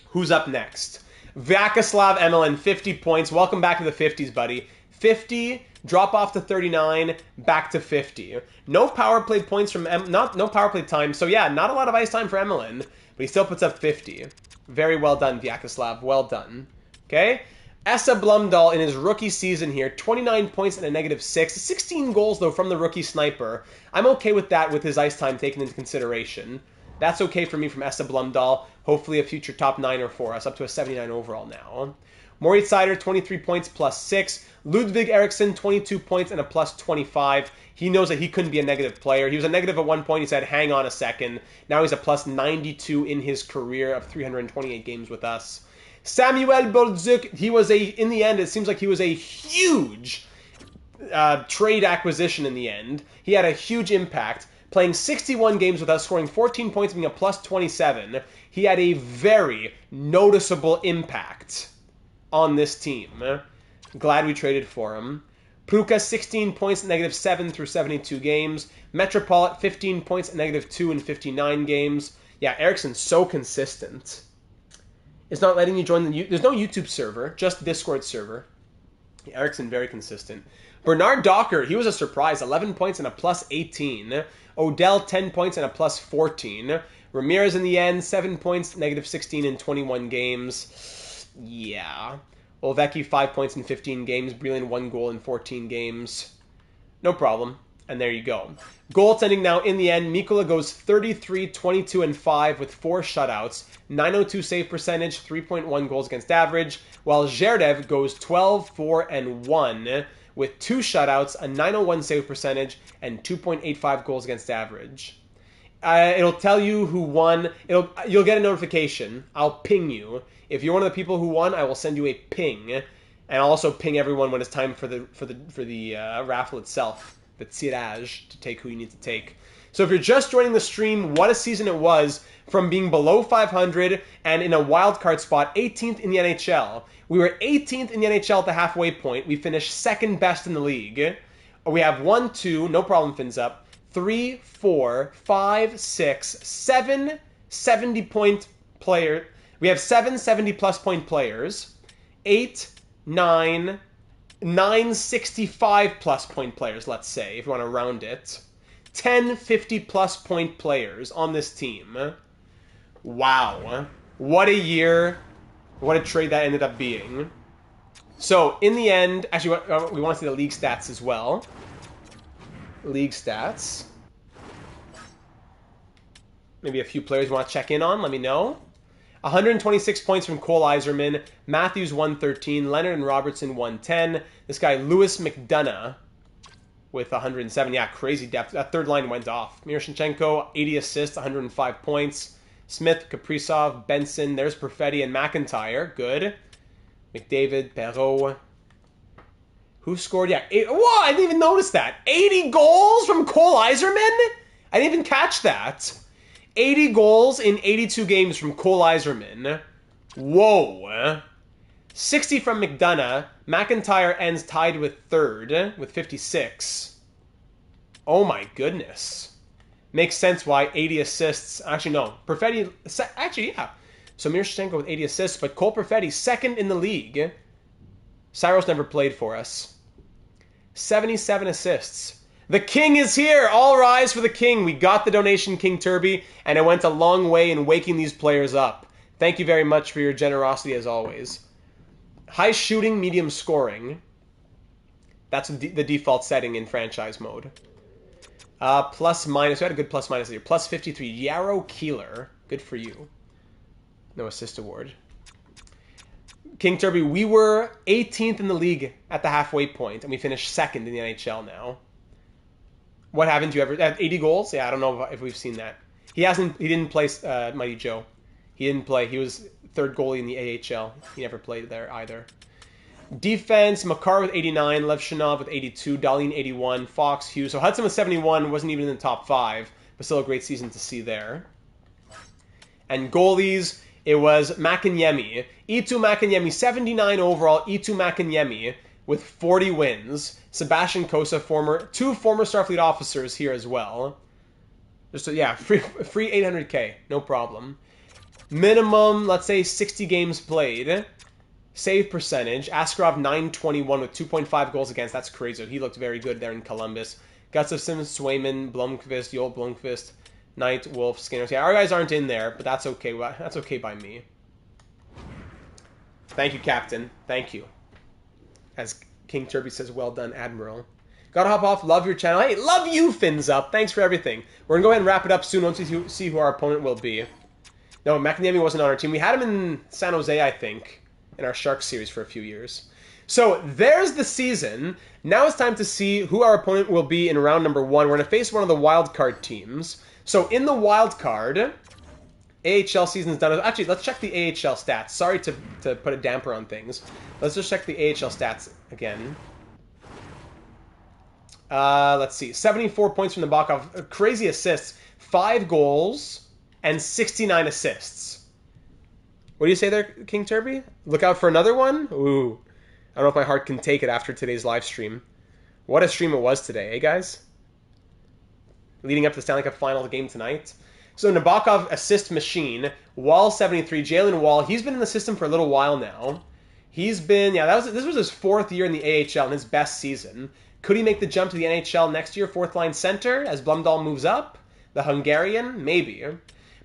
Who's up next? Vyacheslav Emelin, 50 points. Welcome back to the 50s, buddy. 50, drop off to 39, back to 50. No power play points from no power play time. So yeah, not a lot of ice time for Emelin, but he still puts up 50. Very well done, Vyacheslav. Well done. Okay? Essa Blumdahl in his rookie season here, 29 points and a -6. 16 goals, though, from the rookie sniper. I'm okay with that with his ice time taken into consideration. That's okay for me from Essa Blumdahl. Hopefully a future top 9er for us, up to a 79 overall now. Moritz Seider, 23 points, +6. Ludwig Eriksson, 22 points and a +25. He knows that he couldn't be a negative player. He was a negative at one point. He said, hang on a second. Now he's a +92 in his career of 328 games with us. Samuel Bolduc, in the end, it seems like he was a huge trade acquisition in the end. He had a huge impact, playing 61 games without scoring 14 points, being a plus 27. He had a very noticeable impact on this team. Glad we traded for him. Pruka, 16 points, -7 through 72 games. Metropolit, 15 points, -2 in 59 games. Yeah, Ericsson's so consistent. It's not letting you join there's no YouTube server, just Discord server. Ericsson, very consistent. Bernard Docker, he was a surprise. 11 points and a plus 18. Odell, 10 points and a plus 14. Ramirez in the end, 7 points, -16 in 21 games. Yeah. Olvecki, 5 points in 15 games. Breland, 1 goal in 14 games. No problem. And there you go. Goaltending now in the end. Mikkola goes 33, 22, and 5 with 4 shutouts. 902 save percentage, 3.1 goals against average. While Zherdev goes 12, 4, and 1 with 2 shutouts, a 901 save percentage, and 2.85 goals against average. It'll tell you who won. You'll get a notification. I'll ping you. If you're one of the people who won, I will send you a ping, and I'll also ping everyone when it's time for the raffle itself, the tirage, to take who you need to take. So if you're just joining the stream, what a season it was, from being below 500 and in a wildcard spot, 18th in the NHL. We were 18th in the NHL at the halfway point. We finished second best in the league. We have 1, 2, no problem, fins up. 3, 4, 5, 6, 7 70-point players. We have 7 70-plus point players. 8, 9 65-plus point players, let's say, if you want to round it. 10 50-plus point players on this team. Wow. What a year. What a trade that ended up being. So, in the end, actually, we want to see the league stats as well. League stats. Maybe a few players you want to check in on, let me know. 126 points from Cole Iserman. Matthews, 113. Leonard and Robertson, 110. This guy, Lewis McDonough, with 107. Yeah, crazy depth. That third line went off. Miroshnichenko, 80 assists, 105 points. Smith, Kaprizov, Benson. There's Perfetti and McIntyre. Good. McDavid, Perreault. Who scored? Yeah. Whoa, I didn't even notice that. 80 goals from Cole Iserman? I didn't even catch that. 80 goals in 82 games from Cole Iserman. Whoa. 60 from McDonough. McIntyre ends tied with third with 56. Oh my goodness. Makes sense why 80 assists. Actually, no. Perfetti. Actually, yeah. So Miroshnichenko with 80 assists, but Cole Perfetti, second in the league. Cyros never played for us. 77 assists. The king is here! All rise for the king! We got the donation, King Turby, and it went a long way in waking these players up. Thank you very much for your generosity, as always. High shooting, medium scoring. That's the default setting in franchise mode. Plus minus. We had a good plus minus here. Plus 53. Yarrow Keeler. Good for you. No assist award. King Turby, we were 18th in the league at the halfway point, and we finished second in the NHL now. What happened? You ever have 80 goals? Yeah, I don't know if we've seen that. He didn't play Mighty Joe. He didn't play. He was third goalie in the AHL. He never played there either. Defense, Makar with 89, Levshinov with 82, Dahlin 81, Fox, Hughes. So Hudson with 71, wasn't even in the top 5, but still a great season to see there. And goalies, it was Makanyemi. Eetu Makanyemi, 79 overall. Eetu Makanyemi with 40 wins. Sebastian Kosa, two former Starfleet officers here as well. Just free 800k, no problem. Minimum, let's say 60 games played. Save percentage, Askarov 921 with 2.5 goals against. That's crazy. He looked very good there in Columbus. Gustafsson, Swayman, Blomqvist, Joel Blomqvist, Knight, Wolf, Skinner. Yeah, our guys aren't in there, but that's okay. That's okay by me. Thank you, Captain. Thank you. As King Turby says, well done, Admiral. Gotta hop off. Love your channel. Hey, love you, Fins Up. Thanks for everything. We're gonna go ahead and wrap it up soon once we see who our opponent will be. No, McNamee wasn't on our team. We had him in San Jose, I think, in our Sharks series for a few years. So there's the season. Now it's time to see who our opponent will be in round number 1. We're going to face one of the wild card teams. So in the wild card, AHL season's done. Actually, let's check the AHL stats. Sorry to put a damper on things. Let's just check the AHL stats again. Let's see. 74 points from Nabokov. Crazy assists. 5 goals and 69 assists. What do you say there, King Turby? Look out for another one? Ooh. I don't know if my heart can take it after today's live stream. What a stream it was today, eh, guys? Leading up to the Stanley Cup final game tonight. So Nabokov, assist machine. Wall 73. Jalen Wall. He's been in the system for a little while now. He's been, this was his 4th year in the AHL and his best season. Could he make the jump to the NHL next year, 4th line center, as Blumdahl moves up? The Hungarian? Maybe.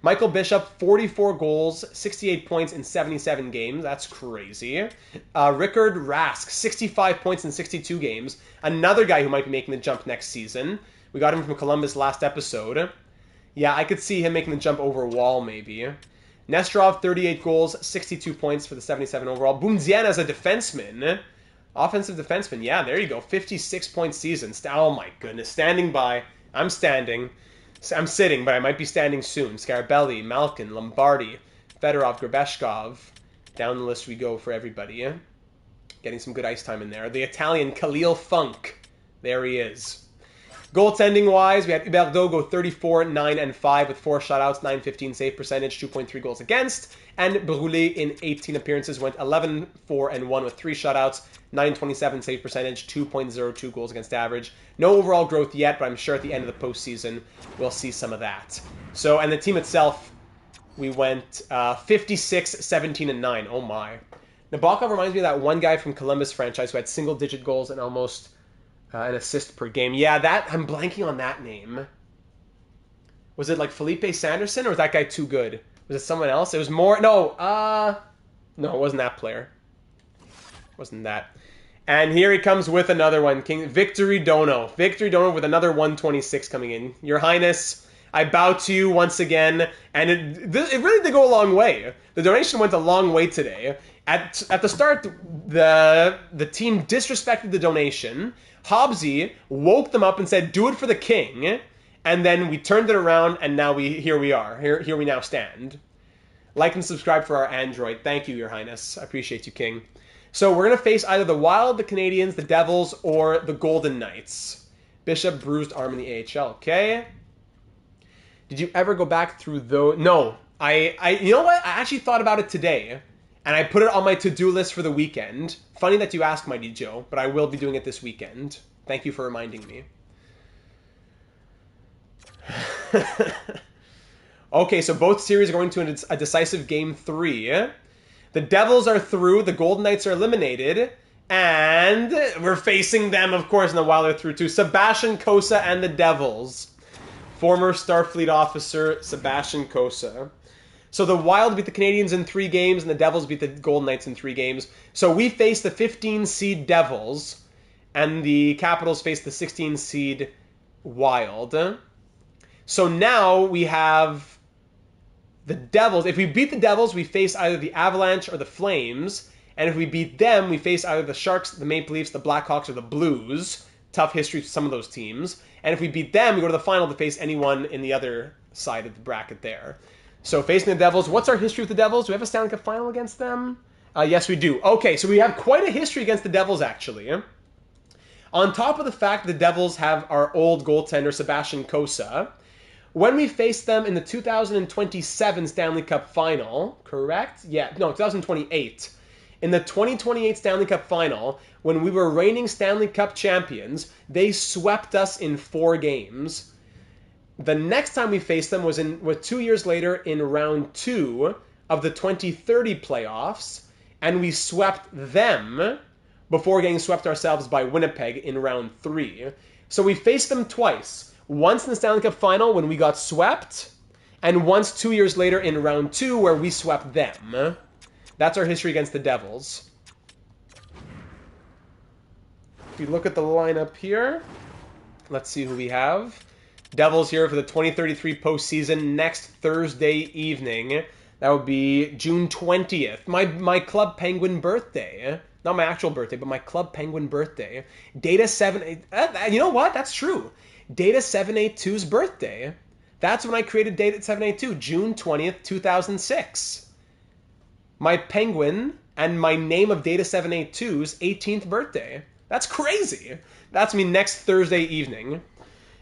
Michael Bishop, 44 goals, 68 points in 77 games. That's crazy. Rickard Rask, 65 points in 62 games. Another guy who might be making the jump next season. We got him from Columbus last episode. Yeah, I could see him making the jump over Wall, maybe. Nesterov, 38 goals, 62 points for the 77 overall. Boumedienne as a defenseman. Offensive defenseman. Yeah, there you go. 56-point season. Oh, my goodness. Standing by. I'm standing. I'm sitting, but I might be standing soon. Scarabelli, Malkin, Lombardi, Fedorov, Grabeshkov. Down the list we go for everybody. Getting some good ice time in there. The Italian Khalil Funk. There he is. Goaltending-wise, we had Huberdeau go 34, 9, and 5 with 4 shutouts, 9.15 save percentage, 2.3 goals against. And Brûlé in 18 appearances went 11, 4, and 1 with 3 shutouts, 9.27 save percentage, 2.02 goals against average. No overall growth yet, but I'm sure at the end of the postseason we'll see some of that. So, and the team itself, we went 56, 17, and 9. Oh my. Nabokov reminds me of that one guy from Columbus franchise who had single-digit goals and almost an assist per game. Yeah, that I'm blanking on that name. Was it like Felipe Sanderson, or was that guy too good? Was it someone else? It was more... No, it wasn't that player. Wasn't that. And here he comes with another one. Victory Dono. Victory Dono with another 126 coming in. Your Highness, I bow to you once again. And it really did go a long way. The donation went a long way today. At the start, the team disrespected the donation. Hobbsy woke them up and said, do it for the king. And then we turned it around, and now here we are. Here we now stand. Like and subscribe for our Android. Thank you, Your Highness. I appreciate you, King. So we're going to face either the Wild, the Canadians, the Devils, or the Golden Knights. Bishop, bruised arm in the AHL. Okay. Did you ever go back through those? No. You know what? I actually thought about it today. And I put it on my to-do list for the weekend. Funny that you asked, Mighty Joe, but I will be doing it this weekend. Thank you for reminding me. Okay, so both series are going to a decisive game 3. The Devils are through, the Golden Knights are eliminated, and we're facing them, of course, in the Wild are through too. Sebastian Cossa and the Devils. Former Starfleet officer Sebastian Cossa. So the Wild beat the Canadians in 3 games, and the Devils beat the Golden Knights in 3 games. So we face the 15-seed Devils, and the Capitals face the 16-seed Wild. So now we have the Devils. If we beat the Devils, we face either the Avalanche or the Flames. And if we beat them, we face either the Sharks, the Maple Leafs, the Blackhawks, or the Blues. Tough history for some of those teams. And if we beat them, we go to the final to face anyone in the other side of the bracket there. So facing the Devils, what's our history with the Devils? Do we have a Stanley Cup final against them? Yes, we do. Okay, so we have quite a history against the Devils, actually. On top of the fact the Devils have our old goaltender, Sebastian Cossa, when we faced them in the 2027 Stanley Cup final, correct? Yeah, no, 2028. In the 2028 Stanley Cup final, when we were reigning Stanley Cup champions, they swept us in 4 games. The next time we faced them was 2 years later in round 2 of the 2030 playoffs, and we swept them before getting swept ourselves by Winnipeg in round 3. So we faced them twice. Once in the Stanley Cup final when we got swept, and once 2 years later in round 2 where we swept them. That's our history against the Devils. If you look at the lineup here, let's see who we have. Devils here for the 2033 postseason next Thursday evening. That would be June 20th. My Club Penguin birthday. Not my actual birthday, but my Club Penguin birthday. Data 7... You know what? That's true. Data 782's birthday. That's when I created Date at 782, June 20th, 2006. My penguin and my name of Data 782's 18th birthday. That's crazy. That's me next Thursday evening.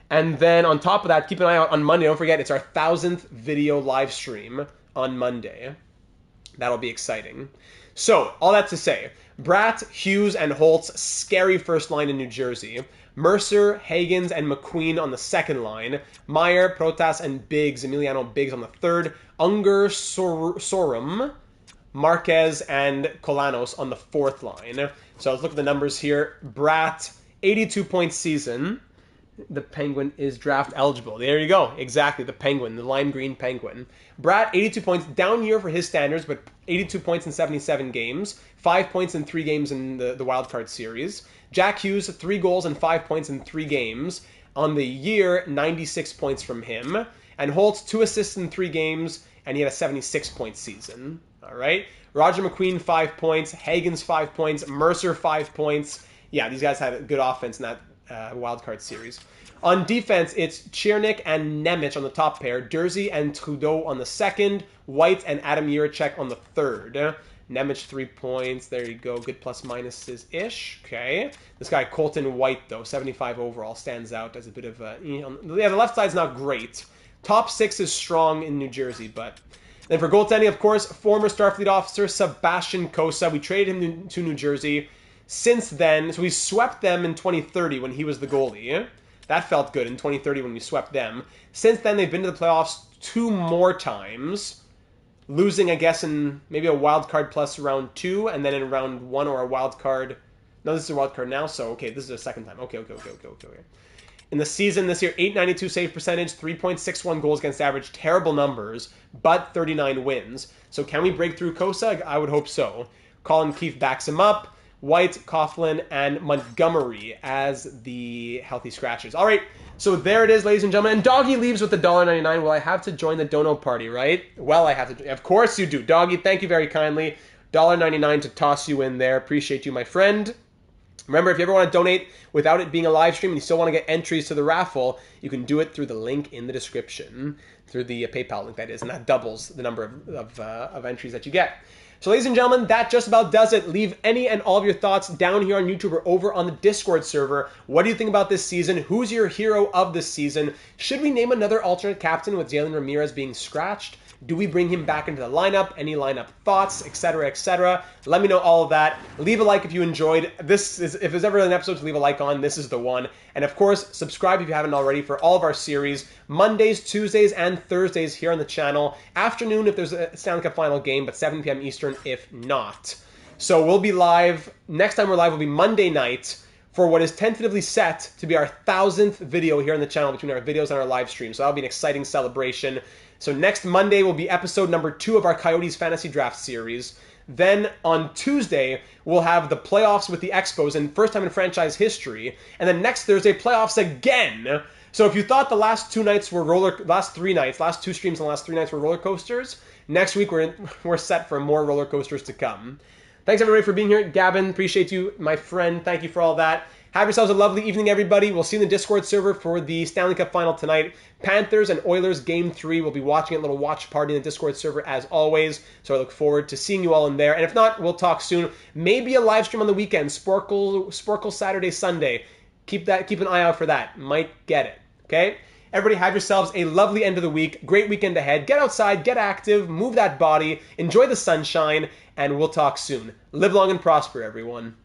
And then on top of that, keep an eye out on Monday. Don't forget, it's our 1,000th video live stream on Monday. That'll be exciting. So, all that to say, Bratt, Hughes, and Holtz, scary first line in New Jersey. Mercer, Hagens, and McQueen on the second line. Meyer, Protas, and Biggs, Emiliano Biggs on the third. Unger, Sorum, Marquez, and Colanos on the fourth line. So let's look at the numbers here. Bratt, 82-point season. The Penguin is draft eligible. There you go. Exactly, the Penguin, the lime green Penguin. Bratt, 82 points. Down year for his standards, but 82 points in 77 games. 5 points in 3 games in the wild card series. Jack Hughes, 3 goals and 5 points in 3 games. On the year, 96 points from him. And Holtz, 2 assists in 3 games, and he had a 76-point season. All right. Roger McQueen, 5 points. Hagens, 5 points. Mercer, 5 points. Yeah, these guys had a good offense in that wildcard series. On defense, it's Chernik and Nemec on the top pair, Dursey and Trudeau on the second, White and Adam Jiricek on the third. Nemec 3 points. There you go. Good plus minuses-ish. Okay. This guy, Colton White, though, 75 overall, stands out as a bit of a... Yeah, the left side's not great. Top 6 is strong in New Jersey, but... Then for goaltending, of course, former Starfleet officer Sebastian Cossa. We traded him to New Jersey. Since then, so we swept them in 2030 when he was the goalie. That felt good in 2030 when we swept them. Since then, they've been to the playoffs 2 more times. Losing, I guess, in maybe a wild card plus round 2, and then in round 1 or a wild card. No, this is a wild card now, so okay, this is the second time. Okay. In the season this year, 892 save percentage, 3.61 goals against average. Terrible numbers, but 39 wins. So can we break through Cossa? I would hope so. Colin Keefe backs him up. White, Coughlin, and Montgomery as the healthy scratchers. All right, so there it is, ladies and gentlemen. And Doggy leaves with the $1.99. Well, I have to join the dono party, right? Well, I have to. Of course you do. Doggy, thank you very kindly. $1.99 to toss you in there. Appreciate you, my friend. Remember, if you ever want to donate without it being a live stream and you still want to get entries to the raffle, you can do it through the link in the description, through the PayPal link, that is, and that doubles the number of entries that you get. So ladies and gentlemen, that just about does it. Leave any and all of your thoughts down here on YouTube or over on the Discord server. What do you think about this season? Who's your hero of this season? Should we name another alternate captain with Jalen Ramirez being scratched? Do we bring him back into the lineup? Any lineup thoughts, etc., etc.? Let me know all of that. Leave a like if you enjoyed. If there's ever an episode to leave a like on, this is the one. And of course, subscribe if you haven't already for all of our series. Mondays, Tuesdays, and Thursdays here on the channel. Afternoon if there's a Stanley Cup final game, but 7 p.m. Eastern if not. So we'll be live. Next time we're live will be Monday night for what is tentatively set to be our 1,000th video here on the channel between our videos and our live stream. So that'll be an exciting celebration. So next Monday will be episode number 2 of our Coyotes Fantasy Draft series. Then on Tuesday, we'll have the playoffs with the Expos, and first time in franchise history. And then next Thursday, playoffs again. So if you thought the last 2 nights were last 2 streams and the last 3 nights were roller coasters, next week we're set for more roller coasters to come. Thanks everybody for being here. Gavin, appreciate you, my friend. Thank you for all that. Have yourselves a lovely evening, everybody. We'll see you in the Discord server for the Stanley Cup final tonight. Panthers and Oilers Game 3. We'll be watching a little watch party in the Discord server as always. So I look forward to seeing you all in there. And if not, we'll talk soon. Maybe a live stream on the weekend. Sporkle Saturday, Sunday. Keep an eye out for that. Might get it. Okay? Everybody have yourselves a lovely end of the week. Great weekend ahead. Get outside, get active, move that body, enjoy the sunshine, and we'll talk soon. Live long and prosper, everyone.